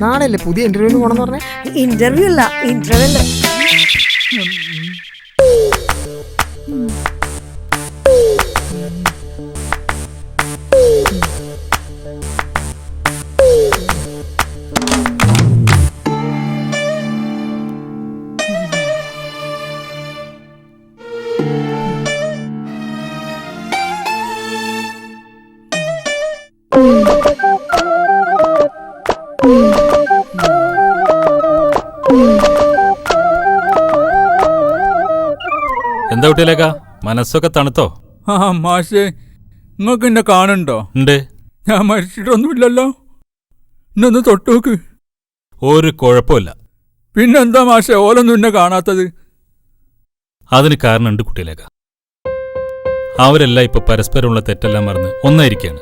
നാളെയല്ലേ പുതിയ ഇന്റർവ്യൂവിന് പോണെന്ന് പറഞ്ഞേ? ഇന്റർവ്യൂ അല്ല, ഇന്റർവെല്. എന്താ കുട്ടിയിലേക്കാ മനസ്സൊക്കെ തണുത്തോ? ആ മാഷേ, നിങ്ങൾക്ക് എന്നെ കാണുന്നുണ്ടോ? ഉണ്ട്. ഞാൻ മരിച്ചിട്ടൊന്നുമില്ലല്ലോ. എന്നൊന്ന് തൊട്ടുനോക്ക്. ഒരു കുഴപ്പമില്ല. പിന്നെന്താ മാഷേ ഓലൊന്നും എന്നെ കാണാത്തത്? അതിന് കാരണമുണ്ട് കുട്ടിയിലേക്ക. അവരെല്ലാം ഇപ്പൊ പരസ്പരമുള്ള തെറ്റെല്ലാം മറന്ന് ഒന്നായിരിക്കാണ്.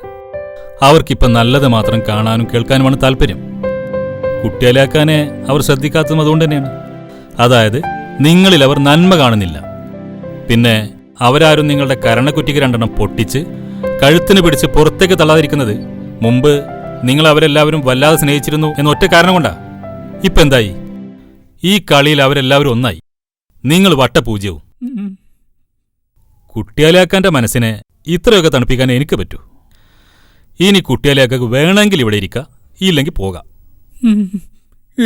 അവർക്കിപ്പം നല്ലത് മാത്രം കാണാനും കേൾക്കാനുമാണ് താല്പര്യം. കുട്ടിയാലാക്കാനെ അവർ ശ്രദ്ധിക്കാത്തതും അതുകൊണ്ട് തന്നെയാണ്. അതായത് നിങ്ങളിൽ അവർ നന്മ കാണുന്നില്ല. പിന്നെ അവരാരും നിങ്ങളുടെ കരണക്കുറ്റിക്ക് 2 പൊട്ടിച്ച് കഴുത്തിന് പിടിച്ച് പുറത്തേക്ക് തള്ളാതിരിക്കുന്നത് മുമ്പ് നിങ്ങൾ അവരെല്ലാവരും വല്ലാതെ സ്നേഹിച്ചിരുന്നു എന്നൊറ്റ കാരണം കൊണ്ടാ. ഇപ്പം എന്തായി? ഈ കളിയിൽ അവരെല്ലാവരും ഒന്നായി. നിങ്ങൾ വട്ടപൂജ്യവും. കുട്ടിയാലാക്കാന്റെ മനസ്സിനെ ഇത്രയൊക്കെ തണുപ്പിക്കാൻ എനിക്ക് പറ്റൂ. ഇനി കുട്ടിയാലാക്കാക്ക് വേണമെങ്കിൽ ഇവിടെ ഇരിക്കാം, ഇല്ലെങ്കിൽ പോകാം.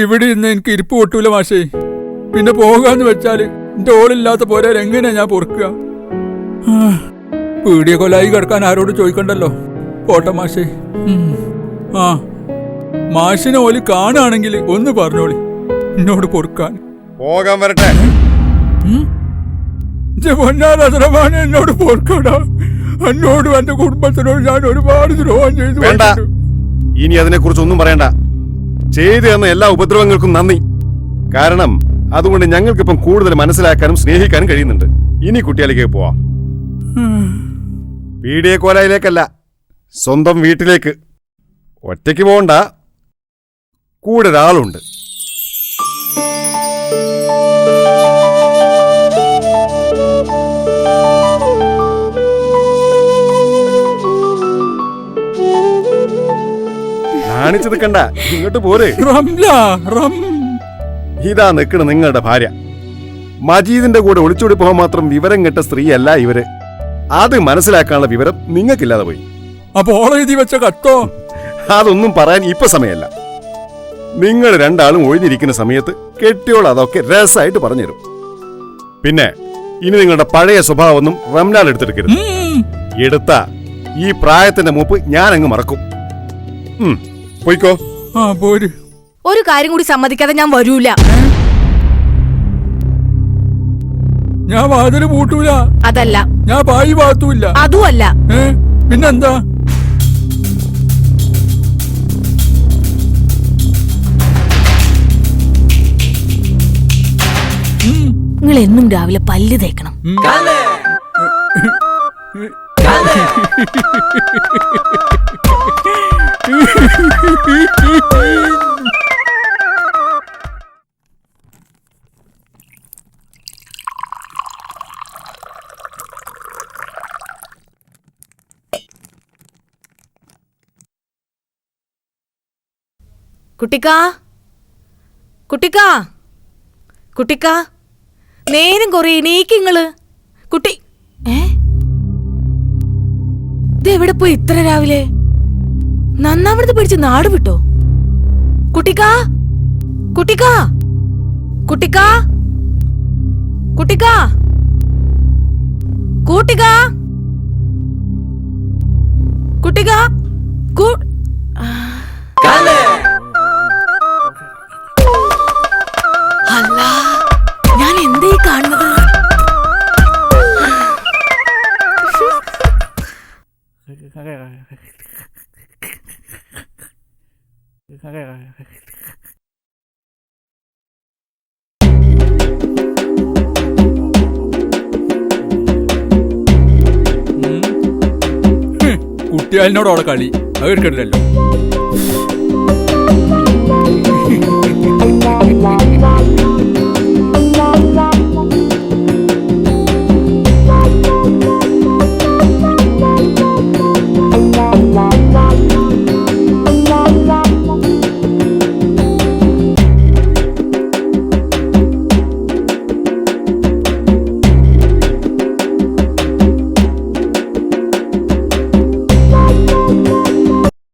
ഇവിടെ ഇന്ന് എനിക്ക് ഇരിപ്പ് പൊട്ടൂല മാഷേ. പിന്നെ പോകാന്ന് വെച്ചാല് എന്റെ ഓളില്ലാത്ത പോരാ എങ്ങനെയാ ഞാൻ പൊറുക്കുക? പീടിയ കൊലായി കിടക്കാൻ ആരോട് ചോദിക്കണ്ടല്ലോ. പോട്ടെ മാഷേ. ആ മാഷിനെ ഓല് കാണുകയാണെങ്കിൽ ഒന്ന് പറഞ്ഞോളി എന്നോട് പൊറുക്കാൻ. പോകാൻ വരട്ടെ. പൊന്നാരസരമാണ് എന്നോട് പൊറുക്കടാ. എന്നോടും എന്റെ കുടുംബത്തിനോട് ഞാൻ ഒരുപാട് ദ്രോഹം ചെയ്തു. വേണ്ട, ഇനി അതിനെക്കുറിച്ച് ഒന്നും പറയണ്ട. ചെയ്തു തന്ന എല്ലാ ഉപദ്രവങ്ങൾക്കും നന്ദി. കാരണം അതുകൊണ്ട് ഞങ്ങൾക്കിപ്പം കൂടുതൽ മനസ്സിലാക്കാനും സ്നേഹിക്കാനും കഴിയുന്നുണ്ട്. ഇനി കുട്ടിയാലേക്ക് പോവാം. പീഡിയ കോലായിലേക്കല്ല, സ്വന്തം വീട്ടിലേക്ക്. ഒറ്റയ്ക്ക് പോകണ്ട, കൂടെ ഒരാളുണ്ട്. കാണിച്ചു നിൽക്കണ്ട, ഇങ്ങോട്ട് പോരെ. ഇതാ നിൽക്കണ നിങ്ങളുടെ ഭാര്യ. മജീദിന്റെ കൂടെ ഒളിച്ചോടി പോകാൻ മാത്രം വിവരം കെട്ട സ്ത്രീയല്ല ഇവര്. അത് മനസ്സിലാക്കാനുള്ള വിവരം നിങ്ങൾക്കില്ലാതെ പോയി. അപ്പോൾ എഴുതി വെച്ച കത്തോ? അതൊന്നും പറയാൻ ഇപ്പൊ സമയമല്ല. നിങ്ങൾ രണ്ടാളും ഒഴിഞ്ഞിരിക്കുന്ന സമയത്ത് കെട്ടിയോൾ അതൊക്കെ രസമായിട്ട് പറഞ്ഞുതരും. പിന്നെ ഇനി നിങ്ങളുടെ പഴയ സ്വഭാവമൊന്നും റംലാൽ എടുത്തെടുക്കരുത്. എടുത്ത ഈ പ്രായത്തിന്റെ മൂപ്പ് ഞാൻ അങ്ങ് മറക്കും. പോയിക്കോ. ഒരു കാര്യം കൂടി സമ്മതിക്കാതെ ഞാൻ വരൂല. ഞാൻ വാതില് പൂട്ടൂല. അതല്ല. ഞാൻ പായി പാത്തൂല്ല. അതുമല്ല. പിന്നെന്താ? നിങ്ങൾ എന്നും രാവിലെ പല്ല് തേക്കണം. കുട്ടിക്കാ, കുട്ടിക്കാ, കുട്ടിക്കാ, നേരം കൊറേ എണീക്കിങ്ങള്. കുട്ടി ഇതെവിടെ പോയി ഇത്ര രാവിലെ? നന്നാമടുത്ത് പിടിച്ച് നാട് വിട്ടോ? കുട്ടിക്കാ, കുട്ടിക്കാ, കുട്ടിക്കാ, കുട്ടിക്കാ, കൂട്ടിക്കാ, കുട്ടിക്കാ, അല്ല, ഞാൻ എന്തേ കാണുന്നത്? കുട്ടിയാലിനോടോടെ കളി അത് എടുക്കണ്ടല്ലോ.